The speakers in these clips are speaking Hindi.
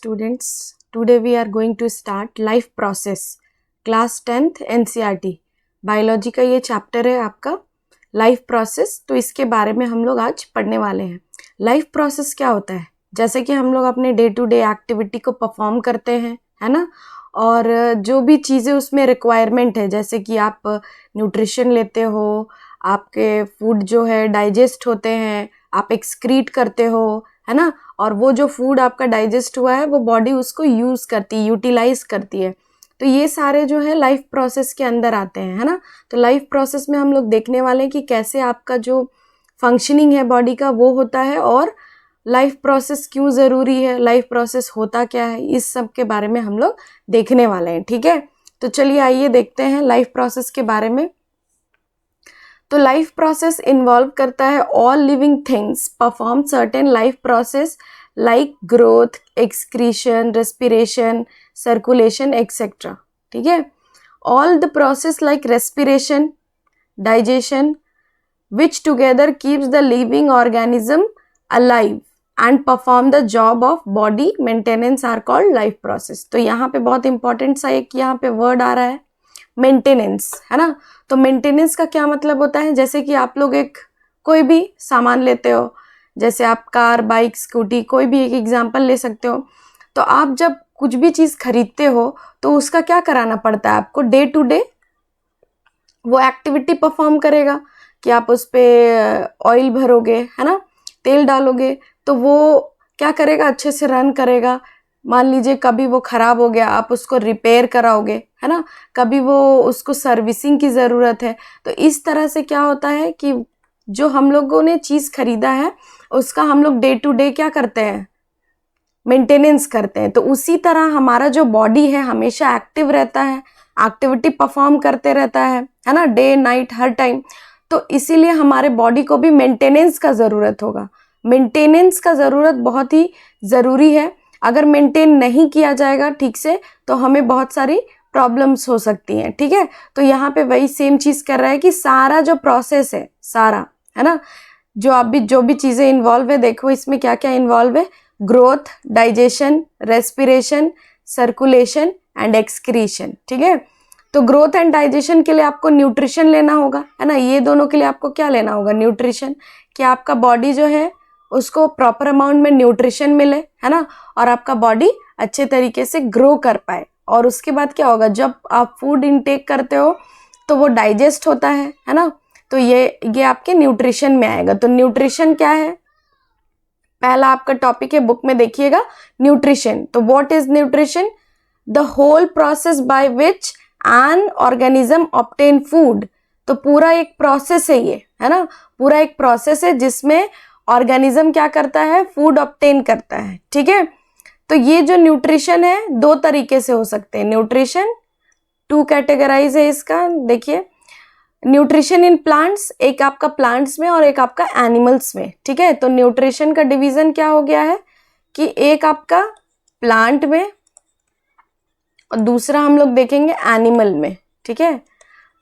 students. Today we are going to start life process class 10th NCERT biology का ये चैप्टर है आपका लाइफ प्रोसेस। तो इसके बारे में हम लोग आज पढ़ने वाले हैं। लाइफ प्रोसेस क्या होता है? जैसे कि हम लोग अपने डे टू डे एक्टिविटी को परफॉर्म करते हैं, है ना, और जो भी चीज़ें उसमें रिक्वायरमेंट है, जैसे कि आप न्यूट्रिशन लेते हो, आपके फूड जो है डाइजेस्ट होते हैं, आप एक्सक्रीट करते हो, है ना, और वो जो फूड आपका डाइजेस्ट हुआ है वो बॉडी उसको यूज़ करती है, यूटिलाइज करती है। तो ये सारे जो है लाइफ प्रोसेस के अंदर आते हैं, है ना। तो लाइफ प्रोसेस में हम लोग देखने वाले हैं कि कैसे आपका जो फंक्शनिंग है बॉडी का वो होता है, और लाइफ प्रोसेस क्यों ज़रूरी है, लाइफ प्रोसेस होता क्या है, इस सब के बारे में हम लोग देखने वाले हैं। ठीक है, तो चलिए आइए देखते हैं लाइफ प्रोसेस के बारे में। तो लाइफ प्रोसेस इन्वॉल्व करता है all living things perform certain life process like growth, excretion, respiration, circulation etcetera. ठीक है, all the process like respiration, digestion, which together keeps the living organism alive and perform the job of body maintenance are called life process। तो यहाँ पे बहुत इंपॉर्टेंट सा एक यहाँ पे वर्ड आ रहा है मेंटेनेंस, है ना। तो मेंटेनेंस का क्या मतलब होता है? जैसे कि आप लोग एक कोई भी सामान लेते हो, जैसे आप कार, बाइक, स्कूटी, कोई भी एक एग्जांपल ले सकते हो। तो आप जब कुछ भी चीज़ खरीदते हो तो उसका क्या कराना पड़ता है आपको? डे टू डे वो एक्टिविटी परफॉर्म करेगा कि आप उस पर ऑयल भरोगे, है ना, तेल डालोगे, तो वो क्या करेगा? अच्छे से रन करेगा। मान लीजिए कभी वो ख़राब हो गया, आप उसको रिपेयर कराओगे, है ना, कभी वो उसको सर्विसिंग की ज़रूरत है। तो इस तरह से क्या होता है कि जो हम लोगों ने चीज़ खरीदा है उसका हम लोग डे टू डे क्या करते हैं? मेंटेनेंस करते हैं। तो उसी तरह हमारा जो बॉडी है हमेशा एक्टिव रहता है, एक्टिविटी परफॉर्म करते रहता है ना, डे नाइट हर टाइम। तो इसीलिए हमारे बॉडी को भी मेंटेनेंस का ज़रूरत होगा। मेंटेनेंस का ज़रूरत बहुत ही ज़रूरी है। अगर मेंटेन नहीं किया जाएगा ठीक से तो हमें बहुत सारी प्रॉब्लम्स हो सकती हैं। ठीक है, तो यहाँ पे वही सेम चीज़ कर रहा है कि सारा जो प्रोसेस है, सारा, है ना, जो भी चीज़ें इन्वॉल्व है, देखो इसमें क्या क्या इन्वॉल्व है? Growth, digestion, respiration, circulation and excretion. ठीक है, तो ग्रोथ एंड डाइजेशन के लिए आपको न्यूट्रिशन लेना होगा, है ना। ये दोनों के लिए आपको क्या लेना होगा? न्यूट्रिशन, कि आपका बॉडी जो है उसको प्रॉपर अमाउंट में न्यूट्रिशन मिले, है ना, और आपका बॉडी अच्छे तरीके से ग्रो कर पाए। और उसके बाद क्या होगा? जब आप फूड इनटेक करते हो तो वो डाइजेस्ट होता है ना। तो ये आपके न्यूट्रिशन में आएगा। तो न्यूट्रिशन क्या है? पहला आपका टॉपिक है, बुक में देखिएगा, न्यूट्रिशन। तो what is nutrition? The whole process by which an organism obtain food. तो पूरा एक प्रोसेस है ये, है ना, पूरा एक प्रोसेस है जिसमें ऑर्गेनिज्म क्या करता है? फूड ऑब्टेन करता है। ठीक है, तो ये जो न्यूट्रिशन है दो तरीके से हो सकते हैं। न्यूट्रिशन टू कैटेगराइज है इसका, देखिए, न्यूट्रिशन इन प्लांट्स, एक आपका प्लांट्स में और एक आपका एनिमल्स में। ठीक है, तो न्यूट्रिशन का डिवीजन क्या हो गया है कि एक आपका प्लांट में और दूसरा हम लोग देखेंगे एनिमल में। ठीक है,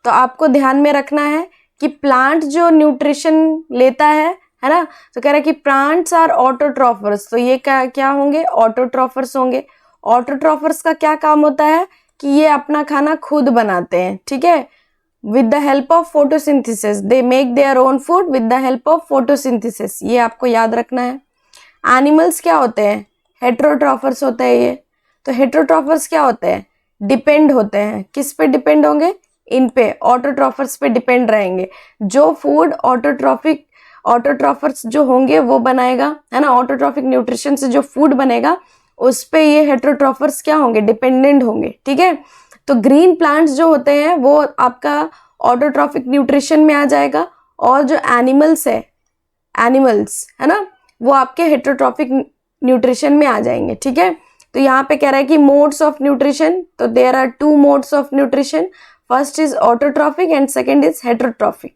तो आपको ध्यान में रखना है कि प्लांट जो न्यूट्रिशन लेता है ना, तो कह रहा है कि प्लांट्स आर ऑटोट्रॉफर्स। तो ये क्या होंगे? ऑटोट्रॉफर्स होंगे। ऑटोट्रॉफर्स का क्या काम होता है कि ये अपना खाना खुद बनाते हैं। ठीक है, with the help of photosynthesis they make their own food with the help of photosynthesis. ये आपको याद रखना है। एनिमल्स क्या होते हैं? हेट्रोट्रॉफर्स होते हैं ये। तो हेट्रोट्रॉफर्स क्या होते हैं? डिपेंड होते हैं। किस पे डिपेंड होंगे? इन पे, ऑटोट्रॉफर्स पे डिपेंड रहेंगे। जो फूड ऑटोट्रॉफर्स जो होंगे वो बनाएगा, है ना, ऑटोट्रॉफिक न्यूट्रिशन से जो फूड बनेगा उस पे ये हेट्रोट्रॉफर्स क्या होंगे? डिपेंडेंट होंगे। ठीक है, तो ग्रीन प्लांट्स जो होते हैं वो आपका ऑटोट्रॉफिक न्यूट्रिशन में आ जाएगा, और जो एनिमल्स है ना, वो आपके हेट्रोट्रॉफिक न्यूट्रिशन में आ जाएंगे। ठीक है, तो यहाँ पे कह रहा है कि मोड्स ऑफ न्यूट्रिशन, तो there are two modes of nutrition. First is autotrophic and second is heterotrophic.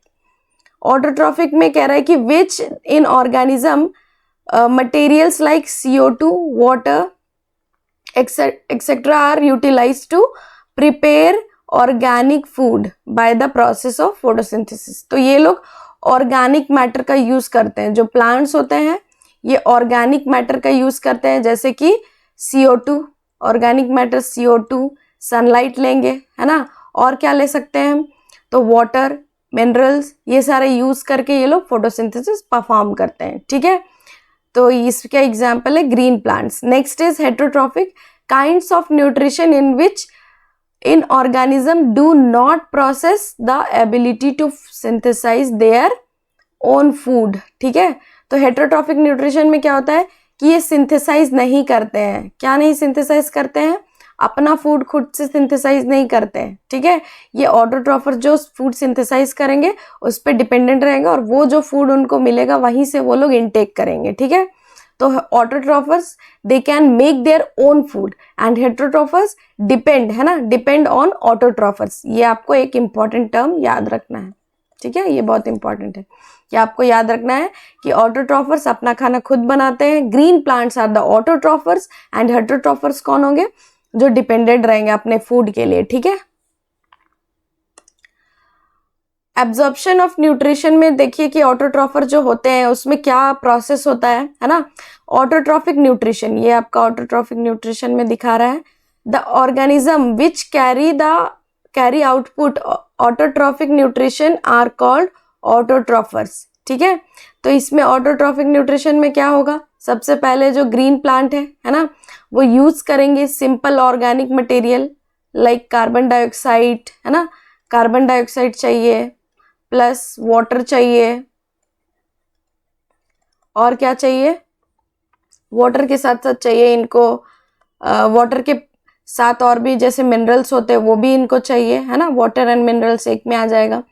Autotrophic में कह रहा है कि which in organism materials like CO2, water etcetera are utilized to prepare organic food by the process of photosynthesis. तो ये लोग ऑर्गेनिक मैटर का यूज करते हैं। जो प्लांट्स होते हैं ये ऑर्गेनिक मैटर का यूज करते हैं, जैसे कि CO2, organic matter CO2, sunlight लेंगे, है ना, और क्या ले सकते हैं हम, तो वाटर, मिनरल्स, ये सारे यूज करके ये लोग फोटोसिंथेसिस परफॉर्म करते हैं, ठीक है। तो इसका एग्जाम्पल है green plants. Next is heterotrophic, kinds of nutrition in which in organism do not process the ability to synthesise their own food, ठीक है। तो हेटेरोट्रॉफिक न्यूट्रिशन में क्या होता है कि ये सिंथेसाइज नहीं करते हैं। क्या नहीं सिंथेसाइज करते हैं, अपना फूड खुद से सिंथेसाइज नहीं करते हैं, ठीक है। ये ऑटोट्रॉफर जो फूड सिंथेसाइज करेंगे उस पर डिपेंडेंट रहेंगे और वो जो फूड उनको मिलेगा वहीं से वो लोग इनटेक करेंगे, ठीक है। तो autotrophs they can make their own food and heterotrophs depend, है ना, डिपेंड ऑन ऑटोट्रॉफर्स। ये आपको एक इंपॉर्टेंट टर्म याद रखना है, ठीक है, ये बहुत इंपॉर्टेंट है कि आपको याद रखना है कि ऑटोट्रॉफर्स अपना खाना खुद बनाते हैं, green plants are the autotrophs and heterotrophs कौन होंगे, जो डिपेंडेंट रहेंगे अपने फूड के लिए, ठीक है। एब्जॉर्प्शन ऑफ न्यूट्रिशन में देखिए कि ऑटोट्रॉफर जो होते हैं उसमें क्या प्रोसेस होता है ना। ऑटोट्रॉफिक न्यूट्रिशन, ये आपका ऑटोट्रॉफिक न्यूट्रिशन में दिखा रहा है, the organism which carry output autotrophic nutrition are called autotrophs, ठीक है। तो इसमें ऑटोट्रॉफिक न्यूट्रिशन में क्या होगा, सबसे पहले जो ग्रीन प्लांट है ना, वो यूज करेंगे simple organic material like carbon dioxide, है ना, कार्बन डाइऑक्साइड चाहिए प्लस वाटर चाहिए, और क्या चाहिए, वाटर के साथ साथ चाहिए इनको, वाटर के साथ और भी जैसे मिनरल्स होते हैं वो भी इनको चाहिए, है ना, वाटर एंड मिनरल्स एक में आ जाएगा।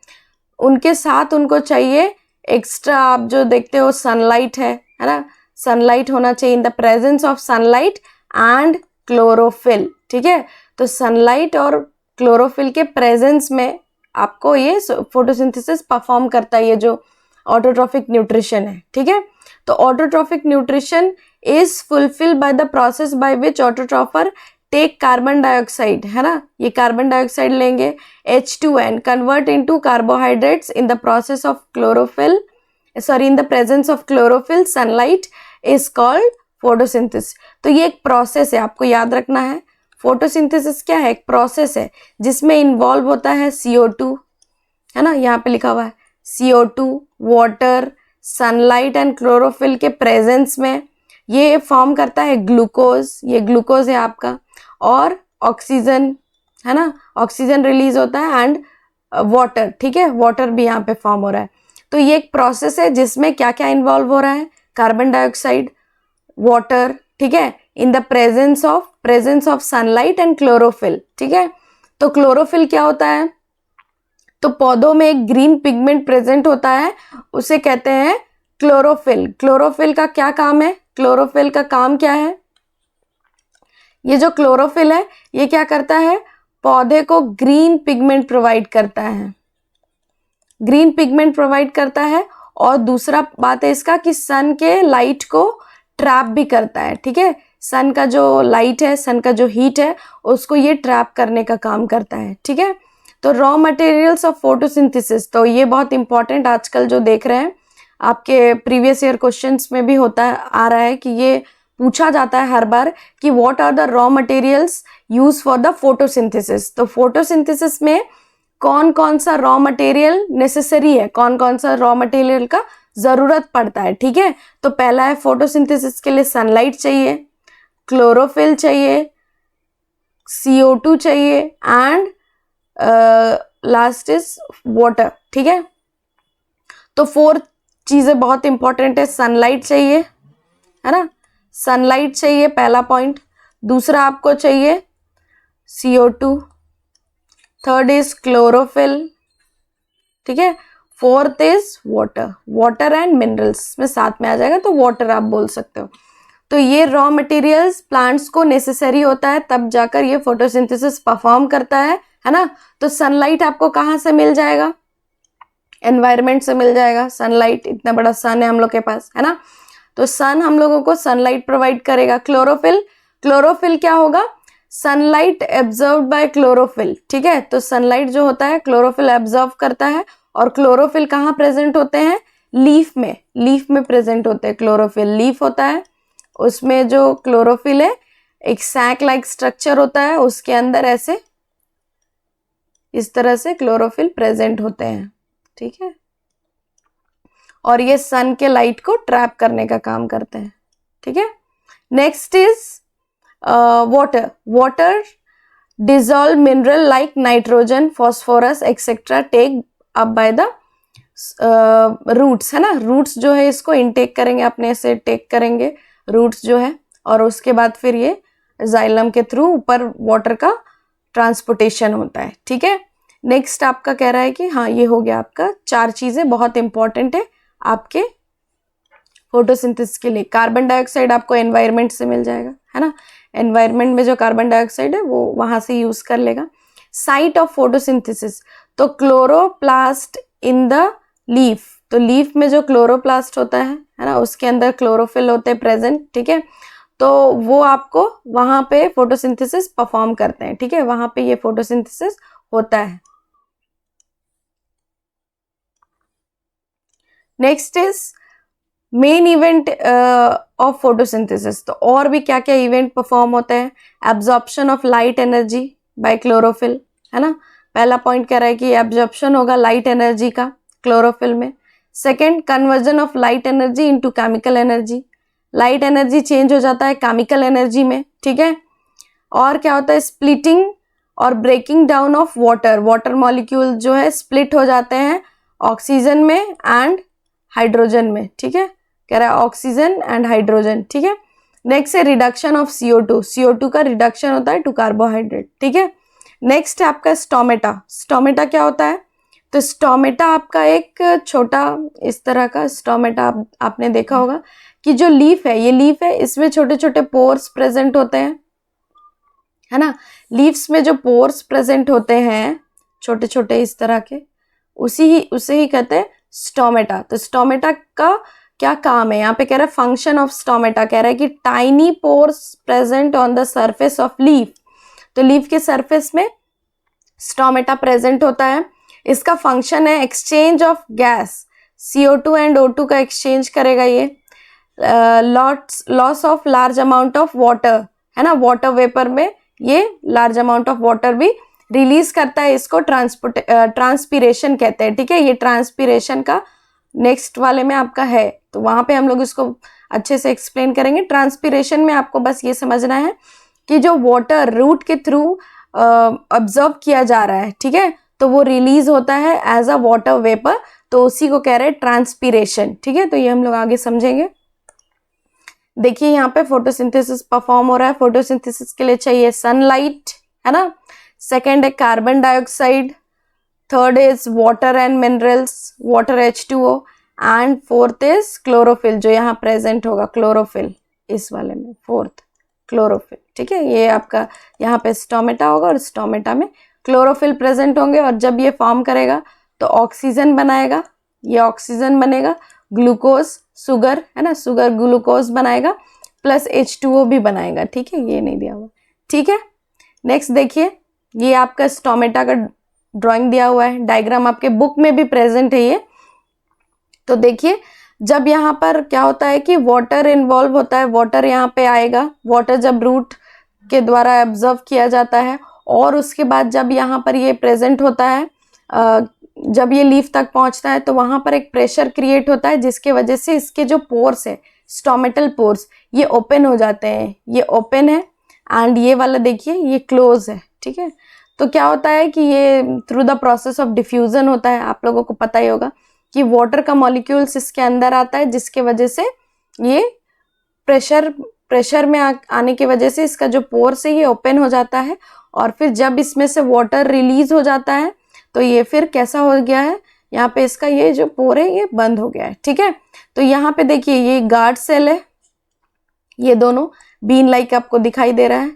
उनके साथ उनको चाहिए एक्स्ट्रा, आप जो देखते हो सनलाइट है ना, सनलाइट होना चाहिए, इन the presence of sunlight and chlorophyll, ठीक है। तो सनलाइट और क्लोरोफिल के प्रेजेंस में आपको ये फोटोसिंथेसिस परफॉर्म करता है, ये जो ऑटोट्रॉफिक न्यूट्रिशन है, ठीक है। तो autotrophic nutrition is fulfilled by the process by which autotroph take carbon dioxide, है ना, ये कार्बन डाइऑक्साइड लेंगे H2N convert into carbohydrates in the process of chlorophyll, sorry in the presence of chlorophyll sunlight is called photosynthesis. तो ये एक प्रोसेस है, आपको याद रखना है। फोटोसिंथेसिस क्या है, एक प्रोसेस है जिसमें इन्वॉल्व होता है CO2, है ना, यहाँ पे लिखा हुआ है CO2, water, sunlight and chlorophyll के प्रेजेंस में ये फॉर्म करता है ग्लूकोज, ये ग्लूकोज है आपका, और ऑक्सीजन, है ना, ऑक्सीजन रिलीज होता है एंड वाटर, ठीक है, वाटर भी यहाँ पे फॉर्म हो रहा है। तो ये एक प्रोसेस है जिसमें क्या क्या इन्वॉल्व हो रहा है, कार्बन डाइऑक्साइड, वाटर, ठीक है, in the presence of sunlight and chlorophyll, ठीक है। तो क्लोरोफिल क्या होता है, तो पौधों में एक ग्रीन पिगमेंट प्रेजेंट होता है, उसे कहते हैं क्लोरोफिल। क्लोरोफिल का क्या काम है, क्लोरोफिल का काम क्या है, ये जो क्लोरोफिल है ये क्या करता है, पौधे को ग्रीन पिगमेंट प्रोवाइड करता है, ग्रीन पिगमेंट प्रोवाइड करता है। और दूसरा बात है इसका कि सन के लाइट को ट्रैप भी करता है, ठीक है, सन का जो लाइट है, सन का जो हीट है उसको ये ट्रैप करने का काम करता है, ठीक है। तो रॉ मटेरियल्स ऑफ फोटोसिंथेसिस, तो ये बहुत इंपॉर्टेंट आजकल जो देख रहे हैं आपके प्रीवियस ईयर क्वेश्चंस में भी होता है, आ रहा है कि ये पूछा जाता है हर बार कि what are the raw materials use for the photosynthesis. तो फोटोसिंथेसिस में कौन कौन सा रॉ मटेरियल नेसेसरी है, कौन कौन सा रॉ मटेरियल का जरूरत पड़ता है, ठीक है। तो पहला है फोटोसिंथेसिस के लिए सनलाइट चाहिए, क्लोरोफिल चाहिए, CO2 चाहिए एंड लास्ट इज वाटर, ठीक है। तो 4 चीजें बहुत इंपॉर्टेंट है, सनलाइट चाहिए, है ना, सनलाइट चाहिए पहला पॉइंट, दूसरा आपको चाहिए CO2, थर्ड इज क्लोरोफिल, ठीक है, fourth is water, water and minerals में साथ में आ जाएगा तो वाटर आप बोल सकते हो। तो ये रॉ मटेरियल्स प्लांट्स को नेसेसरी होता है तब जाकर ये फोटोसिंथेसिस परफॉर्म करता है ना। तो सनलाइट आपको कहाँ से मिल जाएगा, एनवायरनमेंट से मिल जाएगा, सनलाइट, इतना बड़ा सन है हम लोग के पास, है ना, तो सन हम लोगों को सनलाइट प्रोवाइड करेगा। क्लोरोफिल, क्लोरोफिल क्या होगा, सनलाइट एब्जॉर्ब्ड बाय क्लोरोफिल, ठीक है। तो सनलाइट जो होता है क्लोरोफिल एब्जॉर्ब करता है, और क्लोरोफिल कहाँ प्रेजेंट होते हैं, लीफ में, लीफ में प्रेजेंट होते हैं क्लोरोफिल, लीफ होता है उसमें जो क्लोरोफिल है एक सैक लाइक स्ट्रक्चर होता है, उसके अंदर ऐसे इस तरह से क्लोरोफिल प्रेजेंट होते हैं, ठीक है। और ये सन के लाइट को ट्रैप करने का काम करते हैं, ठीक है। Next is water. Water dissolved mineral like nitrogen, phosphorus etc. take up by the roots, है ना। roots जो है इसको इनटेक करेंगे, अपने से टेक करेंगे roots जो है, और उसके बाद फिर ये जाइलम के थ्रू ऊपर वाटर का ट्रांसपोर्टेशन होता है, ठीक है। नेक्स्ट आपका कह रहा है कि हाँ ये हो गया आपका 4 चीजें बहुत इंपॉर्टेंट है आपके फोटोसिंथेसिस के लिए। कार्बन डाइऑक्साइड आपको एनवायरनमेंट से मिल जाएगा, है ना। एनवायरनमेंट में जो कार्बन डाइऑक्साइड है वो वहां से यूज कर लेगा। साइट ऑफ फोटोसिंथेसिस, तो क्लोरोप्लास्ट इन द लीफ, तो लीफ में जो क्लोरोप्लास्ट होता है ना, उसके अंदर क्लोरोफिल होते हैं प्रेजेंट, ठीक है। तो वो आपको वहां पे फोटोसिंथेसिस परफॉर्म करते हैं, ठीक है, वहां पे ये फोटोसिंथेसिस होता है। Next is main event of photosynthesis, तो और भी क्या क्या इवेंट परफॉर्म होते हैं। Absorption of light energy by chlorophyll, है ना। पहला पॉइंट कह रहा है कि एब्जॉर्प्शन होगा लाइट एनर्जी का क्लोरोफिल में। Second, conversion of light energy into chemical energy, light energy change हो जाता है केमिकल एनर्जी में, ठीक है। और क्या होता है, स्प्लिटिंग और breaking down of water, water molecule जो है स्प्लिट हो जाते हैं ऑक्सीजन में एंड हाइड्रोजन में, ठीक है। कह रहा है ऑक्सीजन एंड हाइड्रोजन, ठीक है। नेक्स्ट है रिडक्शन ऑफ CO2, CO2 का रिडक्शन होता है टू कार्बोहाइड्रेट, ठीक है। नेक्स्ट है आपका स्टोमेटा। स्टोमेटा क्या होता है, तो स्टोमेटा आपका एक छोटा इस तरह का स्टोमेटा आपने देखा होगा कि जो लीफ है, ये लीफ है, इसमें छोटे छोटे पोर्स प्रेजेंट होते हैं, है ना। लीव्स में जो पोर्स प्रेजेंट होते हैं छोटे छोटे इस तरह के, उसे ही कहते हैं स्टोमेटा। तो स्टोमेटा का क्या काम है, यहाँ पे कह रहा है फंक्शन ऑफ स्टोमेटा, कह रहा है कि tiny pores present on the surface of leaf, तो लीफ के सरफेस में स्टोमेटा प्रेजेंट होता है। इसका फंक्शन है exchange of gas, CO2 and O2 का एक्सचेंज करेगा ये। Loss of large amount of water, है ना, वाटर वेपर में ये लार्ज अमाउंट ऑफ वाटर भी रिलीज करता है, इसको ट्रांसपीरेशन कहते हैं, ठीक है। ये ट्रांसपीरेशन का नेक्स्ट वाले में आपका है, तो वहां पे हम लोग इसको अच्छे से एक्सप्लेन करेंगे। ट्रांसपीरेशन में आपको बस ये समझना है कि जो वाटर रूट के थ्रू ऑब्जर्व किया जा रहा है, ठीक है, तो वो रिलीज होता है एज अ वाटर वेपर, तो उसी को कह रहे हैं ट्रांसपीरेशन, ठीक है। तो ये हम लोग आगे समझेंगे। देखिए यहाँ पे फोटोसिंथेसिस परफॉर्म हो रहा है, फोटोसिंथेसिस के लिए चाहिए सनलाइट, है ना। सेकेंड है carbon dioxide, third is water and minerals, water H2O, and fourth is chlorophyll, जो यहाँ प्रेजेंट होगा क्लोरोफिल इस वाले में, फोर्थ क्लोरोफिल, ठीक है। ये आपका यहाँ पे स्टोमेटा होगा और स्टोमेटा में क्लोरोफिल प्रेजेंट होंगे, और जब ये फॉर्म करेगा तो ऑक्सीजन बनाएगा, ये ऑक्सीजन बनेगा, ग्लूकोज सुगर, है ना, सुगर ग्लूकोज बनाएगा, प्लस H2O भी बनाएगा, ठीक है, ये नहीं दिया हुआ, ठीक है। नेक्स्ट देखिए, ये आपका स्टोमेटा का ड्राइंग दिया हुआ है, डायग्राम आपके बुक में भी प्रेजेंट है ये। तो देखिए जब यहाँ पर क्या होता है कि वाटर इन्वॉल्व होता है, वाटर यहाँ पे आएगा, वाटर जब रूट के द्वारा ऑब्जर्व किया जाता है, और उसके बाद जब यहाँ पर ये प्रेजेंट होता है, जब ये लीफ तक पहुँचता है, तो वहाँ पर एक प्रेशर क्रिएट होता है, जिसके वजह से इसके जो पोर्स है, स्टोमेटल पोर्स, ये ओपन हो जाते हैं, ये ओपन है, एंड ये वाला देखिए ये क्लोज है, ठीक है। तो क्या होता है कि ये through the process of diffusion होता है, आप लोगों को पता ही होगा कि वाटर का मॉलिक्यूल्स इसके अंदर आता है, जिसके वजह से ये प्रेशर में आने की वजह से इसका जो पोर्स है ये ओपन हो जाता है, और फिर जब इसमें से वाटर रिलीज हो जाता है तो ये फिर कैसा हो गया है, यहाँ पे इसका ये जो पोर है ये बंद हो गया है, ठीक है। तो यहाँ पे देखिए ये गार्ड सेल है, ये दोनों बीन लाइक आपको दिखाई दे रहा है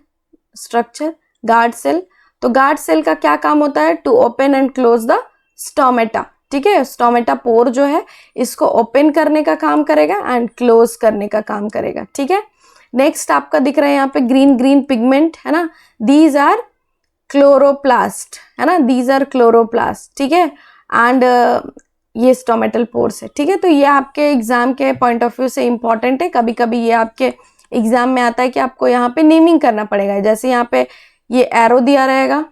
स्ट्रक्चर, गार्ड सेल। तो गार्ड सेल का क्या काम होता है, to open and close the stomata, ठीक है। स्टोमेटा पोर जो है इसको ओपन करने का काम करेगा एंड क्लोज करने का काम करेगा, ठीक है। नेक्स्ट आपका दिख रहा है यहाँ पे ग्रीन ग्रीन पिगमेंट, है ना, दीज आर क्लोरोप्लास्ट, है ना, दीज आर क्लोरोप्लास्ट, ठीक है। एंड ये स्टोमेटल पोर्स है, ठीक है। तो ये आपके एग्जाम के पॉइंट ऑफ व्यू से इंपॉर्टेंट है, कभी कभी ये आपके एग्जाम में आता है कि आपको यहाँ पे नेमिंग करना पड़ेगा। जैसे यहाँ पे ये एरो दिया रहेगा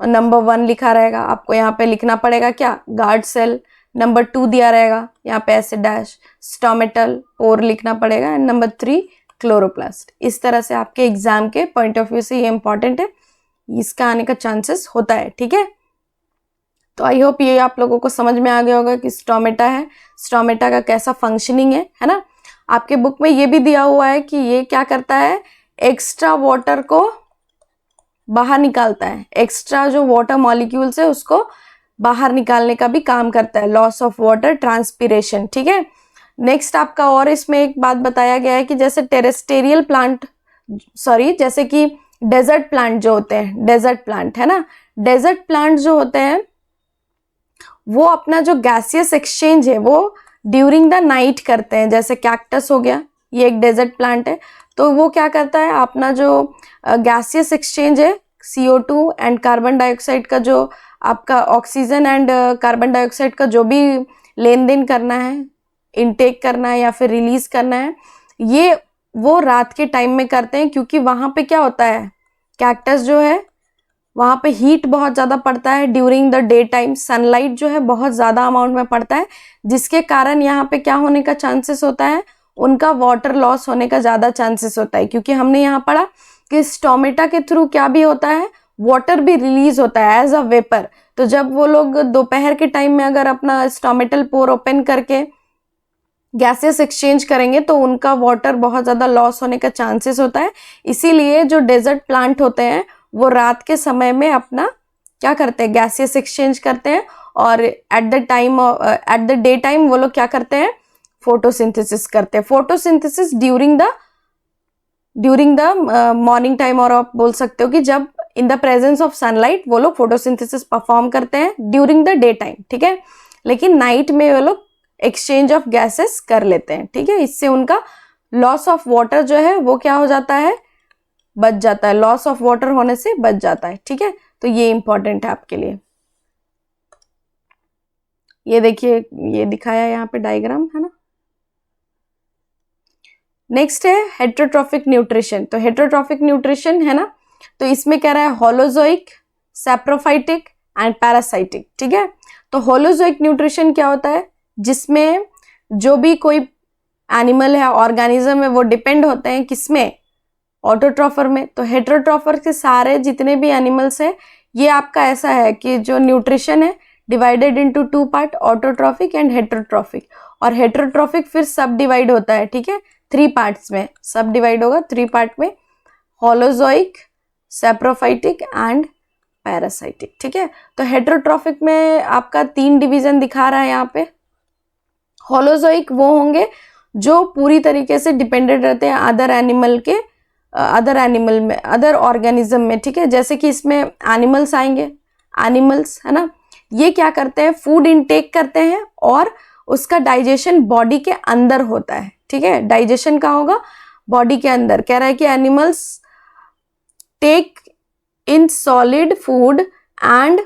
और नंबर 1 लिखा रहेगा, आपको यहाँ पे लिखना पड़ेगा क्या, गार्ड सेल। नंबर 2 दिया रहेगा, यहाँ पे ऐसे डैश स्टोमेटल पोर लिखना पड़ेगा, एंड नंबर 3 क्लोरोप्लास्ट। इस तरह से आपके एग्जाम के पॉइंट ऑफ व्यू से ये इंपॉर्टेंट है, इसका आने का चांसेस होता है। ठीक है, तो आई होप ये आप लोगों को समझ में आ गया होगा कि स्टोमेटा है, स्टोमेटा का कैसा फंक्शनिंग है ना। आपके बुक में ये भी दिया हुआ है कि ये क्या करता है, एक्स्ट्रा वाटर को बाहर निकालता है, एक्स्ट्रा जो वाटर मॉलिक्यूल्स है उसको बाहर निकालने का भी काम करता है, लॉस ऑफ वाटर ट्रांसपिरेशन। ठीक है, नेक्स्ट आपका और इसमें एक बात बताया गया है कि जैसे टेरेस्टेरियल प्लांट, जैसे कि डेजर्ट प्लांट जो होते हैं, डेजर्ट प्लांट है ना, डेजर्ट प्लांट जो होते हैं वो अपना जो गैसियस एक्सचेंज है वो ड्यूरिंग द नाइट करते हैं। जैसे कैक्टस हो गया, ये एक डेजर्ट प्लांट है, तो वो क्या करता है, अपना जो गैसियस एक्सचेंज है CO2 एंड कार्बन डाइऑक्साइड का, जो आपका ऑक्सीजन एंड कार्बन डाइऑक्साइड का जो भी लेन देन करना है, इनटेक करना है या फिर रिलीज करना है, ये वो रात के टाइम में करते हैं। क्योंकि वहाँ पे क्या होता है, कैक्टस जो है वहाँ पे हीट बहुत ज़्यादा पड़ता है during the day time, sunlight जो है बहुत ज़्यादा अमाउंट में पड़ता है, जिसके कारण यहाँ पे क्या होने का चांसेस होता है, उनका वाटर लॉस होने का ज़्यादा चांसेस होता है। क्योंकि हमने यहाँ पढ़ा कि स्टोमेटा के थ्रू क्या भी होता है, वाटर भी रिलीज होता है एज अ वेपर। तो जब वो लोग दोपहर के टाइम में अगर अपना स्टोमेटल पोर ओपन करके गैसेस एक्सचेंज करेंगे तो उनका वाटर बहुत ज़्यादा लॉस होने का चांसेस होता है। इसीलिए जो डेजर्ट प्लांट होते हैं वो रात के समय में अपना क्या करते हैं, गैसेस एक्सचेंज करते हैं, और एट द डे टाइम वो लोग क्या करते हैं, फोटोसिंथेसिस करते हैं। Photosynthesis during the morning time, और आप बोल सकते हो कि जब इन द प्रेजेंस ऑफ सनलाइट वो लोग फोटोसिंथेसिस परफॉर्म करते हैं ड्यूरिंग द डे टाइम। ठीक है, लेकिन नाइट में वो लोग एक्सचेंज ऑफ गैसेस कर लेते हैं। ठीक है, इससे उनका लॉस ऑफ वाटर जो है वो क्या हो जाता है, बच जाता है, लॉस ऑफ वाटर होने से बच जाता है। ठीक है, तो ये इंपॉर्टेंट है आपके लिए। ये देखिए, ये दिखाया यहाँ पे डायग्राम है ना। नेक्स्ट है हेटेरोट्रॉफिक न्यूट्रिशन। तो हेटेरोट्रॉफिक न्यूट्रिशन है ना, तो इसमें कह रहा है होलोजोइक, सैप्रोफाइटिक एंड पैरासाइटिक। ठीक है, तो होलोजोइक न्यूट्रिशन क्या होता है, जिसमें जो भी कोई एनिमल है, ऑर्गेनिज्म है, वो डिपेंड होते हैं किसमें, ऑटोट्रॉफर में। तो हेटेरोट्रॉफर के सारे जितने भी एनिमल्स हैं, ये आपका ऐसा है कि जो न्यूट्रिशन है divided into 2 part, autotrophic and heterotrophic. और हेटेरोट्रॉफिक फिर सब डिवाइड होता है, ठीक है, 3 पार्ट्स में सब डिवाइड होगा, 3 पार्ट में, होलोजोइक, सैप्रोफाइटिक एंड पैरासाइटिक। ठीक है, तो हेटेरोट्रॉफिक में आपका 3 डिवीजन दिखा रहा है यहाँ पे। होलोजोइक वो होंगे जो पूरी तरीके से डिपेंडेंट रहते हैं अदर एनिमल में, अदर ऑर्गेनिज्म में। ठीक है, जैसे कि इसमें एनिमल्स आएंगे, एनिमल्स है ना, ये क्या करते हैं, फूड इनटेक करते हैं और उसका डाइजेशन बॉडी के अंदर होता है। ठीक है, डाइजेशन कहाँ होगा, बॉडी के अंदर। कह रहा है कि animals take in solid food and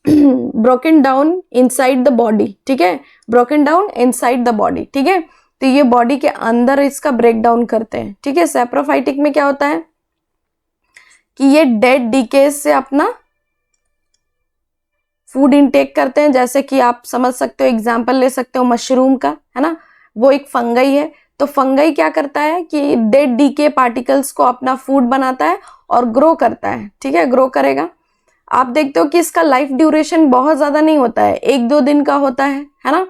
broken down inside the body. ठीक है, broken down inside the body. ठीक है, तो ये बॉडी के अंदर इसका ब्रेक डाउन करते हैं। ठीक है, सैप्रोफाइटिक में क्या होता है कि ये डेड डीकेज से अपना फूड इनटेक करते हैं। जैसे कि आप समझ सकते हो, एग्जांपल ले सकते हो मशरूम का, है ना, वो एक फंगई है। तो फंगई क्या करता है कि डेड डीके पार्टिकल्स को अपना फूड बनाता है और ग्रो करता है। ठीक है, ग्रो करेगा। आप देखते हो कि इसका लाइफ ड्यूरेशन बहुत ज्यादा नहीं होता है, 1-2 दिन का होता है ना।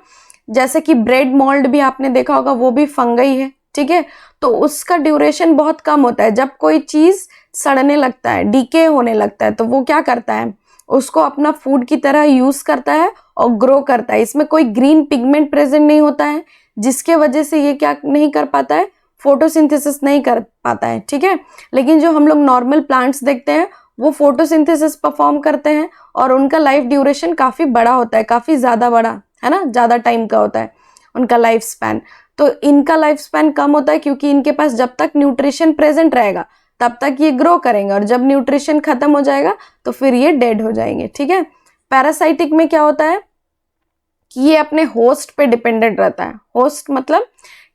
जैसे कि ब्रेड मोल्ड भी आपने देखा होगा, वो भी फंगई है। ठीक है, तो उसका ड्यूरेशन बहुत कम होता है। जब कोई चीज सड़ने लगता है, डीके होने लगता है, तो वो क्या करता है, उसको अपना फूड की तरह यूज करता है और ग्रो करता है। इसमें कोई ग्रीन पिगमेंट प्रेजेंट नहीं होता है, जिसके वजह से ये क्या नहीं कर पाता है, फोटोसिंथेसिस नहीं कर पाता है। ठीक है, लेकिन जो हम लोग नॉर्मल प्लांट्स देखते हैं वो फोटोसिंथेसिस परफॉर्म करते हैं और उनका लाइफ ड्यूरेशन काफी बड़ा होता है, काफी ज्यादा बड़ा, है ना, ज्यादा टाइम का होता है उनका लाइफ स्पैन। तो इनका लाइफ स्पैन कम होता है क्योंकि इनके पास जब तक न्यूट्रिशन प्रेजेंट रहेगा तब तक ये ग्रो करेंगे, और जब न्यूट्रिशन खत्म हो जाएगा तो फिर ये डेड हो जाएंगे। ठीक है, पैरासाइटिक में क्या होता है कि ये अपने होस्ट पे डिपेंडेंट रहता है। होस्ट मतलब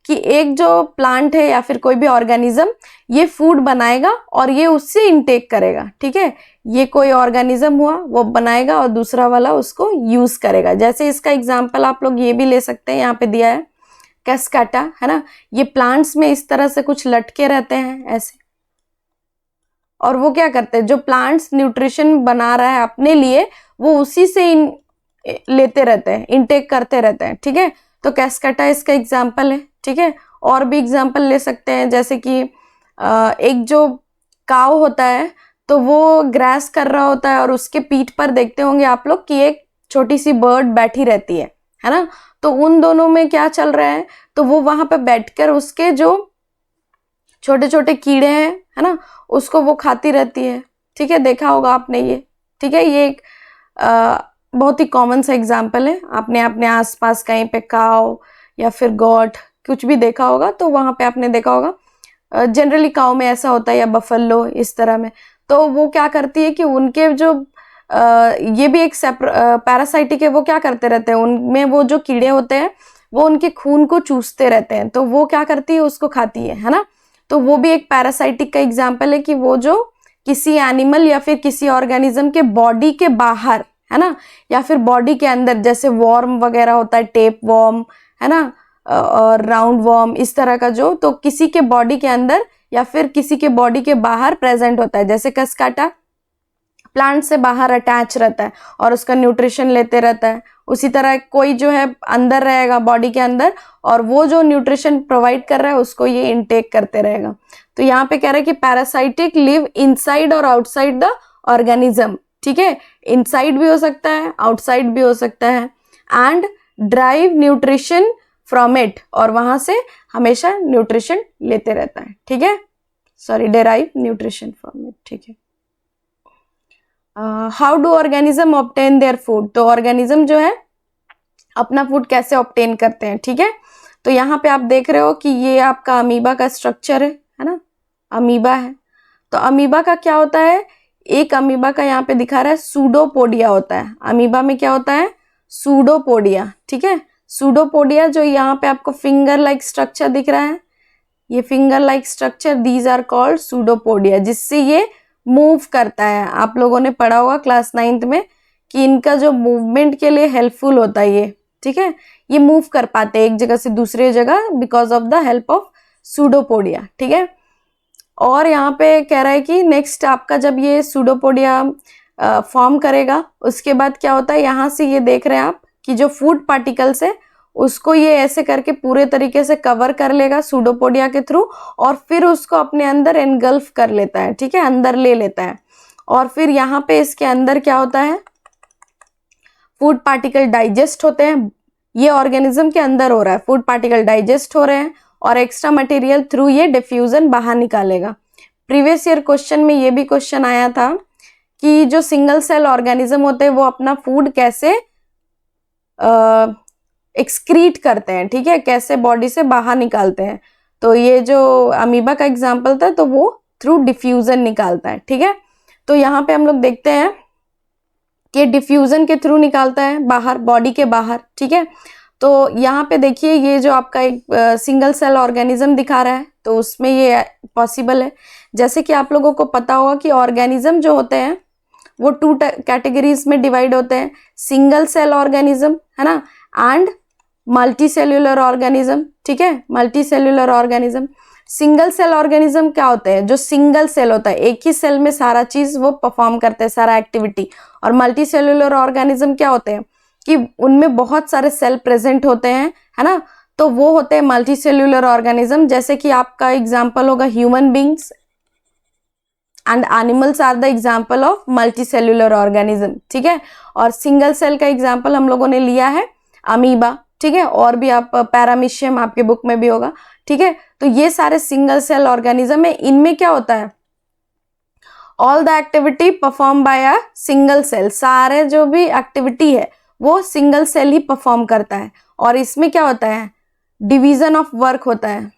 कि एक जो प्लांट है या फिर कोई भी ऑर्गेनिज्म ये फूड बनाएगा और ये उससे इनटेक करेगा, ठीक है। ये कोई ऑर्गेनिज्म हुआ वो बनाएगा और दूसरा वाला उसको यूज करेगा। जैसे इसका एग्जांपल आप लोग ये भी ले सकते हैं, यहाँ पे दिया है कैस्काटा, है ना। ये प्लांट्स में इस तरह से कुछ लटके रहते हैं ऐसे, और वो क्या करते हैं, जो प्लांट्स न्यूट्रिशन बना रहा है अपने लिए वो उसी से लेते रहते हैं, इनटेक करते रहते हैं, ठीक है। तो कैस्काटा इसका एग्जाम्पल है, ठीक है। और भी एग्जाम्पल ले सकते हैं, जैसे कि एक जो काव होता है तो वो ग्रास कर रहा होता है और उसके पीठ पर देखते होंगे आप लोग कि एक छोटी सी बर्ड बैठी रहती है ना। तो उन दोनों में क्या चल रहा है, तो वो वहां पर बैठकर उसके जो छोटे छोटे कीड़े हैं, है ना, उसको वो खाती रहती है, ठीक है। देखा होगा आपने ये, ठीक है। ये एक बहुत ही कॉमन सा एग्जाम्पल है। आपने अपने आसपास कहीं पे काव या फिर गॉट कुछ भी देखा होगा तो वहां पे आपने देखा होगा। जनरली काव में ऐसा होता है या बफेलो इस तरह में। तो वो क्या करती है कि उनके जो ये भी एक पैरासाइटिक है, वो क्या करते रहते हैं, उनमें वो जो कीड़े होते हैं वो उनके खून को चूसते रहते हैं, तो वो क्या करती है, उसको खाती है ना। तो वो भी एक पैरासाइटिक का एग्जाम्पल है कि वो जो किसी एनिमल या फिर किसी ऑर्गेनिज्म के बॉडी के बाहर, है ना, या फिर बॉडी के अंदर, जैसे वॉर्म वगैरह होता है, टेप वॉर्म, है ना, और राउंड वॉर्म, इस तरह का जो, तो किसी के बॉडी के अंदर या फिर किसी के बॉडी के बाहर प्रेजेंट होता है। जैसे कैस्काटा प्लांट से बाहर अटैच रहता है और उसका न्यूट्रिशन लेते रहता है, उसी तरह कोई जो है अंदर रहेगा बॉडी के अंदर और वो जो न्यूट्रिशन प्रोवाइड कर रहा है उसको ये इनटेक करते रहेगा। तो यहाँ पे कह रहा है कि पैरासाइटिक लिव इनसाइड और आउटसाइड द ऑर्गेनिज्म, ठीक है। इनसाइड भी हो सकता है, आउटसाइड भी हो सकता है, and drive nutrition from it, और वहां से हमेशा न्यूट्रिशन लेते रहता है, ठीक है। Sorry, derive nutrition from it, ठीक है। How do organism obtain their food, तो ऑर्गेनिज्म जो है अपना फूड कैसे ऑब्टेन करते हैं, ठीक है। तो यहाँ पे आप देख रहे हो कि ये आपका अमीबा का स्ट्रक्चर है ना, अमीबा है। तो अमीबा का क्या होता है, एक अमीबा का यहाँ पे दिखा रहा है सूडोपोडिया होता है। अमीबा में क्या होता है, सूडोपोडिया, ठीक है। सूडोपोडिया जो यहाँ पे आपको फिंगर लाइक स्ट्रक्चर दिख रहा है, ये finger like structure, these are called pseudopodia, जिससे ये मूव करता है। आप लोगों ने पढ़ा होगा क्लास 9th में कि इनका जो मूवमेंट के लिए हेल्पफुल होता है ये, ठीक है। ये मूव कर पाते हैं एक जगह से दूसरी जगह because of the help of pseudopodia, ठीक है। और यहाँ पे कह रहा है कि नेक्स्ट आपका जब ये सूडोपोडिया फॉर्म करेगा उसके बाद क्या होता है, यहाँ से ये देख रहे हैं आप कि जो फूड पार्टिकल्स है उसको ये ऐसे करके पूरे तरीके से कवर कर लेगा सूडोपोडिया के थ्रू, और फिर उसको अपने अंदर एनगल्फ कर लेता है, ठीक है, अंदर ले लेता है। और फिर यहाँ पे इसके अंदर क्या होता है, फूड पार्टिकल डाइजेस्ट होते हैं। ये ऑर्गेनिज्म के अंदर हो रहा है, फूड पार्टिकल डाइजेस्ट हो रहे हैं और एक्स्ट्रा मटेरियल थ्रू ये डिफ्यूजन बाहर निकालेगा। प्रीवियस ईयर क्वेश्चन में ये भी क्वेश्चन आया था कि जो सिंगल सेल ऑर्गेनिज्म होते हैं वो अपना फूड कैसे एक्सक्रीट करते हैं, ठीक है, कैसे बॉडी से बाहर निकालते हैं। तो ये जो अमीबा का एग्जाम्पल था तो वो थ्रू डिफ्यूजन निकालता है, ठीक है। तो यहाँ पे हम लोग देखते हैं कि डिफ्यूजन के थ्रू निकालता है बाहर, बॉडी के बाहर, ठीक है। तो यहाँ पे देखिए ये जो आपका एक सिंगल सेल ऑर्गेनिज्म दिखा रहा है तो उसमें ये पॉसिबल है। जैसे कि आप लोगों को पता होगा कि ऑर्गेनिज्म जो होते हैं वो 2 कैटेगरीज में डिवाइड होते हैं, सिंगल सेल ऑर्गेनिज्म, है ना, एंड मल्टी सेल्यूलर ऑर्गेनिज्म, ठीक है। Multi cellular organism, single cell organism क्या होते हैं, जो सिंगल सेल होता है, एक ही सेल में सारा चीज वो परफॉर्म करते हैं, सारा एक्टिविटी। और मल्टी सेल्यूलर ऑर्गेनिज्म क्या होते हैं कि उनमें बहुत सारे सेल प्रेजेंट होते हैं, है ना, तो वो होते हैं मल्टी सेल्यूलर ऑर्गेनिज्म। जैसे कि आपका एग्जाम्पल होगा human beings and animals are the example of multi cellular organism, ठीक है। और सिंगल सेल का एग्जाम्पल हम लोगों ने लिया है अमीबा, ठीक है, और भी आप पैरामीशियम आपके बुक में भी होगा, ठीक है। तो ये सारे सिंगल सेल ऑर्गेनिज्म है, इनमें क्या होता है, all the activity perform by a single cell, सारे जो भी एक्टिविटी है वो सिंगल सेल ही परफॉर्म करता है। और इसमें क्या होता है, डिवीजन ऑफ वर्क होता है,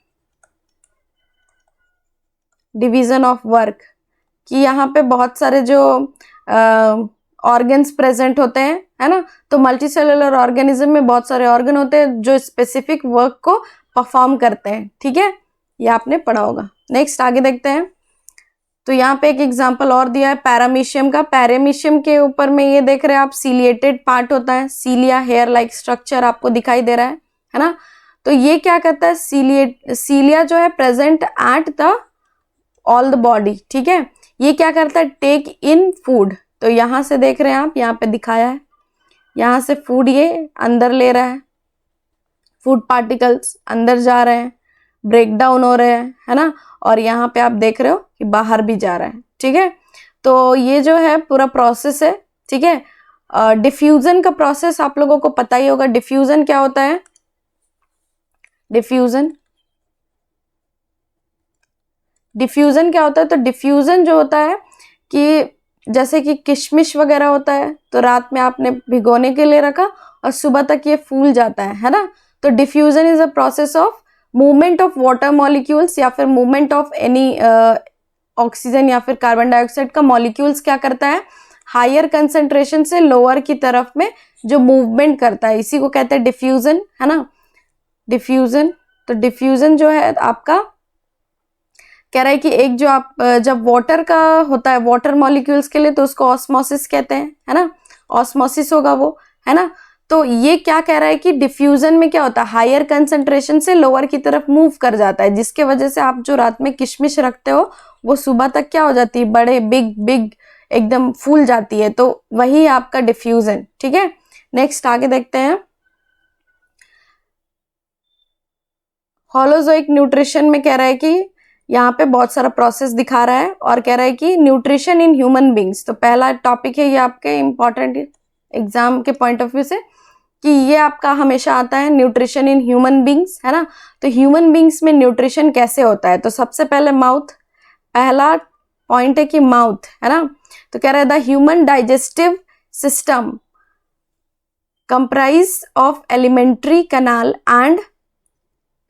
डिवीजन ऑफ वर्क, कि यहाँ पे बहुत सारे जो ऑर्गन्स प्रेजेंट होते हैं, है ना। तो मल्टी सेलुलर ऑर्गेनिज्म में बहुत सारे ऑर्गन होते हैं जो स्पेसिफिक वर्क को परफॉर्म करते हैं, ठीक है, ये आपने पढ़ा होगा। नेक्स्ट आगे देखते हैं। तो यहाँ पे एक एग्जांपल और दिया है पैरामीशियम का। पैरामीशियम के ऊपर में ये देख रहे हैं आप, सीलिएटेड पार्ट होता है, सीलिया हेयर लाइक स्ट्रक्चर आपको दिखाई दे रहा है ना। तो ये क्या करता है, सीलिया जो है present at the all the body, ठीक है। ये क्या करता है, टेक इन फूड। तो यहाँ से देख रहे हैं आप, यहाँ पे दिखाया है, यहाँ से फूड ये अंदर ले रहा है, फूड पार्टिकल्स अंदर जा रहे हैं, ब्रेक डाउन हो रहे हैं, है ना। और यहाँ पे आप देख रहे हो कि बाहर भी जा रहा है, ठीक है। तो ये जो है पूरा प्रोसेस है, ठीक है। डिफ्यूजन का प्रोसेस आप लोगों को पता ही होगा। डिफ्यूजन क्या होता है, डिफ्यूजन क्या होता है, तो डिफ्यूजन जो होता है कि जैसे कि किशमिश वगैरह होता है, तो रात में आपने भिगोने के लिए रखा और सुबह तक ये फूल जाता है ना। तो diffusion is a process of movement of water molecules या फिर मूवमेंट ऑफ एनी ऑक्सीजन या फिर कार्बन डाइऑक्साइड का मॉलिक्यूल्स क्या करता है, हायर कंसेंट्रेशन से लोअर की तरफ में जो मूवमेंट करता है, इसी को कहते हैं डिफ्यूजन, है ना, डिफ्यूजन। तो डिफ्यूजन जो है आपका कह रहा है कि एक जो आप जब वाटर का होता है, वाटर मॉलिक्यूल्स के लिए, तो उसको ऑस्मोसिस कहते हैं, है ना, ऑस्मोसिस होगा वो, है ना। तो ये क्या कह रहा है कि डिफ्यूजन में क्या होता है, हायर कंसेंट्रेशन से लोअर की तरफ मूव कर जाता है, जिसके वजह से आप जो रात में किशमिश रखते हो वो सुबह तक क्या हो जाती है, बड़े बिग बिग एकदम फूल जाती है। तो वही आपका डिफ्यूजन, ठीक है। नेक्स्ट आगे देखते हैं। होलोजोइक न्यूट्रिशन में कह रहा है कि यहाँ पे बहुत सारा प्रोसेस दिखा रहा है और कह रहा है कि न्यूट्रिशन इन ह्यूमन बींग्स। तो पहला टॉपिक है ये आपके इंपॉर्टेंट एग्जाम के पॉइंट ऑफ व्यू से कि ये आपका हमेशा आता है, न्यूट्रिशन इन ह्यूमन बींग्स, है ना। तो ह्यूमन बींग्स में न्यूट्रिशन कैसे होता है, तो सबसे पहले माउथ, पहला पॉइंट है कि माउथ, है ना। तो कह रहा है the human digestive system comprise of alimentary canal and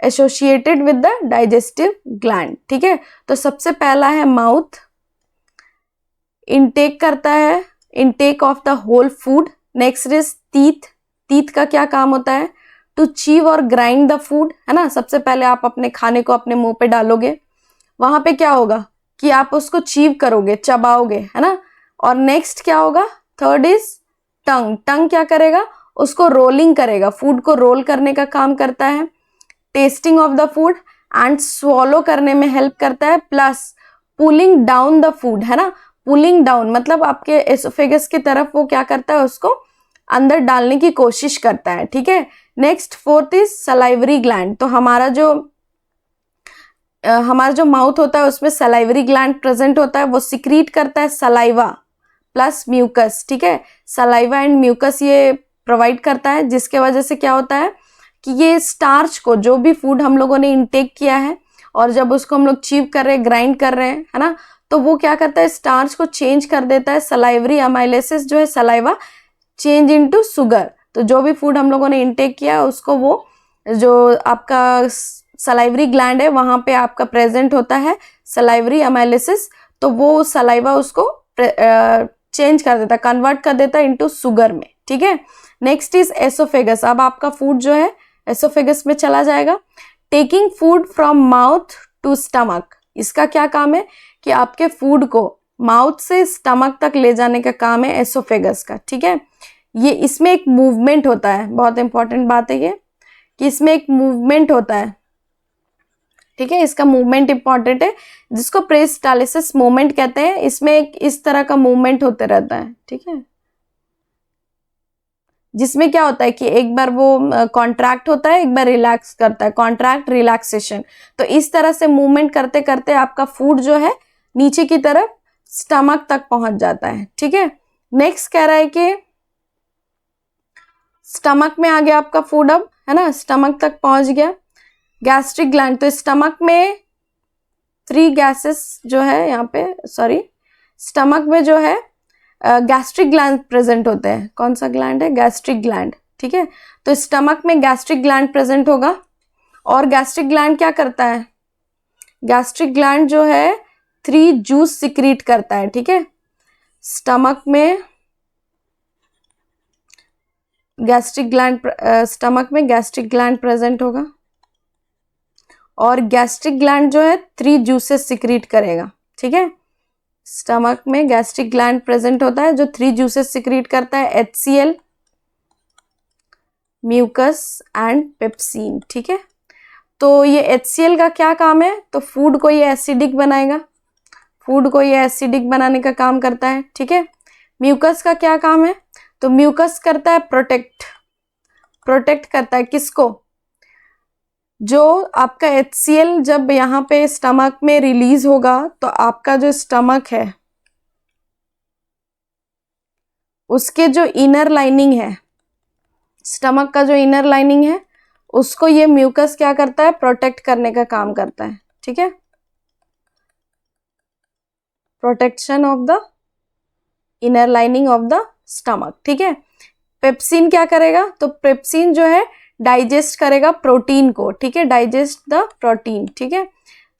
associated with the digestive gland, ठीक है। तो सबसे पहला है माउथ, इनटेक करता है, intake of the whole food. Next is teeth, teeth का क्या काम होता है, टू चीव और ग्राइंड द फूड, है ना। सबसे पहले आप अपने खाने को अपने मुंह पे डालोगे, वहां पे क्या होगा कि आप उसको चीव करोगे, चबाओगे, है ना। और नेक्स्ट क्या होगा, थर्ड इज टंग, टंग क्या करेगा, उसको रोलिंग करेगा, फूड को रोल करने का काम करता है। Testing of the food and swallow करने में हेल्प करता है, plus pulling down the food, है ना। पुलिंग डाउन मतलब आपके एसोफेगस की तरफ वो क्या करता है, उसको अंदर डालने की कोशिश करता है, ठीक है। Next fourth is salivary gland. तो हमारा जो माउथ होता है उसमें सलाइवरी ग्लैंड प्रेजेंट होता है, वो सिक्रीट करता है सलाइवा प्लस म्यूकस, ठीक है। सलाइवा एंड म्यूकस ये प्रोवाइड करता है, जिसके वजह से क्या होता है कि ये स्टार्च को, जो भी फूड हम लोगों ने इंटेक किया है और जब उसको हम लोग चीव कर रहे हैं, ग्राइंड कर रहे हैं, है ना, तो वो क्या करता है, स्टार्च को चेंज कर देता है। सलाइवरी अमाइलेसिस जो है सलाइवा चेंज इनटू शुगर। तो जो भी फूड हम लोगों ने इंटेक किया है उसको वो जो आपका सलाइवरी ग्लैंड है वहां पे आपका प्रेजेंट होता है सलाइवरी अमाइलेसिस, तो वो सलाइवा उसको चेंज कर देता है, कन्वर्ट कर देता है इनटू शुगर में, ठीक है। Next is oesophagus. अब आपका फूड जो है एसोफेगस में चला जाएगा। Taking food from mouth to stomach, इसका क्या काम है कि आपके फूड को माउथ से स्टमक तक ले जाने का काम है एसोफेगस का, ठीक है। ये इसमें एक मूवमेंट होता है, बहुत इंपॉर्टेंट बात है ये कि इसमें एक मूवमेंट होता है, ठीक है। इसका मूवमेंट इंपॉर्टेंट है, जिसको पेरिस्टालिसिस मूवमेंट कहते हैं। इसमें एक इस तरह का मूवमेंट होते रहता है, ठीक है, जिसमें क्या होता है कि एक बार वो कॉन्ट्रैक्ट होता है, एक बार रिलैक्स करता है, कॉन्ट्रैक्ट रिलैक्सेशन। तो इस तरह से मूवमेंट करते करते आपका फूड जो है नीचे की तरफ स्टमक तक पहुंच जाता है, ठीक है। नेक्स्ट कह रहा है कि स्टमक में आ गया आपका फूड, अब है ना, स्टमक तक पहुंच गया। गैस्ट्रिक ग्लैंड, तो स्टमक में 3 गैसेस जो है यहाँ पे, सॉरी, स्टमक में जो है गैस्ट्रिक ग्लैंड प्रेजेंट होते हैं। कौन सा ग्लैंड है, गैस्ट्रिक ग्लैंड, ठीक है। तो स्टमक में गैस्ट्रिक ग्लैंड प्रेजेंट होगा और गैस्ट्रिक ग्लैंड क्या करता है, गैस्ट्रिक ग्लैंड जो है 3 जूस सिक्रीट करता है, ठीक है। स्टमक में गैस्ट्रिक ग्लैंड प्रेजेंट होगा। और गैस्ट्रिक ग्लैंड जो है 3 जूसेस सिक्रीट करेगा, ठीक है। स्टमक में गैस्ट्रिक ग्लैंड प्रेजेंट होता है जो 3 जूसेस सिक्रीट करता है, HCl, म्यूकस एंड पेप्सिन, ठीक है। तो ये HCl का क्या काम है, तो फूड को ये एसिडिक बनाएगा, फूड को ये एसिडिक बनाने का काम करता है, ठीक है। म्यूकस का क्या काम है, तो म्यूकस करता है प्रोटेक्ट करता है किसको, जो आपका HCl जब यहाँ पे स्टमक में रिलीज होगा तो आपका जो स्टमक है उसके जो इनर लाइनिंग है, स्टमक का जो इनर लाइनिंग है उसको ये म्यूकस क्या करता है, प्रोटेक्ट करने का काम करता है, ठीक है। Protection of the inner lining of the stomach, ठीक है। पेप्सिन क्या करेगा, तो पेप्सिन जो है डाइजेस्ट करेगा प्रोटीन को, ठीक है, डाइजेस्ट द प्रोटीन, ठीक है।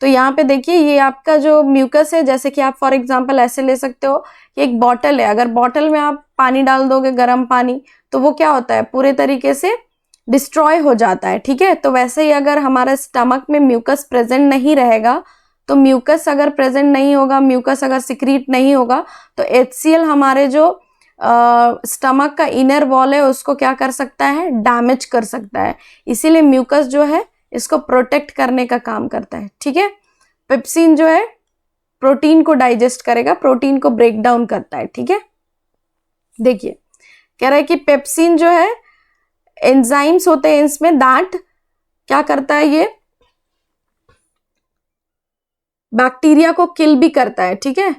तो यहाँ पे देखिए ये आपका जो म्यूकस है, जैसे कि आप फॉर एग्जांपल ऐसे ले सकते हो, ये एक बॉटल है, अगर बॉटल में आप पानी डाल दोगे गर्म पानी तो वो क्या होता है, पूरे तरीके से डिस्ट्रॉय हो जाता है, ठीक है। तो वैसे ही अगर हमारा स्टमक में म्यूकस प्रेजेंट नहीं रहेगा, तो म्यूकस अगर प्रेजेंट नहीं होगा, म्यूकस अगर सिक्रीट नहीं होगा, तो HCl हमारे जो स्टमक का इनर वॉल है उसको क्या कर सकता है, डैमेज कर सकता है। इसीलिए म्यूकस जो है इसको प्रोटेक्ट करने का काम करता है, ठीक है। पेप्सिन जो है प्रोटीन को डाइजेस्ट करेगा, प्रोटीन को ब्रेक डाउन करता है, ठीक है। देखिए कह रहा है कि पेप्सिन जो है एंजाइम्स होते हैं इसमें, दैट क्या करता है, ये बैक्टीरिया को किल भी करता है, ठीक है।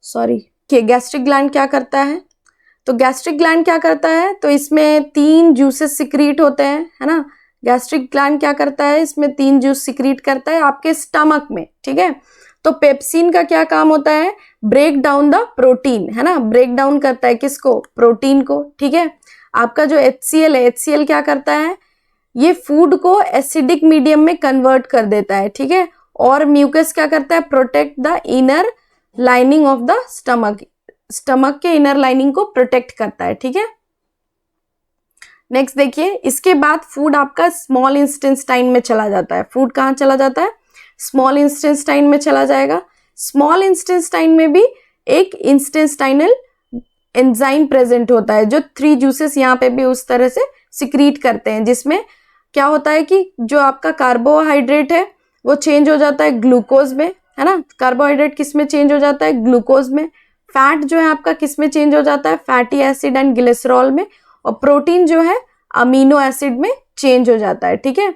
सॉरी, गैस्ट्रिक ग्लैंड क्या करता है, तो गैस्ट्रिक ग्लैंड क्या करता है, तो इसमें 3 जूसेस सिक्रीट होते हैं, है ना। गैस्ट्रिक ग्लैंड क्या करता है, इसमें 3 जूस सिक्रीट करता है आपके स्टमक में, ठीक है। तो पेप्सिन का क्या काम होता है, ब्रेक डाउन द प्रोटीन, है ना, ब्रेक डाउन करता है किसको, प्रोटीन को, ठीक है। आपका जो HCl है, HCl क्या करता है, ये फूड को एसिडिक मीडियम में कन्वर्ट कर देता है, ठीक है। और म्यूकस क्या करता है, protect the inner lining of the stomach, stomach के इनर लाइनिंग को प्रोटेक्ट करता है, ठीक है। नेक्स्ट देखिए, इसके बाद फूड आपका स्मॉल इंटेस्टाइन में चला जाता है। फूड कहाँ चला जाता है, स्मॉल इंटेस्टाइन में चला जाएगा। स्मॉल इंटेस्टाइन में भी एक इंटेस्टाइनल एंजाइम प्रेजेंट होता है जो 3 जूसेस यहाँ पे भी उस तरह से सिक्रीट करते हैं, जिसमें क्या होता है कि जो आपका कार्बोहाइड्रेट है वो चेंज हो जाता है ग्लूकोज में, है ना। कार्बोहाइड्रेट किस में चेंज हो जाता है, ग्लूकोज में। फैट जो है आपका किस में चेंज हो जाता है, फैटी एसिड एंड ग्लिसरॉल में। और प्रोटीन जो है अमीनो एसिड में चेंज हो जाता है, ठीक है।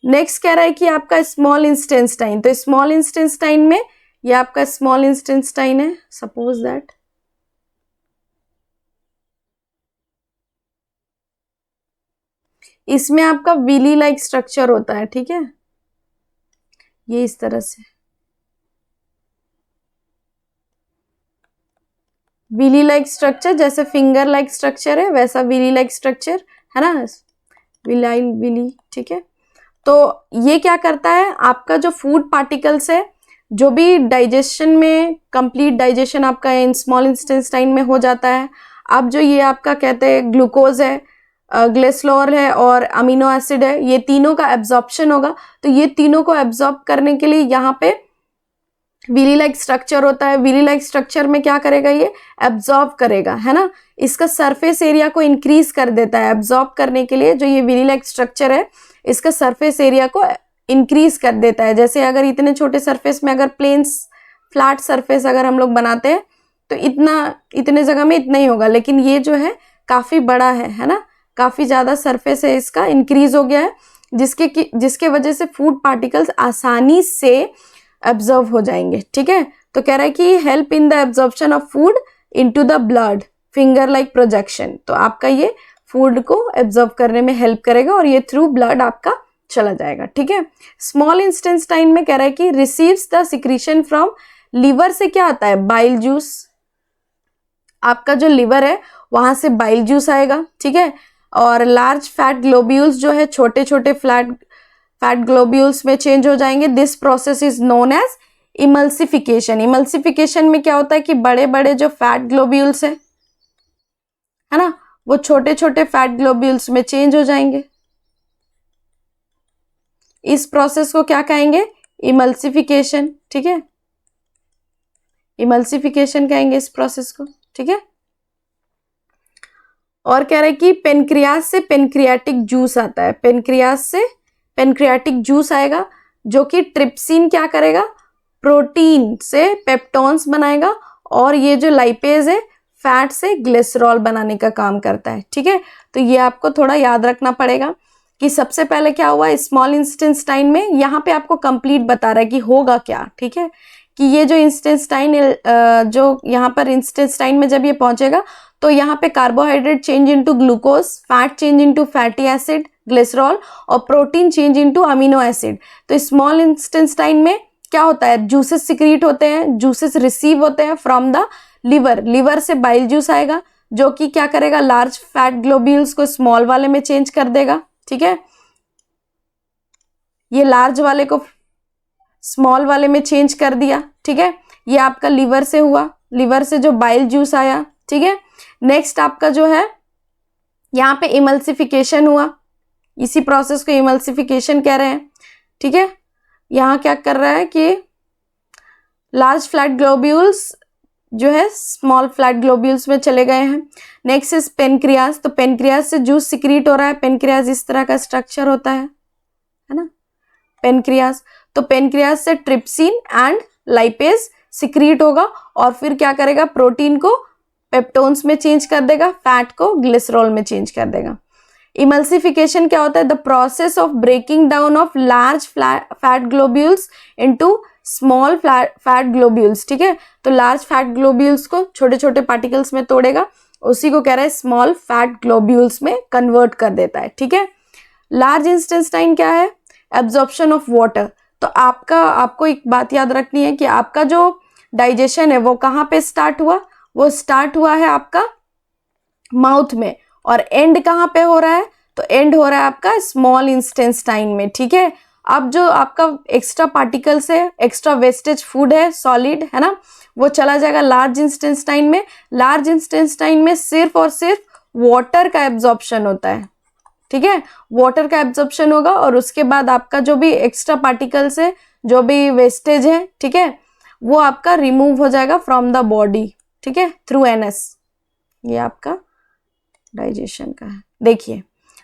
नेक्स्ट कह रहा है कि आपका स्मॉल इंटेस्टाइन, तो स्मॉल इंटेस्टाइन में ये आपका स्मॉल इंटेस्टाइन है, सपोज दैट इसमें आपका विली लाइक स्ट्रक्चर होता है, ठीक है, ये इस तरह से विली लाइक स्ट्रक्चर, जैसे फिंगर लाइक स्ट्रक्चर है वैसा विली लाइक स्ट्रक्चर, है ना, विली, ठीक है। तो ये क्या करता है, आपका जो फूड पार्टिकल्स है, जो भी डाइजेशन में कंप्लीट डाइजेशन आपका इन स्मॉल इंटेस्टाइन में हो जाता है। अब जो ये आपका कहते हैं ग्लूकोज है, ग्लिसरॉल है और अमीनो एसिड है, ये तीनों का एब्जॉर्प्शन होगा। तो ये तीनों को एब्जॉर्ब करने के लिए यहाँ पे विली लाइक स्ट्रक्चर होता है। विली लाइक स्ट्रक्चर में क्या करेगा, ये एब्जॉर्ब करेगा, है ना। इसका सरफेस एरिया को इंक्रीज कर देता है एब्जॉर्ब करने के लिए। जो ये विली लाइक स्ट्रक्चर है इसका सरफेस एरिया को इंक्रीज कर देता है। जैसे अगर इतने छोटे सरफेस में अगर प्लेन्स फ्लैट सरफेस अगर हम लोग बनाते हैं तो इतने जगह में इतना ही होगा, लेकिन ये जो है काफी बड़ा है ना, काफी ज्यादा सरफेस है इसका, इंक्रीज हो गया है, जिसके वजह से फूड पार्टिकल्स आसानी से एब्जॉर्ब हो जाएंगे, ठीक है। तो कह रहा है कि help in the absorption of food into the blood, finger like projection. तो आपका ये फूड को एब्जॉर्ब करने में हेल्प करेगा और ये थ्रू ब्लड आपका चला जाएगा, ठीक है। स्मॉल इंटेस्टाइन में कह रहा है कि receives the secretion from liver से क्या आता है, बाइल जूस। आपका जो लिवर है वहां से बाइल जूस आएगा, ठीक है। और लार्ज फैट ग्लोब्यूल्स जो है छोटे छोटे फैट ग्लोब्यूल्स में चेंज हो जाएंगे। This process is known as emulsification. Emulsification में क्या होता है कि बड़े बड़े जो फैट ग्लोब्यूल्स है ना, वो छोटे छोटे फैट ग्लोब्यूल्स में चेंज हो जाएंगे। इस प्रोसेस को क्या कहेंगे? इमल्सिफिकेशन, ठीक है, इमल्सिफिकेशन कहेंगे इस प्रोसेस को, ठीक है। और कह रहे हैं कि पेनक्रियास से पेनक्रियाटिक जूस आता है, पेनक्रियास से पेनक्रियाटिक जूस आएगा जो कि ट्रिप्सिन क्या करेगा? प्रोटीन से पेप्टोन्स बनाएगा और ये जो लाइपेज है फैट से ग्लिसरॉल बनाने का काम करता है, ठीक है। तो ये आपको थोड़ा याद रखना पड़ेगा कि सबसे पहले क्या हुआ स्मॉल इंटेस्टाइन में, यहाँ पे आपको कंप्लीट बता रहा है कि होगा क्या, ठीक है, कि ये जो इंटेस्टाइन जो यहाँ पर इंटेस्टाइन में जब ये पहुंचेगा तो यहाँ पे carbohydrate change into glucose, fat change into fatty acid glycerol और protein change into amino acid. तो स्मॉल इंटेस्टाइन में क्या होता है? जूसेस सिक्रीट होते हैं, जूसेस रिसीव होते हैं फ्रॉम द लिवर, लिवर से बाइल जूस आएगा जो कि क्या करेगा? लार्ज फैट ग्लोब्यूल्स को स्मॉल वाले में चेंज कर देगा, ठीक है। ये लार्ज वाले को स्मॉल वाले में चेंज कर दिया, ठीक है। ये आपका लिवर से हुआ, लिवर से जो बाइल जूस आया, ठीक है। नेक्स्ट आपका जो है यहाँ पे इमल्सिफिकेशन हुआ, इसी प्रोसेस को इमल्सिफिकेशन कह रहे हैं, ठीक है। यहाँ क्या कर रहा है कि लार्ज फ्लैट ग्लोब्यूल्स जो है स्मॉल फ्लैट ग्लोब्यूल्स में चले गए हैं। नेक्स्ट इज पेनक्रियास, तो पेनक्रियास से जूस सिक्रीट हो रहा है, पेनक्रियास इस तरह का स्ट्रक्चर होता है ना, पेनक्रियास। तो पेनक्रियास से ट्रिप्सिन एंड लाइपेज सिक्रीट होगा और फिर क्या करेगा? प्रोटीन को पेप्टोन्स में चेंज कर देगा, फैट को ग्लिसरॉल में चेंज कर देगा। इमल्सिफिकेशन क्या होता है? The process of breaking down of large fat globules into small fat globules, ठीक है। तो लार्ज फैट ग्लोब्यूल्स को छोटे छोटे पार्टिकल्स में तोड़ेगा, उसी को कह रहा है स्मॉल फैट ग्लोब्यूल्स में कन्वर्ट कर देता है, ठीक है। लार्ज इंटेस्टाइन क्या है? Absorption of water. तो आपको एक बात याद रखनी है कि आपका जो डाइजेशन है वो कहाँ पे स्टार्ट हुआ? वो स्टार्ट हुआ है आपका माउथ में, और एंड कहाँ पे हो रहा है? तो एंड हो रहा है आपका स्मॉल इंटेस्टाइन में, ठीक है। अब जो आपका एक्स्ट्रा पार्टिकल्स है, एक्स्ट्रा वेस्टेज फूड है, सॉलिड है ना, वो चला जाएगा लार्ज इंटेस्टाइन में। लार्ज इंटेस्टाइन में सिर्फ और सिर्फ वाटर का एब्जॉर्प्शन होता है, ठीक है, वाटर का एब्जॉर्प्शन होगा और उसके बाद आपका जो भी एक्स्ट्रा पार्टिकल्स है, जो भी वेस्टेज है, ठीक है, वो आपका रिमूव हो जाएगा फ्रॉम द बॉडी, ठीक है, थ्रू एनएस। ये आपका डाइजेशन का है। देखिए,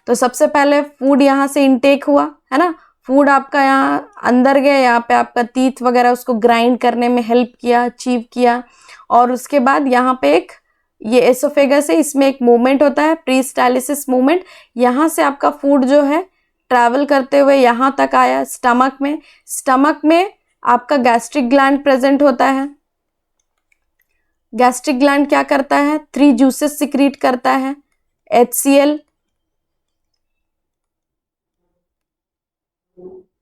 तो सबसे पहले फूड यहाँ से इनटेक हुआ है ना, फूड आपका यहाँ अंदर गया, यहाँ पे आपका टीथ वगैरह उसको ग्राइंड करने में हेल्प किया, अचीव किया, और उसके बाद यहाँ पे एक ये एसोफेगस है, इसमें एक मूवमेंट होता है प्रीस्टालिसिस मूवमेंट। यहाँ से आपका फूड जो है ट्रैवल करते हुए यहाँ तक आया स्टमक में। स्टमक में आपका गैस्ट्रिक ग्लैंड प्रेजेंट होता है। गैस्ट्रिक ग्लैंड क्या करता है? 3 जूसेस सिक्रीट करता है, HCl,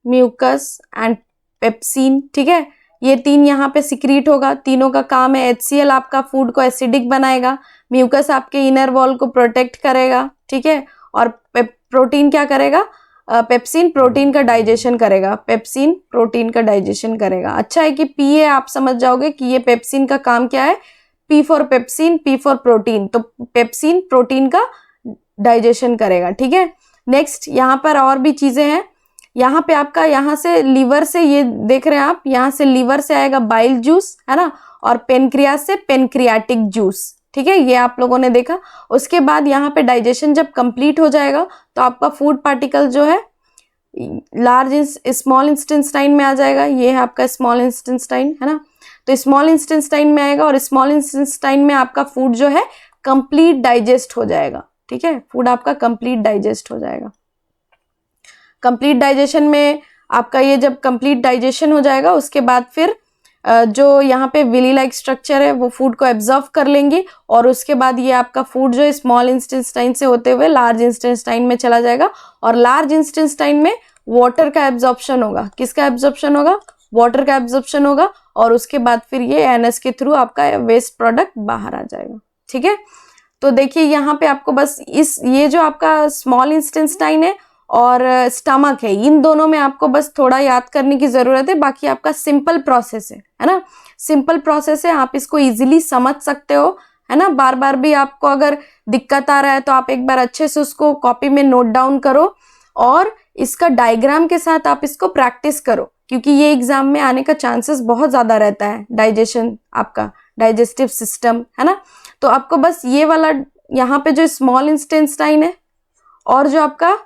म्यूकस एंड पेप्सिन, ठीक है। ये 3 यहाँ पे सिक्रीट होगा, तीनों का काम है। HCl आपका फूड को एसिडिक बनाएगा, म्यूकस आपके इनर वॉल को प्रोटेक्ट करेगा, ठीक है, और प्रोटीन क्या करेगा? पेप्सिन प्रोटीन का डाइजेशन करेगा, पेप्सिन प्रोटीन का डाइजेशन करेगा। अच्छा है कि पी है, आप समझ जाओगे कि ये पेप्सिन का काम क्या है। P for pepsin, P for protein, तो पेप्सिन प्रोटीन का डाइजेशन करेगा, ठीक है। नेक्स्ट यहाँ पर और भी चीजें हैं। यहाँ पे आपका यहाँ से लीवर से, ये देख रहे हैं आप, यहाँ से लीवर से आएगा बाइल जूस, है ना, और पेनक्रियास से पेनक्रियाटिक जूस, ठीक है, ये आप लोगों ने देखा। उसके बाद यहाँ पे डाइजेशन जब कंप्लीट हो जाएगा तो आपका फूड पार्टिकल जो है लार्ज स्मॉल इंटेस्टाइन में आ जाएगा। ये है आपका स्मॉल इंटेस्टाइन, है ना, तो स्मॉल इंटेस्टाइन में आएगा और स्मॉल इंटेस्टाइन में आपका फूड जो है कंप्लीट डाइजेस्ट हो जाएगा, ठीक है, फूड आपका कंप्लीट डाइजेस्ट हो जाएगा। कंप्लीट डाइजेशन में आपका ये जब कंप्लीट डाइजेशन हो जाएगा उसके बाद फिर जो यहाँ पे विली लाइक स्ट्रक्चर है वो फूड को एब्जॉर्व कर लेंगे और उसके बाद ये आपका फूड जो है स्मॉल इंटेस्टाइन से होते हुए लार्ज इंटेस्टाइन में चला जाएगा और लार्ज इंटेस्टाइन में वाटर का एब्जॉर्प्शन होगा। किसका एब्जॉर्प्शन होगा? वाटर का एब्जॉर्प्शन होगा और उसके बाद फिर ये एनएस के थ्रू आपका वेस्ट प्रोडक्ट बाहर आ जाएगा, ठीक है। तो देखिए यहाँ पे आपको बस ये जो आपका स्मॉल इंटेस्टाइन है और स्टमक है, इन दोनों में आपको बस थोड़ा याद करने की जरूरत है। बाकी आपका सिंपल प्रोसेस है ना, सिंपल प्रोसेस है, आप इसको इजीली समझ सकते हो, है ना। बार बार भी आपको अगर दिक्कत आ रहा है तो आप एक बार अच्छे से उसको कॉपी में नोट डाउन करो और इसका डायग्राम के साथ आप इसको प्रैक्टिस करो, क्योंकि ये एग्जाम में आने का चांसेस बहुत ज़्यादा रहता है। डाइजेशन, आपका डाइजेस्टिव सिस्टम है ना, तो आपको बस ये वाला यहाँ पे जो स्मॉल इंटेस्टाइन है और जो आपका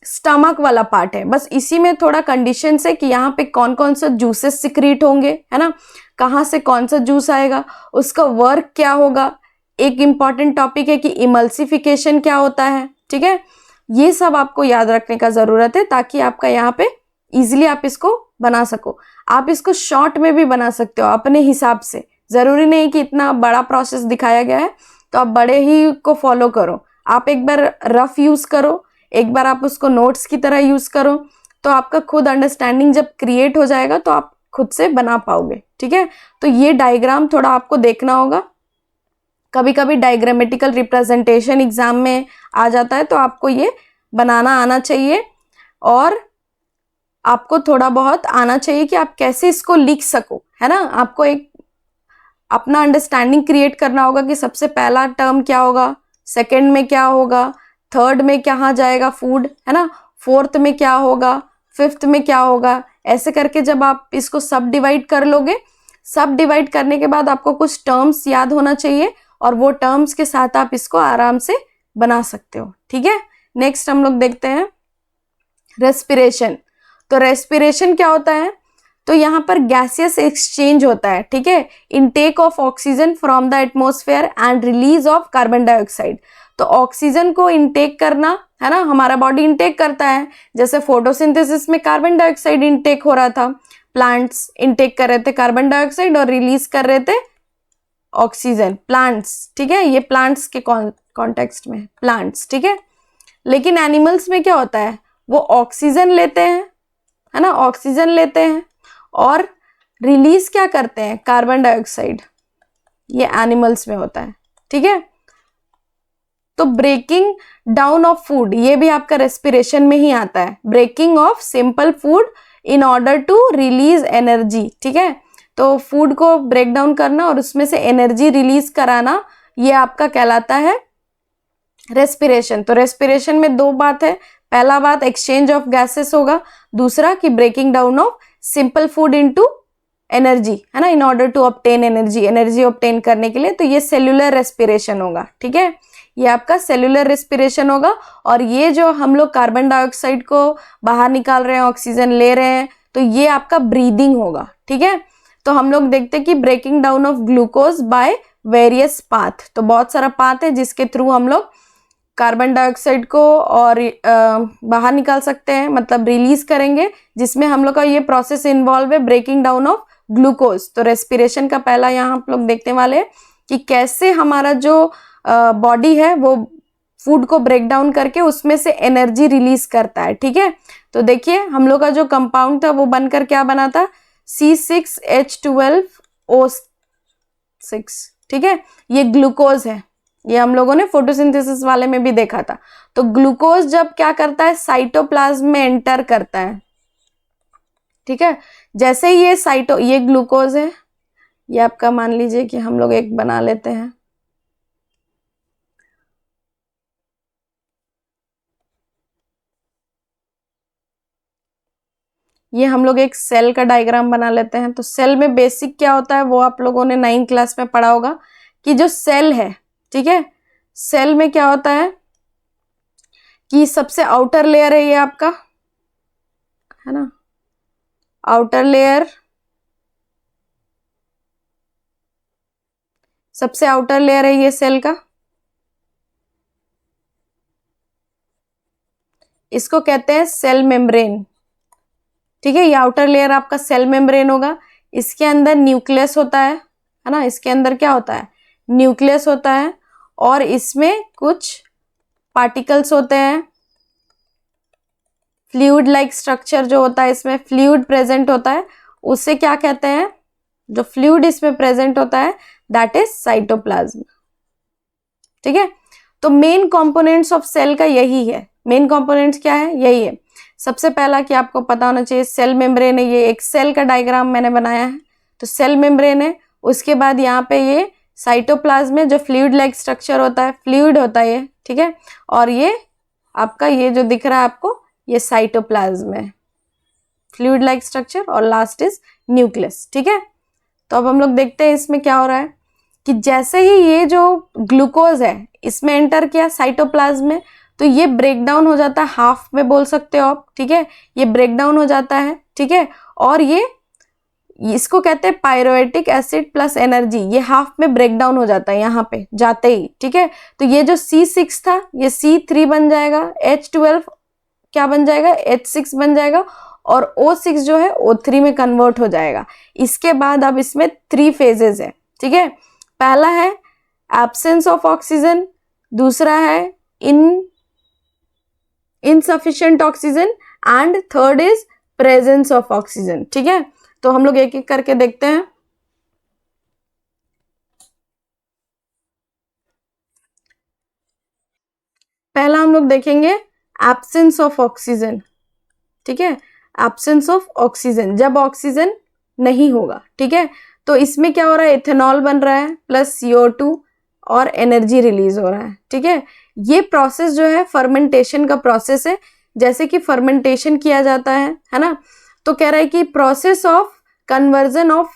स्टमक वाला पार्ट है, बस इसी में थोड़ा कंडीशन है कि यहाँ पे कौन कौन सा जूसेस सिक्रीट होंगे, है ना, कहाँ से कौन सा जूस आएगा, उसका वर्क क्या होगा। एक इम्पॉर्टेंट टॉपिक है कि इमल्सिफिकेशन क्या होता है, ठीक है। ये सब आपको याद रखने का जरूरत है ताकि आपका यहाँ पे इजीली आप इसको बना सको। आप इसको शॉर्ट में भी बना सकते हो अपने हिसाब से, जरूरी नहीं कि इतना बड़ा प्रोसेस दिखाया गया है तो आप बड़े ही को फॉलो करो। आप एक बार रफ यूज करो, एक बार आप उसको नोट्स की तरह यूज करो, तो आपका खुद अंडरस्टैंडिंग जब क्रिएट हो जाएगा तो आप खुद से बना पाओगे, ठीक है। तो ये डायग्राम थोड़ा आपको देखना होगा, कभी कभी डायग्रामेटिकल रिप्रेजेंटेशन एग्जाम में आ जाता है, तो आपको ये बनाना आना चाहिए और आपको थोड़ा बहुत आना चाहिए कि आप कैसे इसको लिख सको, है ना। आपको एक अपना अंडरस्टैंडिंग क्रिएट करना होगा कि सबसे पहला टर्म क्या होगा, सेकंड में क्या होगा, थर्ड में कहाँ जाएगा फूड, है ना, फोर्थ में क्या होगा, फिफ्थ में क्या होगा। ऐसे करके जब आप इसको सब डिवाइड कर लोगे, सब डिवाइड करने के बाद आपको कुछ टर्म्स याद होना चाहिए और वो टर्म्स के साथ आप इसको आराम से बना सकते हो, ठीक है। नेक्स्ट हम लोग देखते हैं रेस्पिरेशन। तो रेस्पिरेशन क्या होता है, तो यहाँ पर गैसियस एक्सचेंज होता है, ठीक है। Intake of oxygen from the atmosphere and release of carbon dioxide. तो ऑक्सीजन को इनटेक करना, है ना, हमारा बॉडी इनटेक करता है, जैसे फोटोसिंथेसिस में कार्बन डाइऑक्साइड इनटेक हो रहा था, प्लांट्स इनटेक कर रहे थे कार्बन डाइऑक्साइड और रिलीज कर रहे थे ऑक्सीजन, प्लांट्स, ठीक है। ये प्लांट्स के कॉन्टेक्स्ट में प्लांट्स, ठीक है। लेकिन एनिमल्स में क्या होता है, वो ऑक्सीजन लेते हैं, है ना, ऑक्सीजन लेते हैं और रिलीज क्या करते हैं, कार्बन डाइऑक्साइड। ये एनिमल्स में होता है, ठीक है। तो ब्रेकिंग डाउन ऑफ फूड, ये भी आपका रेस्पिरेशन में ही आता है। Breaking of simple food in order to release energy, ठीक है। तो फूड को ब्रेक डाउन करना और उसमें से एनर्जी रिलीज कराना, ये आपका कहलाता है रेस्पिरेशन। तो रेस्पिरेशन में दो बात है, पहला बात एक्सचेंज ऑफ गैसेस होगा, दूसरा कि breaking down of simple food into energy, है ना, in order to obtain energy, energy obtain करने के लिए। तो ये सेल्यूलर रेस्पिरेशन होगा, ठीक है। ये आपका सेल्यूलर रेस्पिरेशन होगा। और ये जो हम लोग कार्बन डाइऑक्साइड को बाहर निकाल रहे हैं, ऑक्सीजन ले रहे हैं, तो ये आपका ब्रीदिंग होगा, ठीक है। तो हम लोग देखते हैं कि breaking down of glucose by various path, तो बहुत सारा पाथ है जिसके थ्रू हम लोग कार्बन डाइऑक्साइड को और बाहर निकाल सकते हैं, मतलब रिलीज करेंगे, जिसमें हम लोग का ये प्रोसेस इन्वॉल्व है ब्रेकिंग डाउन ऑफ ग्लूकोज। तो रेस्पिरेशन का पहला यहाँ हम लोग देखने वाले हैं कि कैसे हमारा जो बॉडी है वो फूड को ब्रेक डाउन करके उसमें से एनर्जी रिलीज करता है, ठीक है। तो देखिए हम लोग का जो कंपाउंड था वो बनकर क्या बना था, C6H12O6, ठीक है। ये ग्लूकोज है, ये हम लोगों ने फोटोसिंथेसिस वाले में भी देखा था। तो ग्लूकोज जब क्या करता है, साइटोप्लाज्म में एंटर करता है, ठीक है। जैसे ही ये ग्लूकोज है, ये आपका मान लीजिए कि हम लोग एक बना लेते हैं, ये हम लोग एक सेल का डायग्राम बना लेते हैं। तो सेल में बेसिक क्या होता है वो आप लोगों ने 9th क्लास में पढ़ा होगा कि जो सेल है, ठीक है, सेल में क्या होता है कि सबसे आउटर लेयर है ये आपका, है ना, आउटर लेयर, सबसे आउटर लेयर है ये सेल का, इसको कहते हैं सेल मेम्ब्रेन, ठीक है। ये आउटर लेयर आपका सेल मेम्ब्रेन होगा। इसके अंदर न्यूक्लियस होता है ना, इसके अंदर क्या होता है, न्यूक्लियस होता है और इसमें कुछ पार्टिकल्स होते हैं, फ्लूइड लाइक स्ट्रक्चर जो होता है, इसमें फ्लूइड प्रेजेंट होता है, उसे क्या कहते हैं, जो फ्लूइड इसमें प्रेजेंट होता है दैट इज साइटोप्लाज्म, ठीक है। तो मेन कंपोनेंट्स ऑफ सेल का यही है, मेन कंपोनेंट्स क्या है, यही है। सबसे पहला कि आपको पता होना चाहिए सेल मेम्ब्रेन है, ये एक सेल का डायग्राम मैंने बनाया है, तो सेल मेम्ब्रेन है। उसके बाद यहाँ पे ये साइटोप्लाज्म में जो फ्लूइड लाइक स्ट्रक्चर होता है, फ्लूइड होता है ये, ठीक है। और ये आपका ये जो दिख रहा है आपको, ये साइटोप्लाज्म है, फ्लूइड लाइक स्ट्रक्चर, और लास्ट इज न्यूक्लियस। ठीक है, तो अब हम लोग देखते हैं इसमें क्या हो रहा है कि जैसे ही ये जो ग्लूकोज है इसमें एंटर किया साइटोप्लाज्म में, तो ये ब्रेक डाउन हो जाता है, हाफ में बोल सकते हो आप। ठीक है, ये ब्रेक डाउन हो जाता है। ठीक है, और ये इसको कहते हैं पायरुवेटिक एसिड प्लस एनर्जी, ये हाफ में ब्रेक डाउन हो जाता है यहाँ पे जाते ही। ठीक है, तो ये जो C6 था ये C3 बन जाएगा, H12 क्या बन जाएगा, H6 बन जाएगा, और O6 जो है O3 में कन्वर्ट हो जाएगा। इसके बाद अब इसमें 3 फेजेस है। ठीक है, पहला है एब्सेंस ऑफ ऑक्सीजन, दूसरा है insufficient oxygen, and third is presence of oxygen. ठीक है, तो हम लोग एक एक करके देखते हैं। पहला हम लोग देखेंगे एब्सेंस ऑफ ऑक्सीजन। ठीक है, एब्सेंस ऑफ ऑक्सीजन, जब ऑक्सीजन नहीं होगा। ठीक है, तो इसमें क्या हो रहा है, इथेनॉल बन रहा है प्लस CO2 और एनर्जी रिलीज हो रहा है। ठीक है, ये प्रोसेस जो है फर्मेंटेशन का प्रोसेस है, जैसे कि फर्मेंटेशन किया जाता है ना। तो कह रहा है कि process of conversion of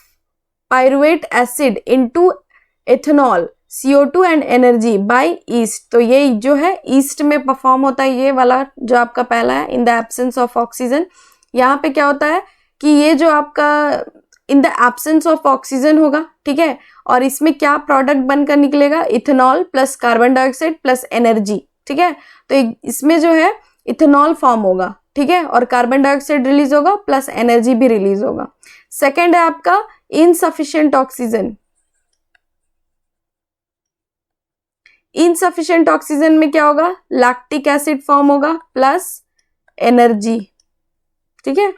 pyruvate acid into ethanol, CO2 and energy by east. तो ये जो है ईस्ट में परफॉर्म होता है, ये वाला जो आपका पहला है in the absence of oxygen. यहाँ पे क्या होता है कि ये जो आपका in the absence of oxygen होगा। ठीक है, और इसमें क्या प्रोडक्ट बनकर निकलेगा, ethanol plus carbon dioxide plus energy. ठीक है, तो इसमें जो है इथेनॉल फॉर्म होगा। ठीक है, और कार्बन डाइऑक्साइड रिलीज होगा प्लस एनर्जी भी रिलीज होगा। सेकेंड है आपका इनसफिशिएंट ऑक्सीजन। इनसफिशिएंट ऑक्सीजन में क्या होगा, लैक्टिक एसिड फॉर्म होगा प्लस एनर्जी। ठीक है,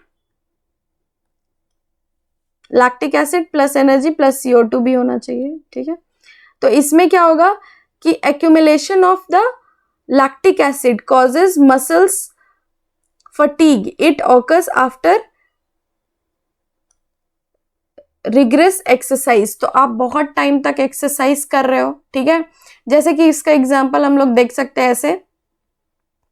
lactic acid plus energy plus CO2 भी होना चाहिए। ठीक है, तो इसमें क्या होगा कि accumulation of the lactic acid causes muscles fatigue, it occurs after rigorous exercise. तो आप बहुत टाइम तक एक्सरसाइज कर रहे हो। ठीक है, जैसे कि इसका एग्जांपल हम लोग देख सकते हैं ऐसे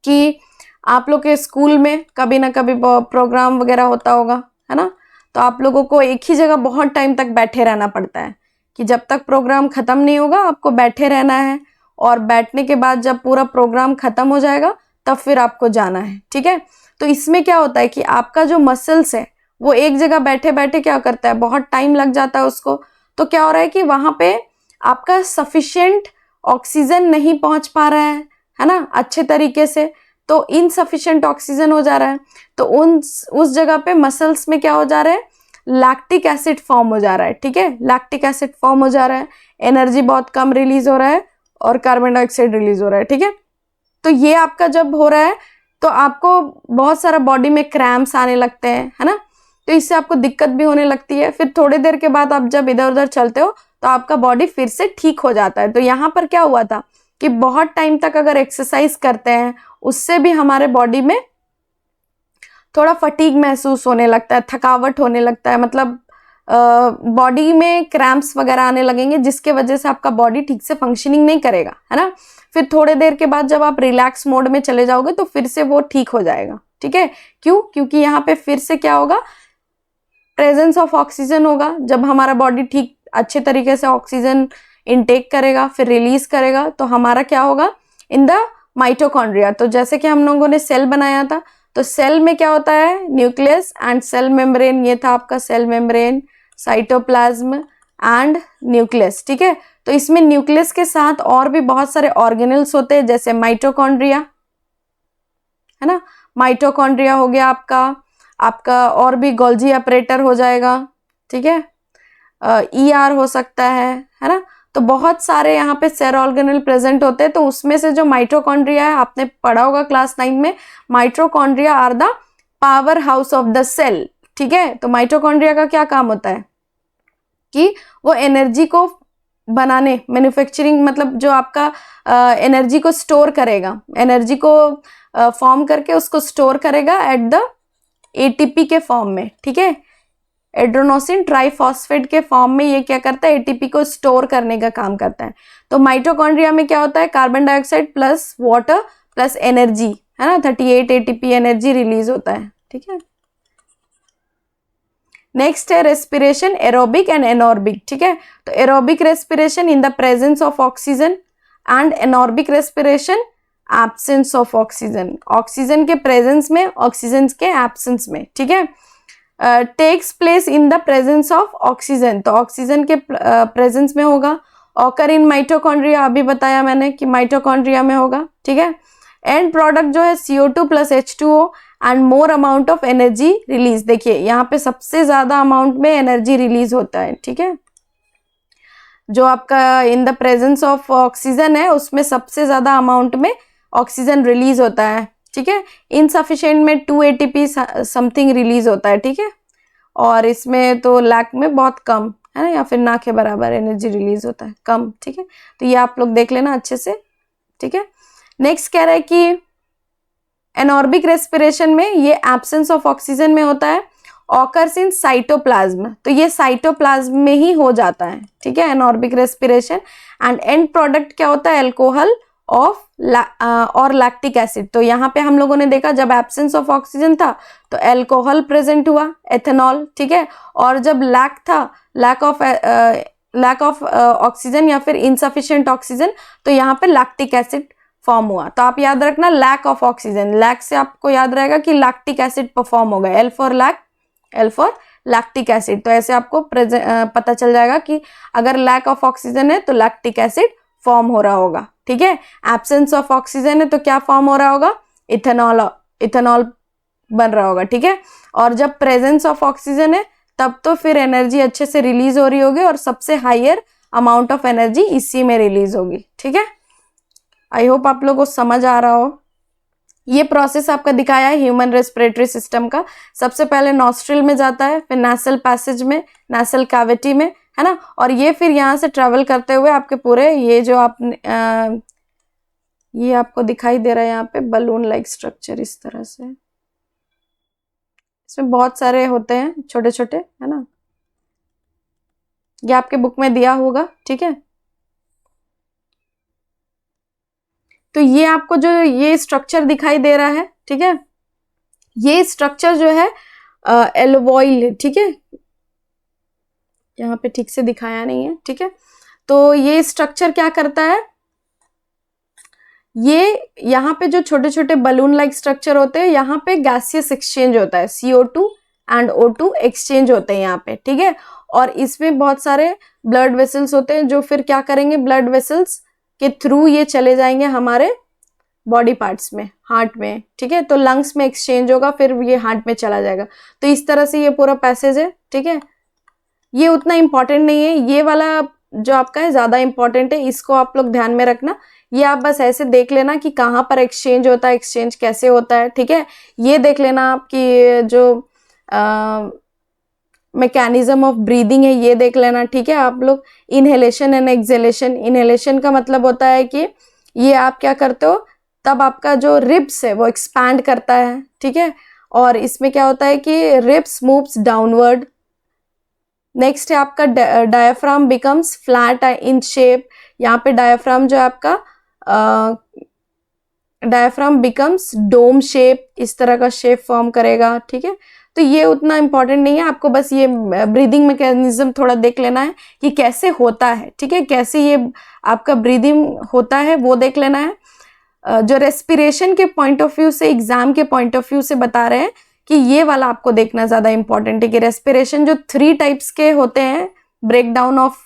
कि आप लोग के स्कूल में कभी ना कभी प्रोग्राम वगैरह होता होगा, है ना। तो आप लोगों को एक ही जगह बहुत टाइम तक बैठे रहना पड़ता है कि जब तक प्रोग्राम खत्म नहीं होगा आपको बैठे रहना है, और बैठने के बाद जब पूरा प्रोग्राम खत्म हो जाएगा तब फिर आपको जाना है। ठीक है, तो इसमें क्या होता है कि आपका जो मसल्स है वो एक जगह बैठे बैठे क्या करता है, बहुत टाइम लग जाता है उसको। तो क्या हो रहा है कि वहां पे आपका सफिशिएंट ऑक्सीजन नहीं पहुंच पा रहा है ना, अच्छे तरीके से, तो इनसफिशिएंट ऑक्सीजन हो जा रहा है। तो उस जगह पे मसल्स में क्या हो जा रहा है, लैक्टिक एसिड फॉर्म हो जा रहा है। ठीक है, लैक्टिक एसिड फॉर्म हो जा रहा है, एनर्जी बहुत कम रिलीज हो रहा है और कार्बन डाइऑक्साइड रिलीज हो रहा है। ठीक है, तो ये आपका जब हो रहा है तो आपको बहुत सारा बॉडी में क्रैम्प्स आने लगते हैं, है ना। तो इससे आपको दिक्कत भी होने लगती है। फिर थोड़ी देर के बाद आप जब इधर उधर चलते हो तो आपका बॉडी फिर से ठीक हो जाता है। तो यहाँ पर क्या हुआ था कि बहुत टाइम तक अगर एक्सरसाइज करते हैं उससे भी हमारे बॉडी में थोड़ा फटीग महसूस होने लगता है, थकावट होने लगता है, मतलब बॉडी में क्रैम्प्स वगैरह आने लगेंगे, जिसके वजह से आपका बॉडी ठीक से फंक्शनिंग नहीं करेगा, है ना। फिर थोड़े देर के बाद जब आप रिलैक्स मोड में चले जाओगे तो फिर से वो ठीक हो जाएगा। ठीक है, क्यों, क्योंकि यहाँ पे फिर से क्या होगा, प्रेजेंस ऑफ ऑक्सीजन होगा। जब हमारा बॉडी ठीक अच्छे तरीके से ऑक्सीजन इनटेक करेगा फिर रिलीज करेगा तो हमारा क्या होगा, इन द माइटोकॉन्ड्रिया। तो जैसे कि हम लोगों ने सेल बनाया था, तो सेल में क्या होता है, न्यूक्लियस एंड सेल मेम्ब्रेन, ये था आपका cell membrane, cytoplasm and nucleus. ठीक है, तो इसमें न्यूक्लियस के साथ और भी बहुत सारे ऑर्गेनल्स होते हैं, जैसे माइटोकॉन्ड्रिया, है ना। माइटोकॉन्ड्रिया हो गया आपका और भी गोल्जी ऑपरेटर हो जाएगा। ठीक है, ER हो सकता है ना। तो बहुत सारे यहाँ पे सेल ऑर्गेनल प्रेजेंट होते हैं। तो उसमें से जो माइटोकॉन्ड्रिया है, आपने पढ़ा होगा क्लास 9 में, mitochondria are the power house of the cell. ठीक है, तो माइटोकॉन्ड्रिया का क्या काम होता है कि वो एनर्जी को बनाने, मैन्युफैक्चरिंग, मतलब जो आपका एनर्जी को स्टोर करेगा, एनर्जी को फॉर्म करके उसको स्टोर करेगा एट द ATP के फॉर्म में। ठीक है, एड्रोनोसिन ट्राइफॉस्फेट के फॉर्म में ये क्या करता है, ATP को स्टोर करने का काम करता है। तो माइटोकॉन्ड्रिया में क्या होता है, carbon dioxide plus water plus energy, है ना, 38 एटीपी एनर्जी रिलीज होता है, ठीक है। नेक्स्ट है रेस्पिरेशन, एरोबिक एंड एनॉर्बिक, ठीक है। तो aerobic respiration in the presence of oxygen and anaerobic respiration absence of oxygen, oxygen के प्रेजेंस में, ऑक्सीजन के एब्सेंस में, ठीक है। Takes place in the presence of oxygen, तो ऑक्सीजन के प्रेजेंस में होगा। ऑकर इन माइटोकॉन्ड्रिया, अभी बताया मैंने कि माइटोकॉन्ड्रिया में होगा, ठीक है। एंड प्रोडक्ट जो है CO2 plus H2O and more amount of energy release, देखिए यहाँ पे सबसे ज्यादा अमाउंट में एनर्जी रिलीज होता है, ठीक है। जो आपका इन द प्रेजेंस ऑफ ऑक्सीजन है उसमें सबसे ज्यादा अमाउंट में ऑक्सीजन रिलीज होता है, ठीक है। इनसफिशिएंट में 2 ATP समथिंग रिलीज होता है, ठीक है। और इसमें तो लैक में बहुत कम, है ना, या फिर ना के बराबर एनर्जी रिलीज होता है, कम, ठीक है। तो ये आप लोग देख लेना अच्छे से, ठीक है। नेक्स्ट कह रहा है कि एनॉर्बिक रेस्पिरेशन में ये एब्सेंस ऑफ ऑक्सीजन में होता है, ऑकर्स इन साइटोप्लाज्म, तो ये साइटोप्लाज्म में ही हो जाता है, ठीक है, एनॉर्बिक रेस्पिरेशन। एंड एंड प्रोडक्ट क्या होता है, अल्कोहल ऑफ और लैक्टिक एसिड, तो यहाँ पे हम लोगों ने देखा जब एब्सेंस ऑफ ऑक्सीजन था तो अल्कोहल प्रेजेंट हुआ, एथेनॉल, ठीक है। और जब लैक था, लैक ऑफ ऑक्सीजन या फिर इनसफिशिएंट ऑक्सीजन, तो यहाँ पे लैक्टिक एसिड फॉर्म हुआ। तो आप याद रखना लैक ऑफ ऑक्सीजन, लैक से आपको याद रहेगा कि लैक्टिक एसिड परफॉर्म होगा, L for lac, L for lactic acid. तो ऐसे आपको पता चल जाएगा कि अगर लैक ऑफ ऑक्सीजन है तो लैक्टिक एसिड फॉर्म हो रहा होगा, ठीक है। एब्सेंस ऑफ ऑक्सीजन है तो क्या फॉर्म हो रहा होगा, इथेनॉल, इथेनॉल बन रहा होगा, ठीक है। और जब प्रेजेंस ऑफ ऑक्सीजन है तब तो फिर एनर्जी अच्छे से रिलीज हो रही होगी और सबसे हायर अमाउंट ऑफ एनर्जी इसी में रिलीज होगी, ठीक है। आई होप आप लोगों को समझ आ रहा हो। ये प्रोसेस आपका दिखाया है ह्यूमन रेस्पिरेटरी सिस्टम का, सबसे पहले नॉस्ट्रिल में जाता है, फिर नासल पैसेज में, नासल कैविटी में, है ना, और ये फिर यहाँ से ट्रेवल करते हुए आपके पूरे ये जो आपने ये आपको दिखाई दे रहा है यहाँ पे बलून लाइक स्ट्रक्चर, इस तरह से, इसमें बहुत सारे होते हैं छोटे छोटे, है ना, ये आपके बुक में दिया होगा, ठीक है। तो ये आपको जो ये स्ट्रक्चर दिखाई दे रहा है, ठीक है, ये स्ट्रक्चर जो है एल्वोइल, ठीक है, यहाँ पे ठीक से दिखाया नहीं है, ठीक है। तो ये स्ट्रक्चर क्या करता है, ये यहाँ पे जो छोटे छोटे बलून लाइक स्ट्रक्चर होते हैं, यहाँ पे गैसियस एक्सचेंज होता है, CO2 एंड O2 एक्सचेंज होते हैं यहाँ पे, ठीक है। और इसमें बहुत सारे ब्लड वेसल्स होते हैं जो फिर क्या करेंगे, ब्लड वेसल्स के थ्रू ये चले जाएंगे हमारे बॉडी पार्ट्स में, हार्ट में, ठीक है। तो लंग्स में एक्सचेंज होगा, फिर ये हार्ट में चला जाएगा। तो इस तरह से ये पूरा पैसेज है, ठीक है। ये उतना इंपॉर्टेंट नहीं है, ये वाला जो आपका है ज्यादा इंपॉर्टेंट है, इसको आप लोग ध्यान में रखना। ये आप बस ऐसे देख लेना कि कहाँ पर एक्सचेंज होता है, एक्सचेंज कैसे होता है, ठीक है। ये देख लेना आपकी जो मैकेनिज्म ऑफ ब्रीदिंग है ये देख लेना, ठीक है। आप लोग इनहेलेशन एंड एक्सहेलेशन, इनहेलेशन का मतलब होता है कि ये आप क्या करते हो, तब आपका जो रिब्स है वो एक्सपैंड करता है, ठीक है। और इसमें क्या होता है कि रिब्स मूव्स डाउनवर्ड। नेक्स्ट है आपका diaphragm becomes flat in shape, यहाँ पे डायफ्राम जो है आपका डायफ्राम बिकम्स डोम शेप, इस तरह का शेप फॉर्म करेगा, ठीक है। तो ये उतना इंपॉर्टेंट नहीं है, आपको बस ये ब्रीदिंग मैकेनिज्म थोड़ा देख लेना है कि कैसे होता है, ठीक है, कैसे ये आपका ब्रीदिंग होता है वो देख लेना है। जो रेस्पिरेशन के पॉइंट ऑफ व्यू से, एग्जाम के पॉइंट ऑफ व्यू से बता रहे हैं कि ये वाला आपको देखना ज्यादा इंपॉर्टेंट है कि रेस्पिरेशन जो 3 टाइप्स के होते हैं, ब्रेक डाउन ऑफ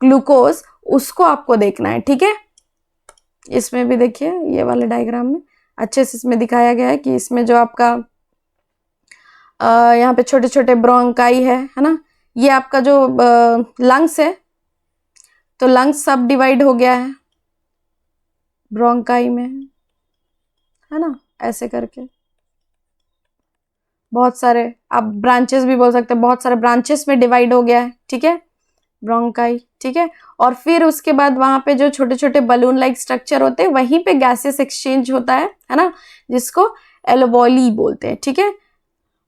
ग्लूकोज, उसको आपको देखना है, ठीक है। इसमें भी देखिए ये वाले डायग्राम में अच्छे से इसमें दिखाया गया है कि इसमें जो आपका यहाँ पे छोटे छोटे ब्रोंकाई है ना, ये आपका जो लंग्स है, तो लंग्स सब डिवाइड हो गया है ब्रोंकाई में, है ना, ऐसे करके बहुत सारे, आप ब्रांचेस भी बोल सकते हैं, बहुत सारे ब्रांचेस में डिवाइड हो गया है, ठीक है, ब्रोंकाई, ठीक है। और फिर उसके बाद वहां पे जो छोटे छोटे बलून लाइक स्ट्रक्चर होते हैं, वहीं पे गैसेस एक्सचेंज होता है ना, जिसको एल्वोली बोलते हैं, ठीक है।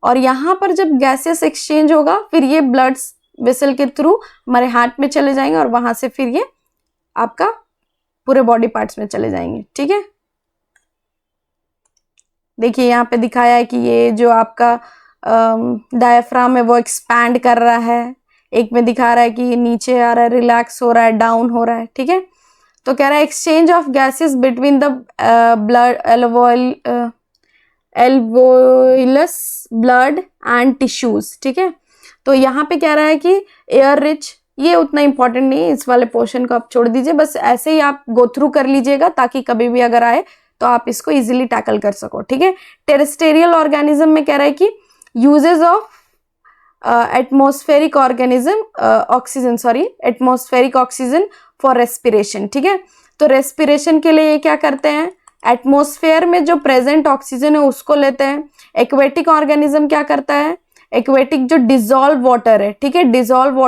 और यहाँ पर जब गैसेस एक्सचेंज होगा, फिर ये ब्लड वेसल के थ्रू हमारे हार्ट में चले जाएंगे और वहां से फिर ये आपका पूरे बॉडी पार्ट्स में चले जाएंगे, ठीक है। देखिए यहाँ पे दिखाया है कि ये जो आपका डायफ्राम है वो एक्सपैंड कर रहा है, एक में दिखा रहा है कि ये नीचे आ रहा है, रिलैक्स हो रहा है, डाउन हो रहा है, ठीक है। तो कह रहा है exchange of gases between the blood alveolus blood and tissues, ठीक है। तो यहाँ पे कह रहा है कि एयर रिच, ये उतना इंपॉर्टेंट नहीं है, इस वाले पोर्शन को आप छोड़ दीजिए, बस ऐसे ही आप गो थ्रू कर लीजिएगा ताकि कभी भी अगर आए तो आप इसको इजीली टैकल कर सको, ठीक है। टेरेस्टेरियल ऑर्गेनिज्म में कह रहा है कि uses of atmospheric oxygen for respiration, ठीक है। तो रेस्पिरेशन के लिए ये क्या करते हैं, एटमॉस्फेयर में जो प्रेजेंट ऑक्सीजन है उसको लेते हैं। एक्वेटिक ऑर्गेनिज्म क्या करता है, एक्वेटिक जो डिजॉल्व वाटर है, ठीक है, डिजॉल्व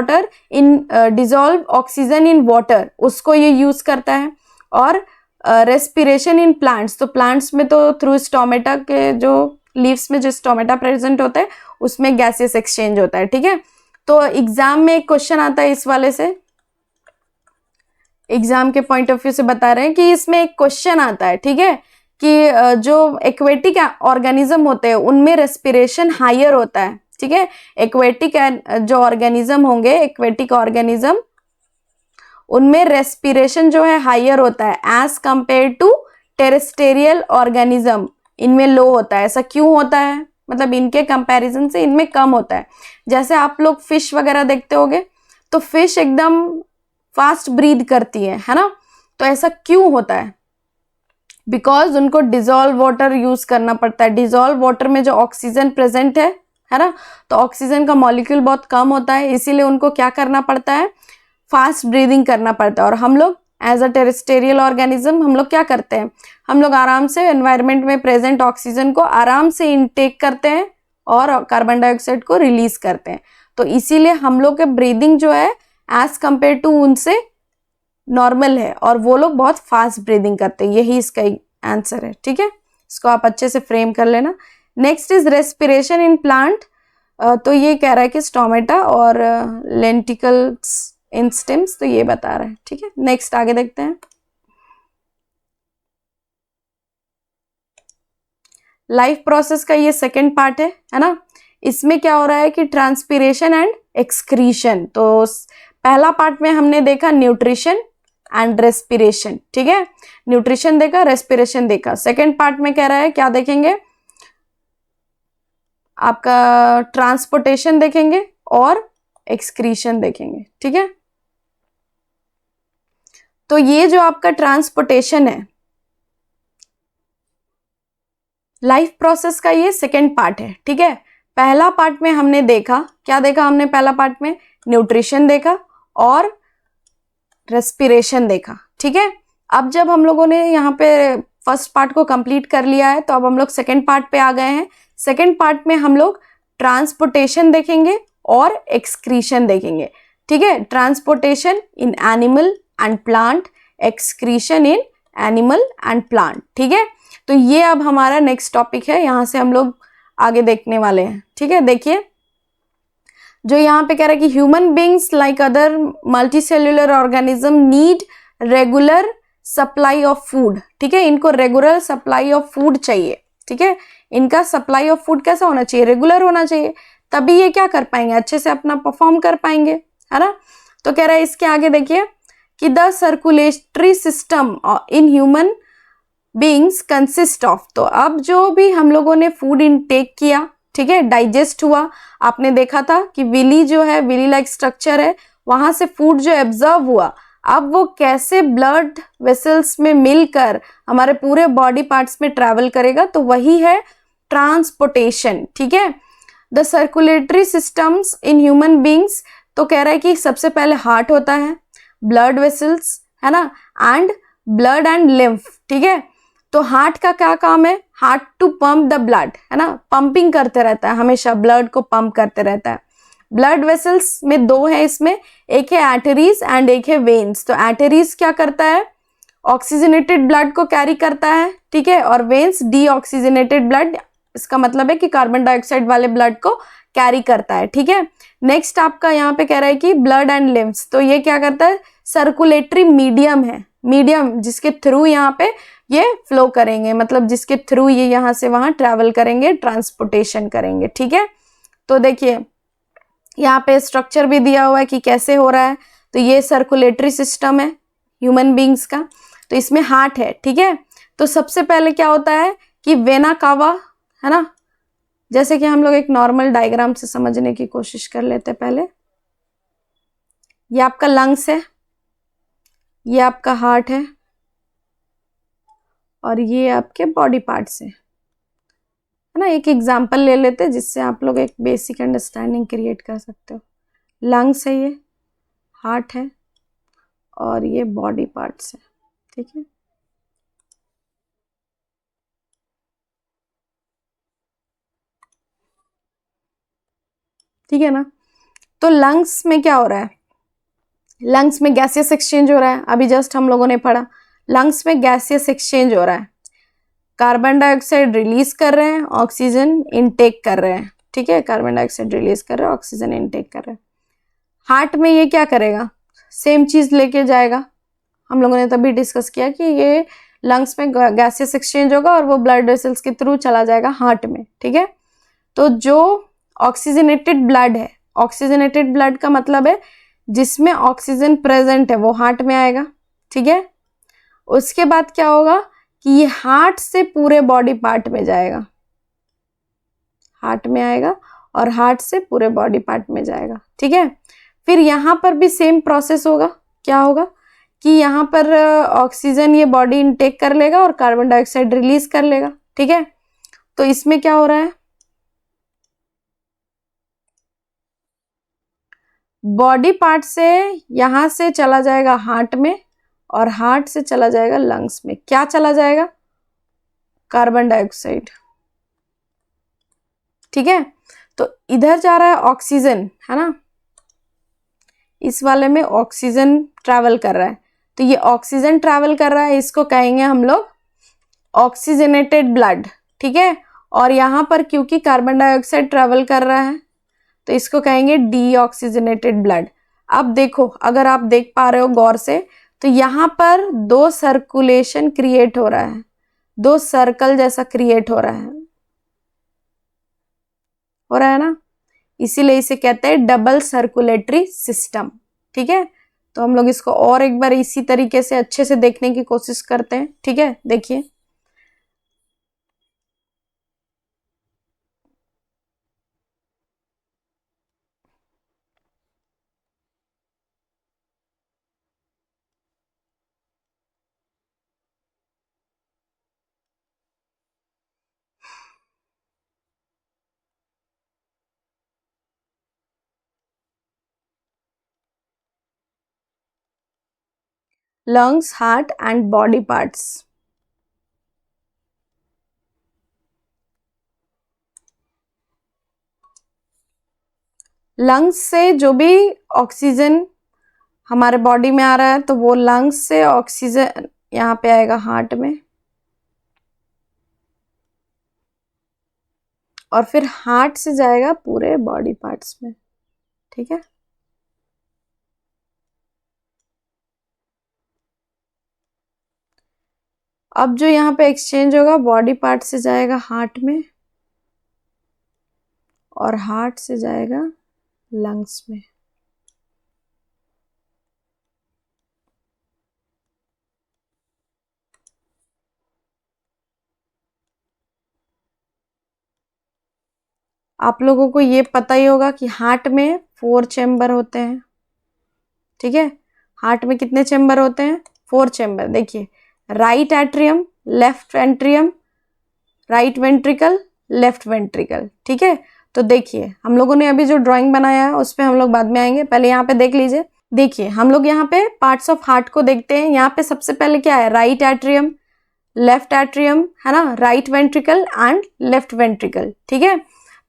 ऑक्सीजन इन वाटर, उसको ये यूज करता है। और रेस्पिरेशन इन प्लांट्स, तो प्लांट्स में तो थ्रू स्टोमेटा के जो लीव्स में जो स्टोमेटा प्रेजेंट होता है उसमें गैसेस एक्सचेंज होता है, ठीक है। तो एग्जाम में एक क्वेश्चन आता है इस वाले से, एग्जाम के पॉइंट ऑफ व्यू से बता रहे हैं कि इसमें एक क्वेश्चन आता है, ठीक है, कि जो एक्वेटिक ऑर्गेनिज्म होते हैं उनमें रेस्पिरेशन हायर होता है, ठीक है। एक्वेटिक जो ऑर्गेनिज्म होंगे, एक्वेटिक ऑर्गेनिज्म, उनमें रेस्पिरेशन जो है हायर होता है as compare to terrestrial organism, इनमें लो होता है। ऐसा क्यों होता है, मतलब इनके कंपैरिजन से इनमें कम होता है। जैसे आप लोग फिश वगैरह देखते होगे तो फिश एकदम फास्ट ब्रीथ करती है ना, तो ऐसा क्यों होता है, बिकॉज उनको डिजॉल्व वाटर यूज करना पड़ता है। डिजॉल्व वाटर में जो ऑक्सीजन प्रेजेंट है ना, तो ऑक्सीजन का मॉलिक्यूल बहुत कम होता है, इसीलिए उनको क्या करना पड़ता है, फास्ट ब्रीदिंग करना पड़ता है। और हम लोग एज अ टेरेस्टेरियल ऑर्गेनिज्म हम लोग क्या करते हैं, हम लोग आराम से एनवायरनमेंट में प्रेजेंट ऑक्सीजन को आराम से इनटेक करते हैं और कार्बन डाइऑक्साइड को रिलीज करते हैं। तो इसीलिए हम लोग के ब्रीदिंग जो है एज कंपेयर टू उनसे नॉर्मल है, और वो लोग बहुत फास्ट ब्रीदिंग करते हैं। यही इसका आंसर है, ठीक है। इसको आप अच्छे से फ्रेम कर लेना। Next is respiration in plant, तो ये कह रहा है कि स्टोमेटा और लेंटिकल्स इन स्टेम्स, तो ये बता रहा है, ठीक है। नेक्स्ट आगे देखते हैं। लाइफ प्रोसेस का ये सेकंड पार्ट है ना। इसमें क्या हो रहा है कि ट्रांसपीरेशन एंड एक्सक्रीशन। तो पहला पार्ट में हमने देखा न्यूट्रिशन एंड रेस्पिरेशन, ठीक है, न्यूट्रिशन देखा, रेस्पिरेशन देखा। सेकंड पार्ट में कह रहा है क्या देखेंगे, आपका ट्रांसपोर्टेशन देखेंगे और एक्सक्रीशन देखेंगे, ठीक है। तो ये जो आपका ट्रांसपोर्टेशन है लाइफ प्रोसेस का, ये सेकंड पार्ट है, ठीक है। पहला पार्ट में हमने देखा, क्या देखा हमने पहला पार्ट में, न्यूट्रिशन देखा और रेस्पिरेशन देखा, ठीक है। अब जब हम लोगों ने यहाँ पे फर्स्ट पार्ट को कंप्लीट कर लिया है तो अब हम लोग सेकंड पार्ट पे आ गए हैं। सेकंड पार्ट में हम लोग ट्रांसपोर्टेशन देखेंगे और एक्सक्रीशन देखेंगे, ठीक है। Transportation in animal and plant, excretion in animal and plant, ठीक है। तो ये अब हमारा नेक्स्ट टॉपिक है, यहां से हम लोग आगे देखने वाले हैं, ठीक है। देखिए जो यहाँ पे कह रहा है कि human beings like other multicellular organism need regular supply of food, ठीक है। इनको रेगुलर सप्लाई ऑफ फूड चाहिए, ठीक है। इनका सप्लाई ऑफ फूड कैसा होना चाहिए, रेगुलर होना चाहिए, तभी ये क्या कर पाएंगे, अच्छे से अपना परफॉर्म कर पाएंगे, है ना। तो कह रहा है इसके आगे देखिए कि the circulatory system in human beings consist of. तो अब जो भी हम लोगों ने फूड इनटेक किया, ठीक है, डाइजेस्ट हुआ, आपने देखा था कि विली जो है, विली लाइक स्ट्रक्चर है, वहां से फूड जो एब्जॉर्ब हुआ, अब वो कैसे ब्लड वेसल्स में मिलकर हमारे पूरे बॉडी पार्ट्स में ट्रैवल करेगा, तो वही है ट्रांसपोर्टेशन, ठीक है। The circulatory systems in human beings, तो कह रहा है कि सबसे पहले हार्ट होता है, ब्लड वेसल्स, है ना, एंड ब्लड एंड लिम्फ, ठीक है। तो हार्ट का क्या काम है, heart to pump the blood, है ना, पंपिंग करते रहता है, हमेशा ब्लड को पंप करते रहता है। ब्लड वेसल्स में दो है इसमें, एक है आर्टरीज एंड एक है वेन्स। तो आर्टरीज क्या करता है, ऑक्सीजनेटेड ब्लड को कैरी करता है, ठीक है, और वेन्स डीऑक्सीजनेटेड ब्लड, इसका मतलब है कि कार्बन डाइऑक्साइड वाले ब्लड को कैरी करता है, ठीक है। नेक्स्ट आपका यहाँ पे कह रहा है कि ब्लड एंड लिम्फ्स, तो ये क्या करता है, सर्कुलेटरी मीडियम है, मीडियम जिसके थ्रू यहाँ पे ये फ्लो करेंगे, मतलब जिसके थ्रू ये यहाँ से वहां ट्रैवल करेंगे, ट्रांसपोर्टेशन करेंगे। ठीक है, तो देखिए यहाँ पे स्ट्रक्चर भी दिया हुआ है कि कैसे हो रहा है। तो ये सर्कुलेटरी सिस्टम है ह्यूमन बींग्स का, तो इसमें हार्ट है। ठीक है, तो सबसे पहले क्या होता है कि वेना कावा, है ना, जैसे कि हम लोग एक नॉर्मल डायग्राम से समझने की कोशिश कर लेते हैं पहले। ये आपका लंग्स है, ये आपका हार्ट है, और ये आपके बॉडी पार्ट्स है ना। एक एग्जांपल ले लेते हैं जिससे आप लोग एक बेसिक अंडरस्टैंडिंग क्रिएट कर सकते हो। लंग्स है, ये हार्ट है, और ये बॉडी पार्ट्स है। ठीक है, ठीक है ना। तो लंग्स में क्या हो रहा है, लंग्स में गैसियस एक्सचेंज हो रहा है। अभी जस्ट हम लोगों ने पढ़ा, लंग्स में गैसियस एक्सचेंज हो रहा है। कार्बन डाइऑक्साइड रिलीज कर रहे हैं, ऑक्सीजन इनटेक कर रहे हैं। ठीक है, कार्बन डाइऑक्साइड रिलीज कर रहे हैं, ऑक्सीजन इनटेक कर रहे हैं। हार्ट में ये क्या करेगा, सेम चीज लेके जाएगा। हम लोगों ने तभी डिस्कस किया कि ये लंग्स में गैसियस एक्सचेंज होगा और वो ब्लड वेसल्स के थ्रू चला जाएगा हार्ट में। ठीक है, तो जो ऑक्सीजनेटेड ब्लड है, ऑक्सीजनेटेड ब्लड का मतलब है जिसमें ऑक्सीजन प्रेजेंट है, वो हार्ट में आएगा। ठीक है, उसके बाद क्या होगा कि ये हार्ट से पूरे बॉडी पार्ट में जाएगा, हार्ट में आएगा और हार्ट से पूरे बॉडी पार्ट में जाएगा। ठीक है, फिर यहाँ पर भी सेम प्रोसेस होगा। क्या होगा कि यहाँ पर ऑक्सीजन ये बॉडी इनटेक कर लेगा और कार्बन डाइऑक्साइड रिलीज कर लेगा। ठीक है, तो इसमें क्या हो रहा है, बॉडी पार्ट से यहां से चला जाएगा हार्ट में, और हार्ट से चला जाएगा लंग्स में। क्या चला जाएगा, कार्बन डाइऑक्साइड। ठीक है, तो इधर जा रहा है ऑक्सीजन, है ना, इस वाले में ऑक्सीजन ट्रैवल कर रहा है। तो ये ऑक्सीजन ट्रैवल कर रहा है, इसको कहेंगे हम लोग ऑक्सीजनेटेड ब्लड। ठीक है, और यहां पर क्योंकि कार्बन डाइऑक्साइड ट्रैवल कर रहा है तो इसको कहेंगे डीऑक्सीजनेटेड ब्लड। अब देखो, अगर आप देख पा रहे हो गौर से, तो यहाँ पर दो सर्कुलेशन क्रिएट हो रहा है, दो सर्कल जैसा क्रिएट हो रहा है ना, इसीलिए इसे कहते हैं डबल सर्कुलेटरी सिस्टम। ठीक है, तो हम लोग इसको और एक बार इसी तरीके से अच्छे से देखने की कोशिश करते हैं। ठीक है, देखिए lungs, heart and body parts. Lungs से जो भी ऑक्सीजन हमारे बॉडी में आ रहा है, तो वो लंग्स से ऑक्सीजन यहाँ पे आएगा हार्ट में, और फिर हार्ट से जाएगा पूरे बॉडी पार्ट्स में। ठीक है, अब जो यहाँ पे एक्सचेंज होगा, बॉडी पार्ट से जाएगा हार्ट में, और हार्ट से जाएगा लंग्स में। आप लोगों को ये पता ही होगा कि हार्ट में 4 चेम्बर होते हैं। ठीक है, हार्ट में कितने चेम्बर होते हैं, 4 चेम्बर। देखिए, right atrium, left atrium, right ventricle, left ventricle. ठीक है, तो देखिए हम लोगों ने अभी जो ड्राइंग बनाया है उस पर हम लोग बाद में आएंगे, पहले यहाँ पे देख लीजिए। देखिए हम लोग यहाँ पे पार्ट्स ऑफ हार्ट को देखते हैं। यहाँ पे सबसे पहले क्या है, राइट एट्रियम, लेफ्ट एट्रियम, है ना, right ventricle and left ventricle. ठीक है,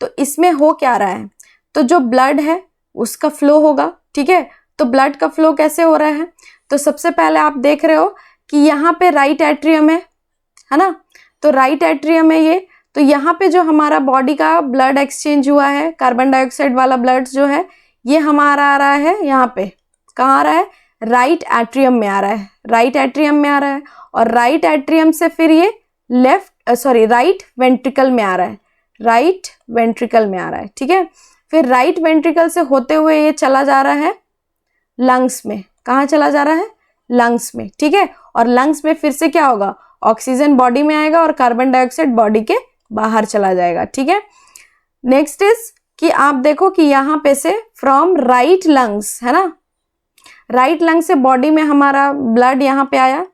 तो इसमें हो क्या रहा है, तो जो ब्लड है उसका फ्लो होगा। ठीक है, तो ब्लड का फ्लो कैसे हो रहा है, तो सबसे पहले आप देख रहे हो कि यहाँ पे राइट एट्रियम है ना, तो राइट एट्रियम है ये। तो यहाँ पे जो हमारा बॉडी का ब्लड एक्सचेंज हुआ है, कार्बन डाइऑक्साइड वाला ब्लड जो है, ये हमारा आ रहा है यहाँ पे, कहाँ आ रहा है, राइट एट्रियम में आ रहा है, राइट एट्रियम में आ रहा है, और राइट एट्रियम से फिर ये राइट वेंट्रिकल में आ रहा है, राइट वेंट्रिकल में आ रहा है, ठीक है। फिर राइट वेंट्रिकल से होते हुए ये चला जा रहा है लंग्स में। कहाँ चला जा रहा है? लंग्स में, ठीक है। और लंग्स में फिर से क्या होगा? ऑक्सीजन बॉडी में आएगा और कार्बन डाइऑक्साइड बॉडी के बाहर चला जाएगा, ठीक है। नेक्स्ट इज कि आप देखो कि यहाँ पे से फ्रॉम राइट लंग्स, है ना, राइट लंग से बॉडी में हमारा ब्लड यहाँ पे आया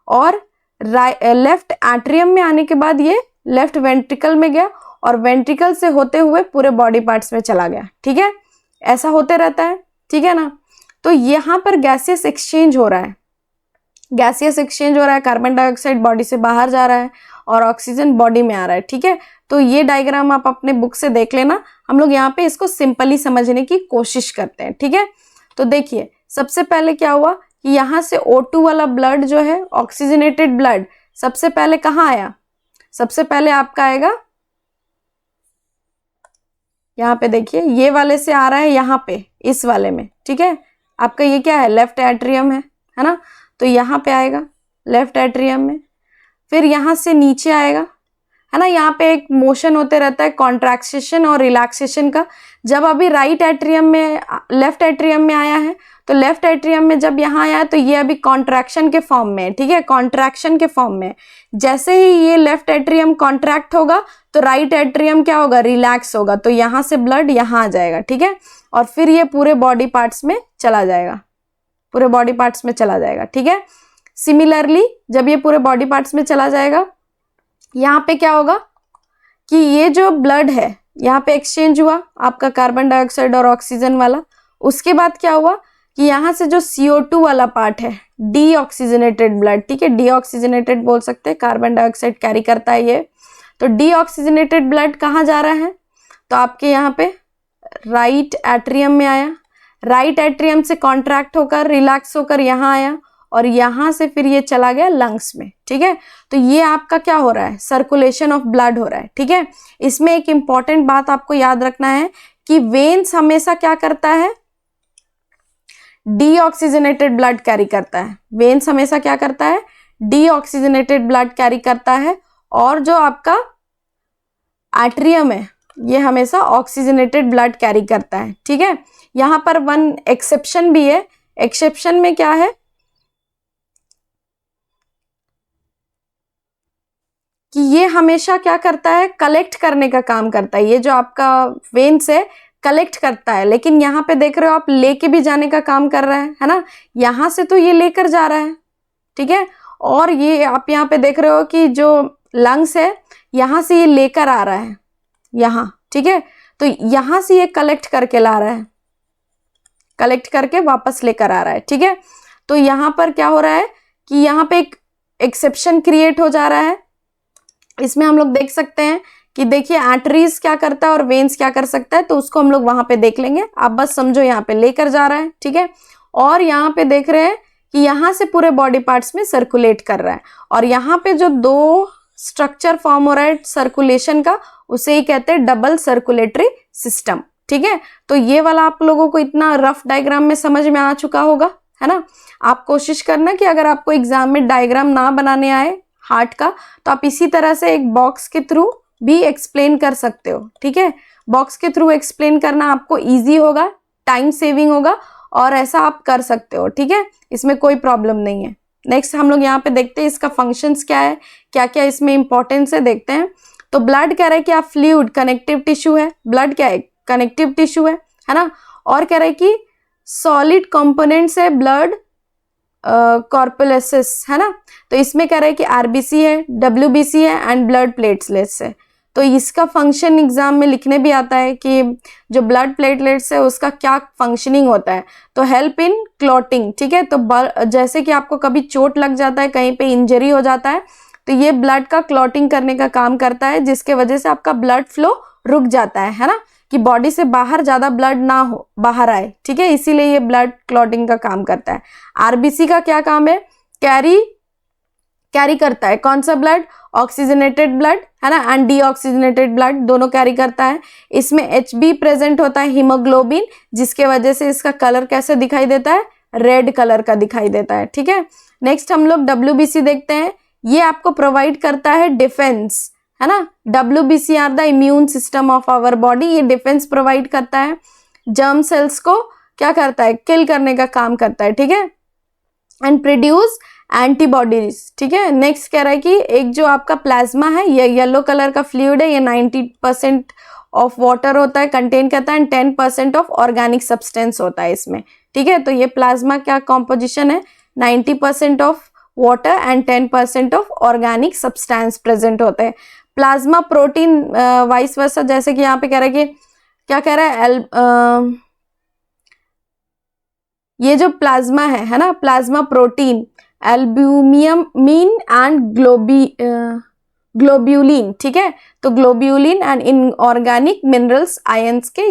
और लेफ्ट एट्रियम में आने के बाद ये लेफ्ट वेंट्रिकल में गया और वेंट्रिकल से होते हुए पूरे बॉडी पार्ट्स में चला गया, ठीक है। ऐसा होते रहता है, ठीक है ना। तो यहाँ पर गैसियस एक्सचेंज हो रहा है, गैसियस एक्सचेंज हो रहा है, कार्बन डाइऑक्साइड बॉडी से बाहर जा रहा है और ऑक्सीजन बॉडी में आ रहा है, ठीक है। तो ये डायग्राम आप अपने बुक से देख लेना, हम लोग यहाँ पे इसको सिंपली समझने की कोशिश करते हैं, ठीक है। तो देखिए सबसे पहले क्या हुआ कि यहाँ से O2 वाला ब्लड जो है, ऑक्सीजनेटेड ब्लड, सबसे पहले कहाँ आया? सबसे पहले आपका आएगा यहाँ पे, देखिए ये वाले से आ रहा है यहाँ पे, इस वाले में, ठीक है। आपका ये क्या है? लेफ्ट एट्रियम है ना। तो यहाँ पे आएगा लेफ्ट एट्रियम में, फिर यहाँ से नीचे आएगा, है ना। यहाँ पे एक मोशन होते रहता है कॉन्ट्रैक्शन और रिलैक्सेशन का। जब अभी राइट एट्रियम में, लेफ्ट एट्रियम में आया है, तो लेफ्ट एट्रियम में जब यहाँ आया है तो ये अभी कॉन्ट्रैक्शन के फॉर्म में है, ठीक है, कॉन्ट्रैक्शन के फॉर्म में। जैसे ही ये लेफ्ट एट्रियम कॉन्ट्रैक्ट होगा तो राइट एट्रियम क्या होगा? रिलैक्स होगा। तो यहाँ से ब्लड यहाँ आ जाएगा, ठीक है, और फिर ये पूरे बॉडी पार्ट्स में चला जाएगा, पूरे बॉडी पार्ट्स में चला जाएगा, ठीक है। सिमिलरली जब ये पूरे बॉडी पार्ट्स में चला जाएगा, यहाँ पे क्या होगा कि ये जो ब्लड है यहाँ पे एक्सचेंज हुआ आपका कार्बन डाइऑक्साइड और ऑक्सीजन वाला। उसके बाद क्या हुआ कि यहाँ से जो CO2 वाला पार्ट है, डीऑक्सीजनेटेड ब्लड, ठीक है, डीऑक्सीजनेटेड बोल सकते हैं, कार्बन डाइऑक्साइड कैरी करता है ये। तो डीऑक्सीजनेटेड ब्लड कहाँ जा रहा है? तो आपके यहाँ पे राइट एट्रियम में आया, राइट एट्रियम से कॉन्ट्रैक्ट होकर रिलैक्स होकर यहाँ आया और यहाँ से फिर ये चला गया लंग्स में, ठीक है। तो ये आपका क्या हो रहा है? सर्कुलेशन ऑफ ब्लड हो रहा है, ठीक है। इसमें एक इंपॉर्टेंट बात आपको याद रखना है कि वेन्स हमेशा क्या करता है? डीऑक्सीजनेटेड ब्लड कैरी करता है। वेन्स हमेशा क्या करता है? डीऑक्सीजनेटेड ब्लड कैरी करता है, और जो आपका एट्रियम है ये हमेशा ऑक्सीजनेटेड ब्लड कैरी करता है, ठीक है। यहाँ पर वन एक्सेप्शन भी है। एक्सेप्शन में क्या है कि ये हमेशा क्या करता है? कलेक्ट करने का काम करता है। ये जो आपका वेन्स है कलेक्ट करता है, लेकिन यहाँ पे देख रहे हो आप लेके भी जाने का काम कर रहा है ना। यहाँ से तो ये लेकर जा रहा है, ठीक है, और ये आप यहाँ पे देख रहे हो कि जो लंग्स है यहाँ से ये लेकर आ रहा है यहाँ, ठीक है। तो यहाँ से ये कलेक्ट करके ला रहा है, कलेक्ट करके वापस लेकर आ रहा है, ठीक है। तो यहाँ पर क्या हो रहा है कि यहाँ पे एक एक्सेप्शन क्रिएट हो जा रहा है। इसमें हम लोग देख सकते हैं कि देखिए आर्टरीज क्या करता है और वेन्स क्या कर सकता है, तो उसको हम लोग वहां पे देख लेंगे। आप बस समझो यहाँ पे लेकर जा रहा है, ठीक है, और यहाँ पे देख रहे हैं कि यहाँ से पूरे बॉडी पार्ट्स में सर्कुलेट कर रहा है, और यहाँ पे जो दो स्ट्रक्चर फॉर्म हो रहा है सर्कुलेशन का, उसे ही कहते हैं डबल सर्कुलेटरी सिस्टम, ठीक है। तो ये वाला आप लोगों को इतना रफ डायग्राम में समझ में आ चुका होगा, है ना। आप कोशिश करना कि अगर आपको एग्जाम में डायग्राम ना बनाने आए हार्ट का, तो आप इसी तरह से एक बॉक्स के थ्रू भी एक्सप्लेन कर सकते हो, ठीक है। बॉक्स के थ्रू एक्सप्लेन करना आपको इजी होगा, टाइम सेविंग होगा, और ऐसा आप कर सकते हो, ठीक है, इसमें कोई प्रॉब्लम नहीं है। नेक्स्ट हम लोग यहाँ पे देखते हैं इसका फंक्शंस क्या है, क्या क्या इसमें इंपॉर्टेंस है, देखते हैं। तो ब्लड कह रहा है कि आप फ्लूइड कनेक्टिव टिश्यू है, ब्लड क्या है? कनेक्टिव टिश्यू है ना। और कह रहा है कि सॉलिड कंपोनेंट्स है ब्लड कॉर्पुलेसिस, है ना। तो इसमें कह रहा है कि RBC है, WBC है एंड ब्लड प्लेटलेट्स है। तो इसका फंक्शन एग्जाम में लिखने भी आता है कि जो ब्लड प्लेटलेट्स है उसका क्या फंक्शनिंग होता है। तो हेल्प इन क्लॉटिंग, ठीक है। तो जैसे कि आपको कभी चोट लग जाता है, कहीं पे इंजरी हो जाता है, तो ये ब्लड का क्लॉटिंग करने का काम करता है, जिसके वजह से आपका ब्लड फ्लो रुक जाता है ना, कि बॉडी से बाहर ज्यादा ब्लड ना हो, बाहर आए, ठीक है, इसीलिए ये ब्लड क्लॉटिंग का काम करता है। RBC का क्या काम है? कैरी करता है कौन सा ब्लड? ऑक्सीजनेटेड ब्लड, है ना, एंड डीऑक्सीजनेटेड ब्लड दोनों कैरी करता है। इसमें HB प्रेजेंट होता है, हीमोग्लोबिन, जिसके वजह से इसका कलर कैसे दिखाई देता है? रेड कलर का दिखाई देता है, ठीक है। नेक्स्ट हम लोग WBC देखते हैं। ये आपको प्रोवाइड करता है डिफेंस, है ना। WBC are the immune system of our body. ये डिफेंस प्रोवाइड करता है, जर्म सेल्स को क्या करता है, किल करने का काम करता है, ठीक है। एंड प्रोड्यूस एंटीबॉडीज, ठीक है। नेक्स्ट कह रहा है कि एक जो आपका प्लाज्मा है, ये येलो कलर का फ्लूइड है, ये 90% ऑफ वाटर होता है, कंटेन करता है, एंड 10% ऑफ ऑर्गेनिक सब्सटेंस होता है इसमें, ठीक है। तो ये प्लाज्मा क्या कॉम्पोजिशन है, 90% of water and 10% of organic substance present होते हैं। प्लाज्मा प्रोटीन वाइस वर्सा, जैसे कि यहाँ पे कह रहा है कि क्या कह रहा है, ये जो प्लाज्मा है ना, plasma protein albumin and globulin, ठीक है। तो globulin and inorganic minerals ions के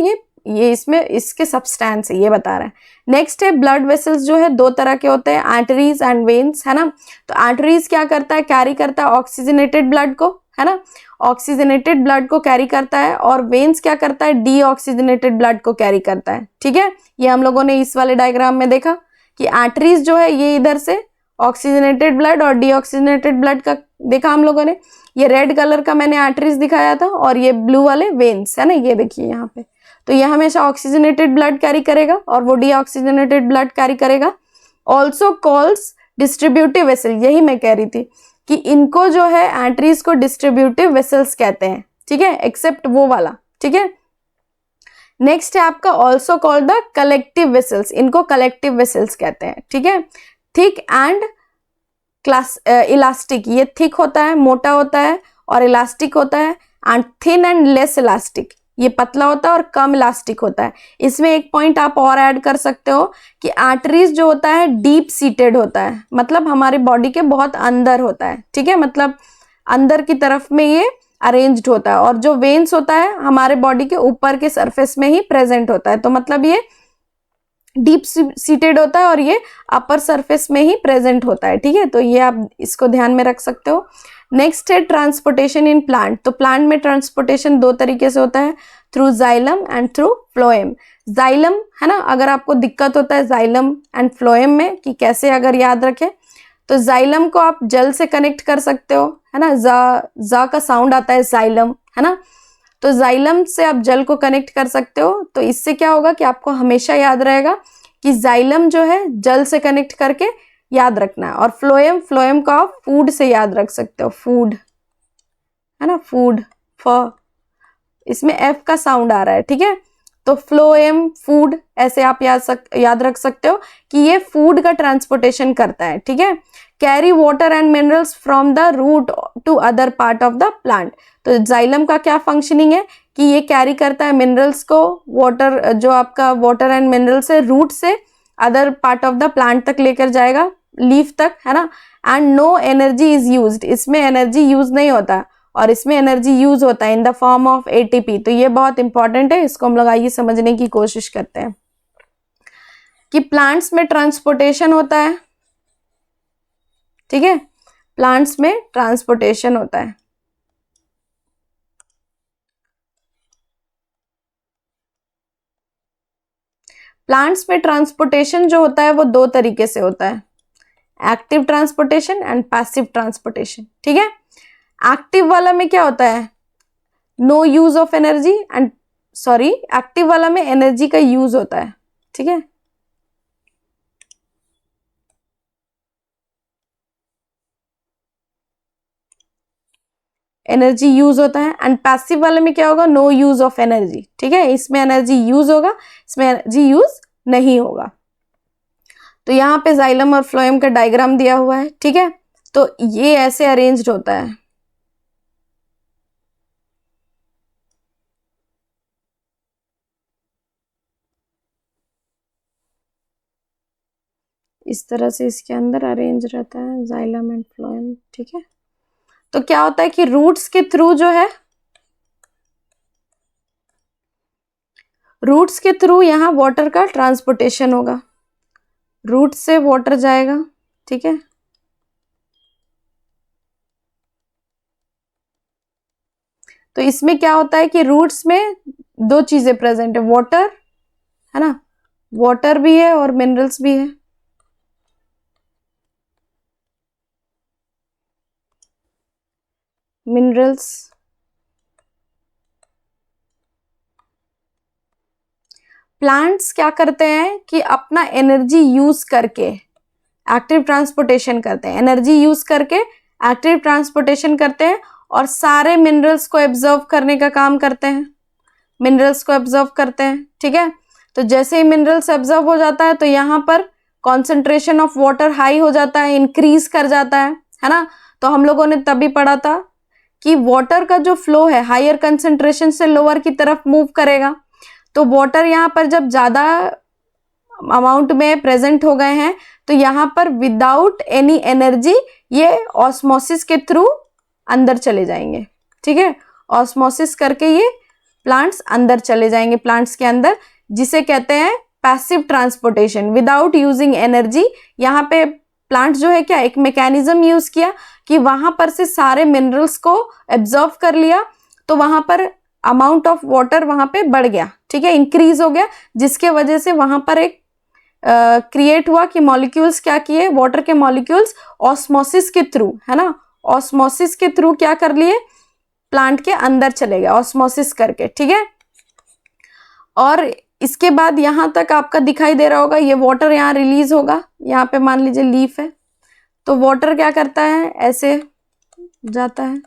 ये इसमें इसके सब्सटेंस है, ये बता रहा है। नेक्स्ट है ब्लड वेसल्स जो है दो तरह के होते हैं, आर्टरीज एंड वेन्स, है ना। तो आर्टरीज क्या करता है, कैरी करता है ऑक्सीजनेटेड ब्लड को, है ना, ऑक्सीजनेटेड ब्लड को कैरी करता है, और वेन्स क्या करता है, डीऑक्सीजनेटेड ब्लड को कैरी करता है, ठीक है। ये हम लोगों ने इस वाले डायग्राम में देखा कि आर्टरीज जो है ये इधर से ऑक्सीजनेटेड ब्लड और डीऑक्सीजनेटेड ब्लड का देखा हम लोगों ने। ये रेड कलर का मैंने आर्टरीज दिखाया था, और ये ब्लू वाले वेन्स, है ना, ये देखिए यहाँ पे। तो ये हमेशा ऑक्सीजनेटेड ब्लड कैरी करेगा और वो डीऑक्सीजनेटेड ब्लड कैरी करेगा। ऑल्सो कॉल्स डिस्ट्रीब्यूटिव वेसल, यही मैं कह रही थी कि इनको जो है आर्टरीज को डिस्ट्रीब्यूटिव वेसल्स कहते हैं, ठीक है, एक्सेप्ट वो वाला, ठीक है। नेक्स्ट है आपका also called the collective vessels, इनको कलेक्टिव वेसल्स कहते हैं, ठीक है। थिक एंड इलास्टिक, ये थिक होता है, मोटा होता है, और इलास्टिक होता है, and thin and less elastic, ये पतला होता है और कम इलास्टिक होता है। इसमें एक पॉइंट आप और ऐड कर सकते हो कि आर्टरीज जो होता है डीप सीटेड होता है, मतलब हमारे बॉडी के बहुत अंदर होता है, ठीक है, मतलब अंदर की तरफ में ये अरेंज्ड होता है, और जो वेन्स होता है हमारे बॉडी के ऊपर के सरफेस में ही प्रेजेंट होता है। तो मतलब ये डीप सीटेड होता है और ये अपर सरफेस में ही प्रेजेंट होता है, ठीक है। तो ये आप इसको ध्यान में रख सकते हो। नेक्स्ट है ट्रांसपोर्टेशन इन प्लांट। तो प्लांट में ट्रांसपोर्टेशन दो तरीके से होता है, through xylem and through phloem. Xylem, है ना, अगर आपको दिक्कत होता है जाइलम एंड फ्लोएम में कि कैसे अगर याद रखें, तो जाइलम को आप जल से कनेक्ट कर सकते हो, है ना, जा का साउंड आता है जाइलम, है ना। तो जाइलम से आप जल को कनेक्ट कर सकते हो। तो इससे क्या होगा कि आपको हमेशा याद रहेगा कि जाइलम जो है जल से कनेक्ट करके याद रखना है। और फ्लोएम को आप फूड से याद रख सकते हो, फूड, है ना, फूड, इसमें एफ का साउंड आ रहा है, ठीक है। तो फ्लोएम, फूड, ऐसे आप याद रख सकते हो कि ये फूड का ट्रांसपोर्टेशन करता है, ठीक है। Carry water and minerals from the root to other part of the plant. तो जाइलम का क्या फंक्शनिंग है कि ये कैरी करता है मिनरल्स को, वाटर, जो आपका वाटर एंड मिनरल्स है, रूट से other part of the plant तक लेकर जाएगा, लीफ तक, है ना। And no energy is used, इसमें एनर्जी यूज नहीं होता, और इसमें एनर्जी यूज होता है in the form of ATP. तो ये बहुत इंपॉर्टेंट है, इसको हम लोग आइए समझने की कोशिश करते हैं कि प्लांट्स में ट्रांसपोर्टेशन होता है, ठीक है, प्लांट्स में ट्रांसपोर्टेशन होता है। प्लांट्स में ट्रांसपोर्टेशन जो होता है वो दो तरीके से होता है, active transportation and passive transportation, ठीक है। एक्टिव वाला में क्या होता है, no use of energy and active वाला में एनर्जी का यूज होता है, ठीक है। एनर्जी यूज होता है, एंड पैसिव वाले में क्या होगा, नो यूज ऑफ एनर्जी, ठीक है। इसमें एनर्जी यूज होगा, इसमें एनर्जी यूज नहीं होगा। तो यहाँ पे जाइलम और फ्लोएम का डायग्राम दिया हुआ है, ठीक है। तो ये ऐसे अरेंज्ड होता है, इस तरह से इसके अंदर अरेंज रहता है जाइलम एंड फ्लोएम, ठीक है। तो क्या होता है कि रूट्स के थ्रू जो है, रूट्स के थ्रू यहाँ वाटर का ट्रांसपोर्टेशन होगा, रूट से वाटर जाएगा, ठीक है। तो इसमें क्या होता है कि रूट्स में दो चीजें प्रेजेंट है, वाटर, है ना, वाटर भी है और मिनरल्स भी है, मिनरल्स प्लांट्स क्या करते हैं कि अपना एनर्जी यूज करके एक्टिव ट्रांसपोर्टेशन करते हैं, एनर्जी यूज करके एक्टिव ट्रांसपोर्टेशन करते हैं और सारे मिनरल्स को एब्जॉर्व करने का काम करते हैं, मिनरल्स को एब्जॉर्व करते हैं। ठीक है, तो जैसे ही मिनरल्स एब्जॉर्व हो जाता है तो यहाँ पर कॉन्सेंट्रेशन ऑफ वाटर हाई हो जाता है, इंक्रीज कर जाता है ना। तो हम लोगों ने तभी पढ़ा था कि वाटर का जो फ्लो है हायर कंसेंट्रेशन से लोअर की तरफ मूव करेगा। तो वाटर यहाँ पर जब ज्यादा अमाउंट में प्रेजेंट हो गए हैं तो यहाँ पर विदाउट एनी एनर्जी ये ऑस्मोसिस के थ्रू अंदर चले जाएंगे। ठीक है, ऑस्मोसिस करके ये प्लांट्स अंदर चले जाएंगे, प्लांट्स के अंदर, जिसे कहते हैं passive transportation without using energy. यहाँ पे प्लांट जो है क्या एक मैकेनिज्म यूज किया कि वहां पर से सारे मिनरल्स को एब्जॉर्व कर लिया, तो वहां पर अमाउंट ऑफ वाटर वहां पे बढ़ गया। ठीक है, इंक्रीज हो गया, जिसके वजह से वहां पर एक क्रिएट हुआ कि मॉलिक्यूल्स क्या किए, वाटर के मॉलिक्यूल्स ऑस्मोसिस के थ्रू, है ना, ऑस्मोसिस के थ्रू क्या कर लिए, प्लांट के अंदर चले गए ऑस्मोसिस करके। ठीक है, और इसके बाद यहां तक आपका दिखाई दे रहा होगा ये वाटर यहाँ रिलीज होगा। यहाँ पे मान लीजिए लीफ है, तो वाटर क्या करता है, ऐसे जाता है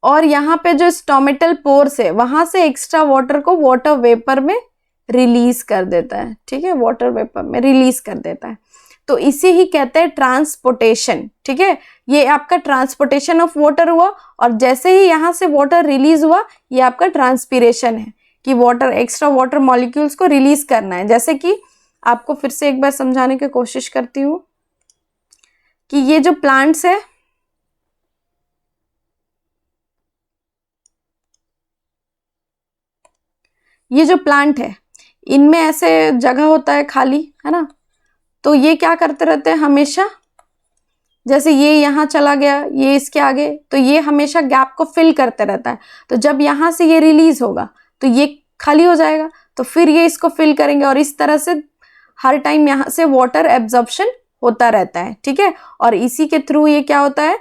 और यहाँ पे जो स्टोमेटल पोर्स है वहां से एक्स्ट्रा वाटर को वाटर वेपर में रिलीज कर देता है। ठीक है, वाटर वेपर में रिलीज कर देता है, तो इसे ही कहते हैं ट्रांसपोर्टेशन। ठीक है, ये आपका ट्रांसपोर्टेशन ऑफ वाटर हुआ, और जैसे ही यहाँ से वाटर रिलीज हुआ ये आपका ट्रांसपीरेशन है कि वाटर एक्स्ट्रा वाटर मॉलिक्यूल्स को रिलीज करना है। जैसे कि आपको फिर से एक बार समझाने की कोशिश करती हूँ कि ये जो प्लांट्स है, ये जो प्लांट है इनमें ऐसे जगह होता है खाली, है ना, तो ये क्या करते रहते हैं हमेशा, जैसे ये यहाँ चला गया, ये इसके आगे, तो ये हमेशा गैप को फिल करते रहता है। तो जब यहाँ से ये रिलीज होगा तो ये खाली हो जाएगा, तो फिर ये इसको फिल करेंगे, और इस तरह से हर टाइम यहाँ से वाटर एब्जॉर्प्शन होता रहता है। ठीक है, और इसी के थ्रू ये क्या होता है,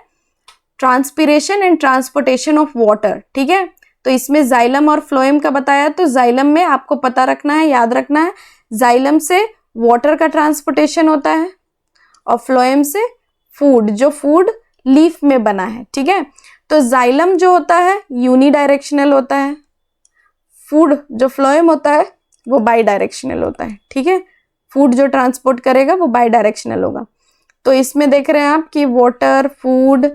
transpiration and transportation of water. ठीक है, तो इसमें जाइलम और फ्लोएम का बताया, तो जाइलम में आपको पता रखना है, याद रखना है, जाइलम से वाटर का ट्रांसपोर्टेशन होता है और फ्लोएम से फूड, जो फूड लीफ में बना है। ठीक है, तो जाइलम जो होता है यूनी डायरेक्शनल होता है, फूड जो फ्लोएम होता है वो बाई डायरेक्शनल होता है। ठीक है, फूड जो ट्रांसपोर्ट करेगा वो बाई डायरेक्शनल होगा। तो इसमें देख रहे हैं आप कि वाटर, फूड,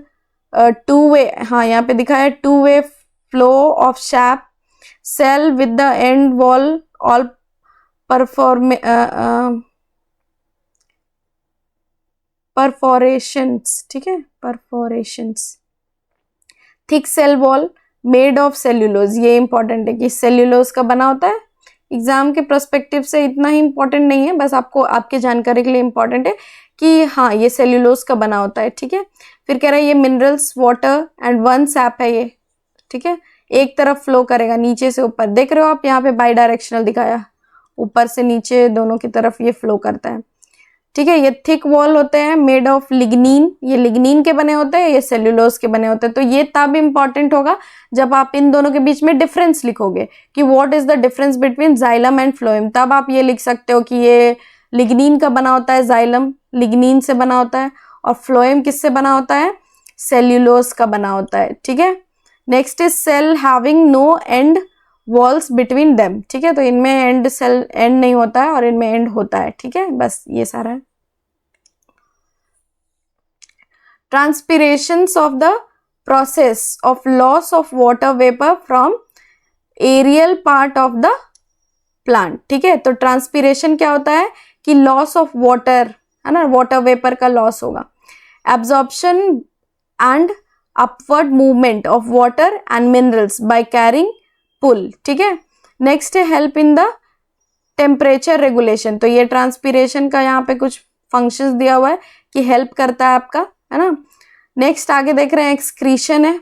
टू वे, हाँ यहाँ पे दिखाया है two way flow of sap, cell with the end wall all perforations. ठीक है, perforations, thick cell wall made of cellulose, ये इंपॉर्टेंट है कि सेल्यूलोज का बना होता है। एग्जाम के पर्सपेक्टिव से इतना ही इंपॉर्टेंट नहीं है, बस आपको आपके जानकारी के लिए इंपॉर्टेंट है कि हाँ ये सेल्यूलोज का बना होता है। ठीक है, फिर कह रहा है ये minerals, water and one SAP है ये। ठीक है, एक तरफ फ्लो करेगा नीचे से ऊपर, देख रहे हो आप यहाँ पे बाई डायरेक्शनल दिखाया, ऊपर से नीचे दोनों की तरफ ये फ्लो करता है। ठीक है, ये थिक वॉल होते हैं मेड ऑफ लिग्नीन, ये लिग्नीन के बने होते हैं, ये सेल्यूलोज के बने होते हैं। तो ये तब इंपॉर्टेंट होगा जब आप इन दोनों के बीच में डिफरेंस लिखोगे कि what is the difference between xylem and phloem, तब आप ये लिख सकते हो कि ये लिग्नीन का बना होता है, जाइलम लिग्नीन से बना होता है, और फ्लोएम किससे बना होता है, सेल्यूलोज का बना होता है। ठीक है, next is cell having no and walls between them. ठीक है, तो इनमें एंड सेल एंड नहीं होता है और इनमें एंड होता है। ठीक है, बस ये सारा है। Transpirations of the process of loss of water vapour from aerial part of the plant. ठीक है, तो ट्रांसपीरेशन क्या होता है कि लॉस ऑफ वाटर, है ना, वाटर वेपर का लॉस होगा। Absorption and upward movement of water and minerals by carrying pull. ठीक है, नेक्स्ट है help in the temperature regulation, तो ये ट्रांसपीरेशन का यहाँ पे कुछ फंक्शंस दिया हुआ है कि हेल्प करता है आपका, है ना। नेक्स्ट आगे देख रहे हैं एक्सक्रीशन है,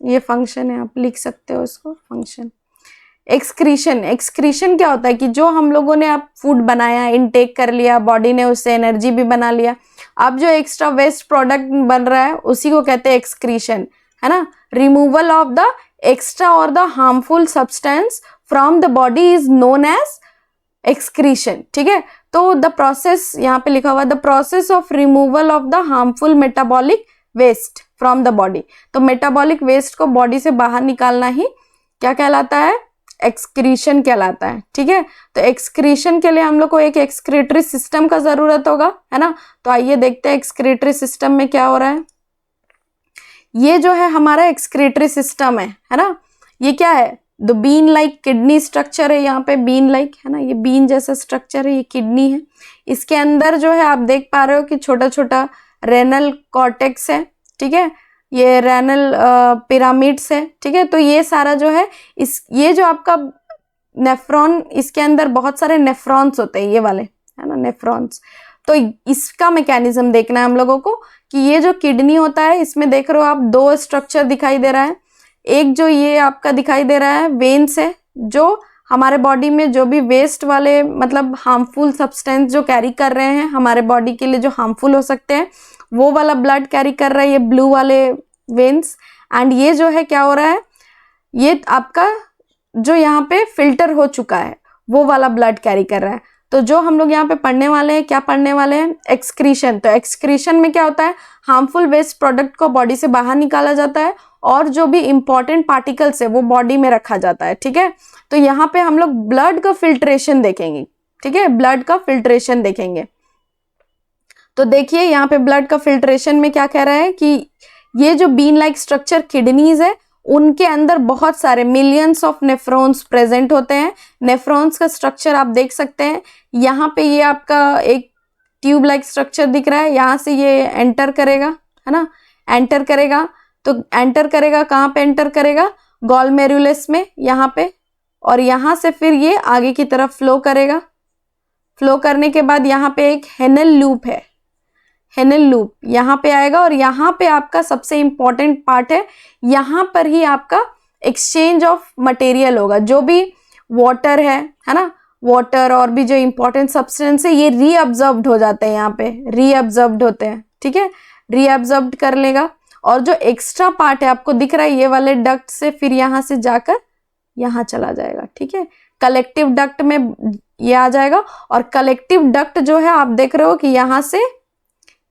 ये फंक्शन है, आप लिख सकते हो इसको फंक्शन। एक्सक्रीशन, एक्सक्रीशन क्या होता है कि जो हम लोगों ने आप फूड बनाया, इनटेक कर लिया, बॉडी ने उससे एनर्जी भी बना लिया, अब जो एक्स्ट्रा वेस्ट प्रोडक्ट बन रहा है उसी को कहते हैं एक्सक्रीशन, है ना, रिमूवल ऑफ द एक्स्ट्रा और the harmful substance from the body is known as excretion, ठीक है। तो द प्रोसेस यहाँ पे लिखा हुआ the process of removal of the harmful metabolic waste from the body. तो मेटाबॉलिक वेस्ट को बॉडी से बाहर निकालना ही क्या कहलाता है, एक्सक्रीशन कहलाता है, ठीक है। तो एक्सक्रीशन के लिए हम लोग को एक एक्सक्रीटरी सिस्टम का जरूरत होगा, है ना। तो आइए देखते हैं एक्सक्रीटरी सिस्टम में क्या हो रहा है। ये जो है हमारा एक्सक्रीटरी सिस्टम है ना। ये क्या है, the bean like kidney structure है, यहाँ पे बीन लाइक है ना, ये बीन जैसा स्ट्रक्चर है, ये किडनी है। इसके अंदर जो है आप देख पा रहे हो कि छोटा छोटा रेनल कॉर्टेक्स है, ठीक है, ये रेनल पिरामिड्स है, ठीक है। तो ये सारा जो है ये जो आपका नेफ्रॉन, इसके अंदर बहुत सारे नेफ्रॉन्स होते हैं, ये वाले है ना नेफ्रॉन्स। तो इसका मैकेनिज्म देखना है हम लोगों को कि ये जो किडनी होता है इसमें देख रहे हो आप दो स्ट्रक्चर दिखाई दे रहा है। एक जो ये आपका दिखाई दे रहा है वेन्स है, जो हमारे बॉडी में जो भी वेस्ट वाले मतलब हार्मफुल सब्सटेंस जो कैरी कर रहे हैं हमारे बॉडी के लिए, जो हार्मफुल हो सकते हैं, वो वाला ब्लड कैरी कर रहा है ये ब्लू वाले वेन्स। एंड ये जो है क्या हो रहा है, ये आपका जो यहाँ पे फिल्टर हो चुका है वो वाला ब्लड कैरी कर रहा है। तो जो हम लोग यहाँ पे पढ़ने वाले हैं, क्या पढ़ने वाले हैं, एक्सक्रीशन। तो एक्सक्रीशन में क्या होता है, हार्मफुल वेस्ट प्रोडक्ट को बॉडी से बाहर निकाला जाता है और जो भी इंपॉर्टेंट पार्टिकल्स है वो बॉडी में रखा जाता है, ठीक है। तो यहाँ पे हम लोग ब्लड का फिल्ट्रेशन देखेंगे, ठीक है, ब्लड का फिल्ट्रेशन देखेंगे। तो देखिए यहाँ पे ब्लड का फिल्ट्रेशन में क्या कह रहा है कि ये जो बीन लाइक स्ट्रक्चर किडनीज है उनके अंदर बहुत सारे मिलियंस ऑफ नेफ्रॉन्स प्रेजेंट होते हैं। नेफ्रॉन्स का स्ट्रक्चर आप देख सकते हैं, यहाँ पे ये आपका एक ट्यूब लाइक स्ट्रक्चर दिख रहा है, यहाँ से ये एंटर करेगा, है ना, एंटर करेगा। तो एंटर करेगा कहाँ पे एंटर करेगा, गॉलमेरुलस में यहाँ पे, और यहाँ से फिर ये आगे की तरफ फ्लो करेगा। फ्लो करने के बाद यहाँ पे एक हेनल लूप है, हेनल लूप यहाँ पे आएगा और यहाँ पे आपका सबसे इंपॉर्टेंट पार्ट है, यहाँ पर ही आपका एक्सचेंज ऑफ मटेरियल होगा। जो भी वाटर है ना, वाटर और भी जो इंपॉर्टेंट सब्सटेंस है ये रीअब्जॉर्ब्ड हो जाते हैं, यहाँ पे रीअब्जॉर्ब्ड होते हैं, ठीक है, रीअब्जॉर्ब्ड कर लेगा। और जो एक्स्ट्रा पार्ट है आपको दिख रहा है ये वाले डक्ट से फिर यहाँ से जाकर यहाँ चला जाएगा, ठीक है, कलेक्टिव डक्ट में ये आ जाएगा। और कलेक्टिव डक्ट जो है आप देख रहे हो कि यहाँ से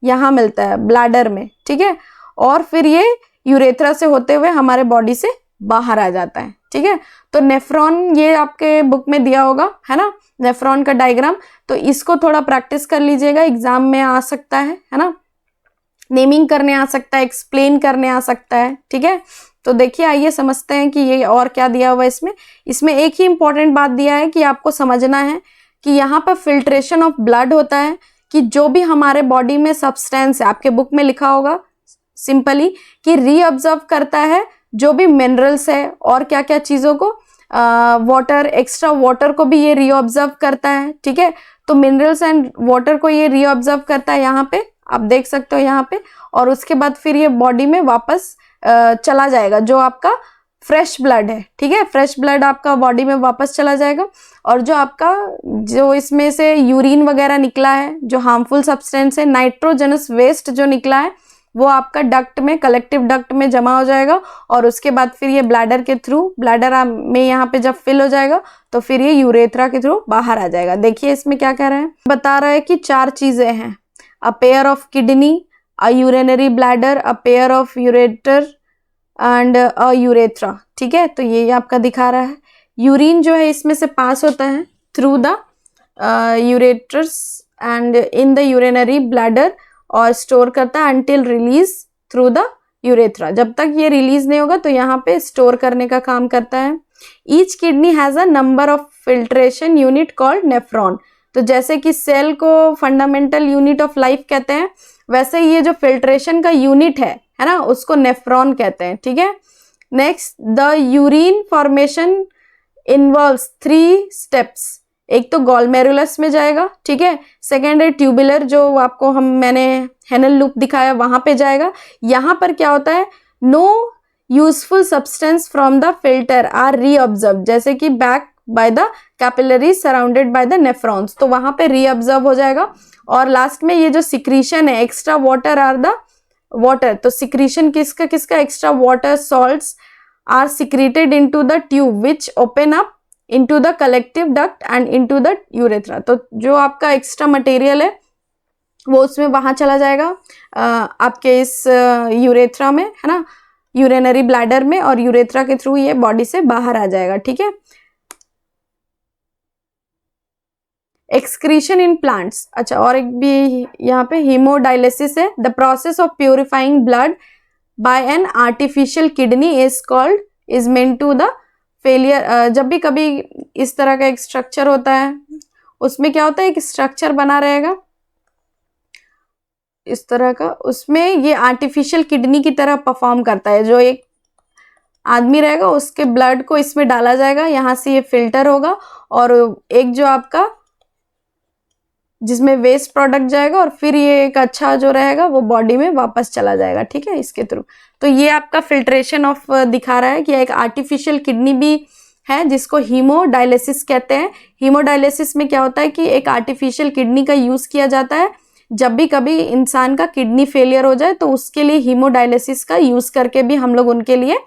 यहाँ मिलता है ब्लैडर में, ठीक है, और फिर ये यूरेथ्रा से होते हुए हमारे बॉडी से बाहर आ जाता है, ठीक है। तो नेफ्रॉन ये आपके बुक में दिया होगा, है ना, नेफ्रॉन का डायग्राम। तो इसको थोड़ा प्रैक्टिस कर लीजिएगा, एग्जाम में आ सकता है ना, नेमिंग करने आ सकता है, एक्सप्लेन करने आ सकता है, ठीक है। तो देखिए आइए समझते हैं कि ये और क्या दिया हुआ है इसमें। इसमें एक ही इंपॉर्टेंट बात दिया है कि आपको समझना है कि यहाँ पर फिल्ट्रेशन ऑफ ब्लड होता है, कि जो भी हमारे बॉडी में सब्सटेंस है, आपके बुक में लिखा होगा सिंपली कि रीअब्जॉर्ब करता है जो भी मिनरल्स है और क्या क्या चीज़ों को, वाटर, एक्स्ट्रा वाटर को भी ये रीअब्जॉर्ब करता है, ठीक है। तो मिनरल्स एंड वाटर को ये रीअब्जॉर्ब करता है, यहाँ पे आप देख सकते हो यहाँ पे, और उसके बाद फिर ये बॉडी में वापस चला जाएगा। जो आपका फ्रेश ब्लड है, ठीक है, फ्रेश ब्लड आपका बॉडी में वापस चला जाएगा। और जो आपका जो इसमें से यूरिन वगैरह निकला है, जो हार्मफुल सब्सटेंस है, नाइट्रोजनस वेस्ट जो निकला है, वो आपका डक्ट में, कलेक्टिव डक्ट में जमा हो जाएगा। और उसके बाद फिर ये ब्लैडर के थ्रू, ब्लैडर में यहाँ पे जब फिल हो जाएगा तो फिर ये यूरेथ्रा के थ्रू बाहर आ जाएगा। देखिए इसमें क्या कह रहे हैं, बता रहा है कि 4 चीजें हैं, a pair of kidney, a urinary bladder, a pair of ureter and a urethra, ठीक है। तो ये आपका दिखा रहा है, यूरिन जो है इसमें से पास होता है through the ureters and in the urinary bladder, और स्टोर करता है until release through the urethra. जब तक ये रिलीज नहीं होगा तो यहाँ पे स्टोर करने का काम करता है। Each kidney has a number of filtration unit called nephron. तो जैसे कि सेल को फंडामेंटल यूनिट ऑफ लाइफ कहते हैं, वैसे ये जो फिल्ट्रेशन का यूनिट है ना, उसको नेफ्रॉन कहते हैं, ठीक है। Next, the urine formation involves 3 steps. एक तो गॉलमेरुलस में जाएगा, ठीक है, सेकेंड है ट्यूबुलर, जो आपको मैंने हेनल लूप दिखाया वहां पे जाएगा। यहाँ पर क्या होता है, no useful substance from the filter are reabsorb, जैसे कि back by the capillaries surrounded by the nephrons, तो वहां पे रीअब्जॉर्ब हो जाएगा। और लास्ट में ये जो सिक्रीशन है, extra water or the water, तो सिक्रीशन किसका किसका, extra water salts are secreted into the tube which open up into the collective duct and into the urethra. तो जो आपका एक्स्ट्रा मटेरियल है वो उसमें वहां चला जाएगा आपके इस यूरेथ्रा में, है ना, यूरिनरी ब्लैडर में, और यूरेथ्रा के थ्रू ये बॉडी से बाहर आ जाएगा। ठीक है। एक्सक्रीशन इन प्लांट्स, अच्छा और एक भी यहाँ पे हीमोडायलिसिस है, the process of purifying blood by an artificial kidney is called, is meant to the failure. जब भी कभी इस तरह का एक स्ट्रक्चर होता है, उसमें क्या होता है, एक स्ट्रक्चर बना रहेगा इस तरह का, उसमें ये आर्टिफिशियल किडनी की तरह परफॉर्म करता है। जो एक आदमी रहेगा उसके ब्लड को इसमें डाला जाएगा, यहाँ से ये फिल्टर होगा, और एक जो आपका जिसमें वेस्ट प्रोडक्ट जाएगा, और फिर ये एक अच्छा जो रहेगा वो बॉडी में वापस चला जाएगा। ठीक है, इसके थ्रू। तो ये आपका फिल्ट्रेशन ऑफ दिखा रहा है कि एक आर्टिफिशियल किडनी भी है जिसको हीमोडायलिसिस कहते हैं। हीमोडायलिसिस में क्या होता है कि एक आर्टिफिशियल किडनी का यूज किया जाता है। जब भी कभी इंसान का किडनी फेलियर हो जाए तो उसके लिए हीमोडायलिसिस का यूज करके भी हम लोग उनके लिए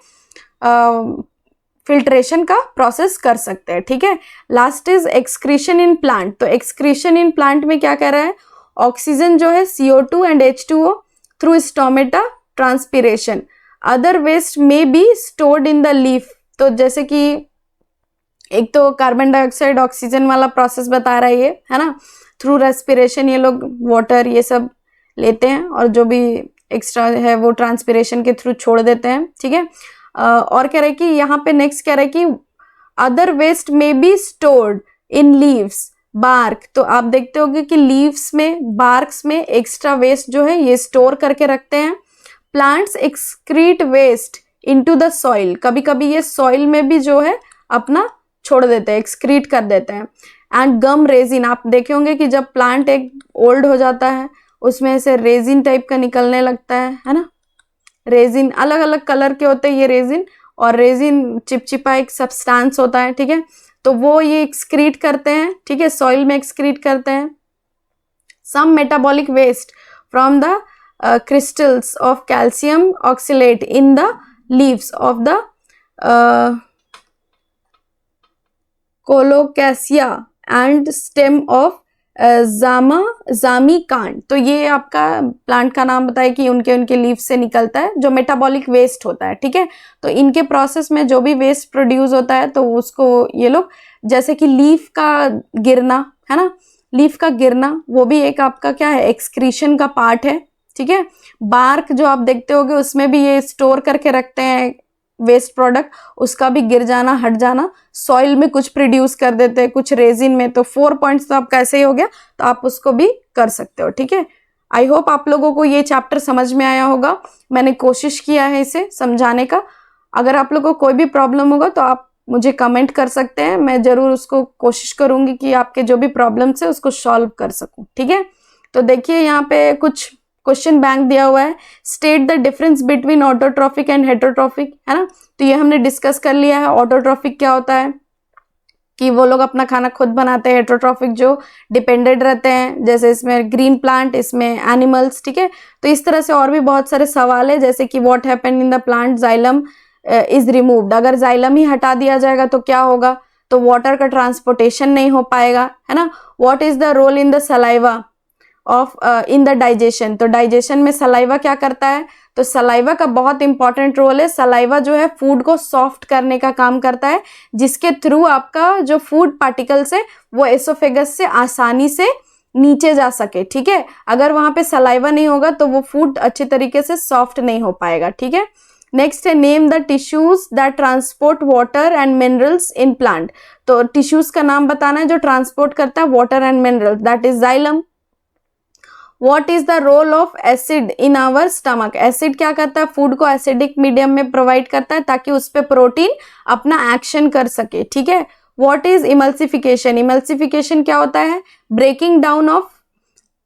फिल्ट्रेशन का प्रोसेस कर सकते हैं। ठीक है। Last is excretion in plant. तो एक्सक्रीशन इन प्लांट में क्या कह रहा है, ऑक्सीजन जो है CO2 and H2O through stomata transpiration, other waste में be stored in the leaf. तो जैसे कि एक तो कार्बन डाइऑक्साइड ऑक्सीजन वाला प्रोसेस बता रहा है ये, है ना, थ्रू रेस्पिरेशन ये लोग वाटर ये सब लेते हैं, और जो भी एक्स्ट्रा है वो ट्रांसपिरेशन के थ्रू छोड़ देते हैं। ठीक है। और कह रहे हैं कि यहाँ पे नेक्स्ट कह रहे हैं कि अदर वेस्ट में be stored in leaves bark. तो आप देखते होंगे कि लीव्स में, बार्क्स में एक्स्ट्रा वेस्ट जो है ये स्टोर करके रखते हैं। Plants excrete waste into the soil, कभी कभी ये सॉइल में भी जो है अपना छोड़ देते हैं, एक्सक्रीट कर देते हैं। एंड गम रेजिन, आप देखे होंगे कि जब प्लांट एक ओल्ड हो जाता है उसमें से रेजिन टाइप का निकलने लगता है ना। रेजिन अलग अलग कलर के होते हैं ये रेजिन, और रेजिन चिपचिपा एक सब्सटेंस होता है। ठीक है। तो वो ये एक्सक्रीट करते हैं। ठीक है, सॉइल में एक्सक्रीट करते हैं। Some metabolic waste from the crystals of calcium oxalate in the leaves of the colocasia and stem of जामी कांड। तो ये आपका प्लांट का नाम बताए कि उनके उनके लीफ से निकलता है जो मेटाबॉलिक वेस्ट होता है। ठीक है। तो इनके प्रोसेस में जो भी वेस्ट प्रोड्यूस होता है तो उसको ये लोग, जैसे कि लीफ का गिरना है ना, लीफ का गिरना वो भी एक आपका क्या है, एक्सक्रीशन का पार्ट है। ठीक है। बार्क जो आप देखते होगे उसमें भी ये स्टोर करके रखते हैं वेस्ट प्रोडक्ट, उसका भी गिर जाना, हट जाना, सॉइल में कुछ प्रोड्यूस कर देते हैं, कुछ रेजिन में। तो 4 पॉइंट्स तो आपका ऐसे ही हो गया, तो आप उसको भी कर सकते हो। ठीक है। आई होप आप लोगों को ये चैप्टर समझ में आया होगा। मैंने कोशिश किया है इसे समझाने का। अगर आप लोगों को कोई भी प्रॉब्लम होगा तो आप मुझे कमेंट कर सकते हैं, मैं जरूर उसको कोशिश करूंगी कि आपके जो भी प्रॉब्लम्स है उसको सॉल्व कर सकूं। ठीक है। तो देखिए यहाँ पे कुछ क्वेश्चन बैंक दिया हुआ है, state the difference between autotrophic and heterotrophic, है ना। तो ये हमने डिस्कस कर लिया है। ऑटोट्रॉफिक क्या होता है कि वो लोग अपना खाना खुद बनाते हैं। हेटरोट्रॉफिक जो डिपेंडेंट रहते हैं, जैसे इसमें ग्रीन प्लांट, इसमें एनिमल्स। ठीक है। तो इस तरह से और भी बहुत सारे सवाल है, जैसे कि what happen in the plant xylem is removed, अगर जाइलम ही हटा दिया जाएगा तो क्या होगा, तो वाटर का ट्रांसपोर्टेशन नहीं हो पाएगा, है ना। What is the role in the saliva of in the digestion, तो डाइजेशन में सलाइवा क्या करता है, तो सलाइवा का बहुत इंपॉर्टेंट रोल है। सलाइवा जो है फूड को सॉफ्ट करने का काम करता है, जिसके थ्रू आपका जो फूड पार्टिकल्स है वो एसोफेगस से आसानी से नीचे जा सके। ठीक है। अगर वहां पे सलाइवा नहीं होगा तो वो फूड अच्छी तरीके से सॉफ्ट नहीं हो पाएगा। ठीक है। नेक्स्ट है name the tissues that transport water and minerals in plant, तो टिश्यूज का नाम बताना है जो ट्रांसपोर्ट करता है water and minerals, that is xylem. What is the role of acid in our stomach? Acid क्या करता है, फूड को एसिडिक मीडियम में प्रोवाइड करता है ताकि उस पर प्रोटीन अपना एक्शन कर सके। ठीक है। What is emulsification? Emulsification क्या होता है, breaking down of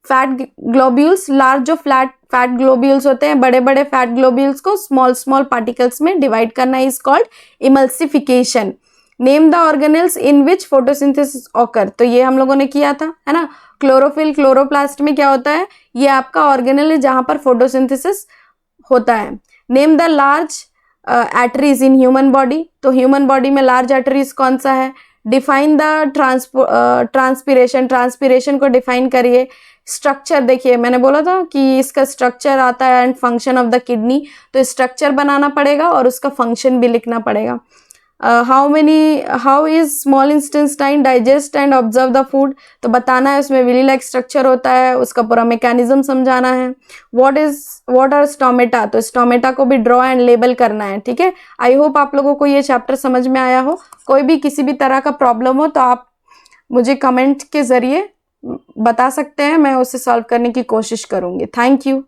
fat globules, large जो फैट ग्लोब्यूल्स होते हैं, बड़े बड़े फैट ग्लोब्यूल्स को स्मॉल स्मॉल पार्टिकल्स में डिवाइड करना is called emulsification. Name the organelles in which photosynthesis occur, तो ये हम लोगों ने किया था, है ना। क्लोरोफिल क्लोरोप्लास्ट में क्या होता है, ये आपका ऑर्गेनेल है जहां पर फोटोसिंथेसिस होता है। Name the large arteries in human body, तो ह्यूमन बॉडी में लार्ज आर्टरीज कौन सा है। डिफाइन द ट्रांसपिरेशन, ट्रांसपिरेशन को डिफाइन करिए। स्ट्रक्चर देखिए, मैंने बोला था कि इसका स्ट्रक्चर आता है and function of the kidney, तो स्ट्रक्चर बनाना पड़ेगा और उसका फंक्शन भी लिखना पड़ेगा। How is small intestine digest and observe the food, तो बताना है उसमें विली लाइक स्ट्रक्चर होता है, उसका पूरा मैकेनिज्म समझाना है। व्हाट आर स्टोमेटा, तो स्टोमेटा को भी ड्रॉ एंड लेबल करना है, ठीक है। आई होप आप लोगों को ये चैप्टर समझ में आया हो। कोई भी किसी भी तरह का प्रॉब्लम हो तो आप मुझे कमेंट के जरिए बता सकते हैं, मैं उसे सॉल्व करने की कोशिश करूंगी। Thank you.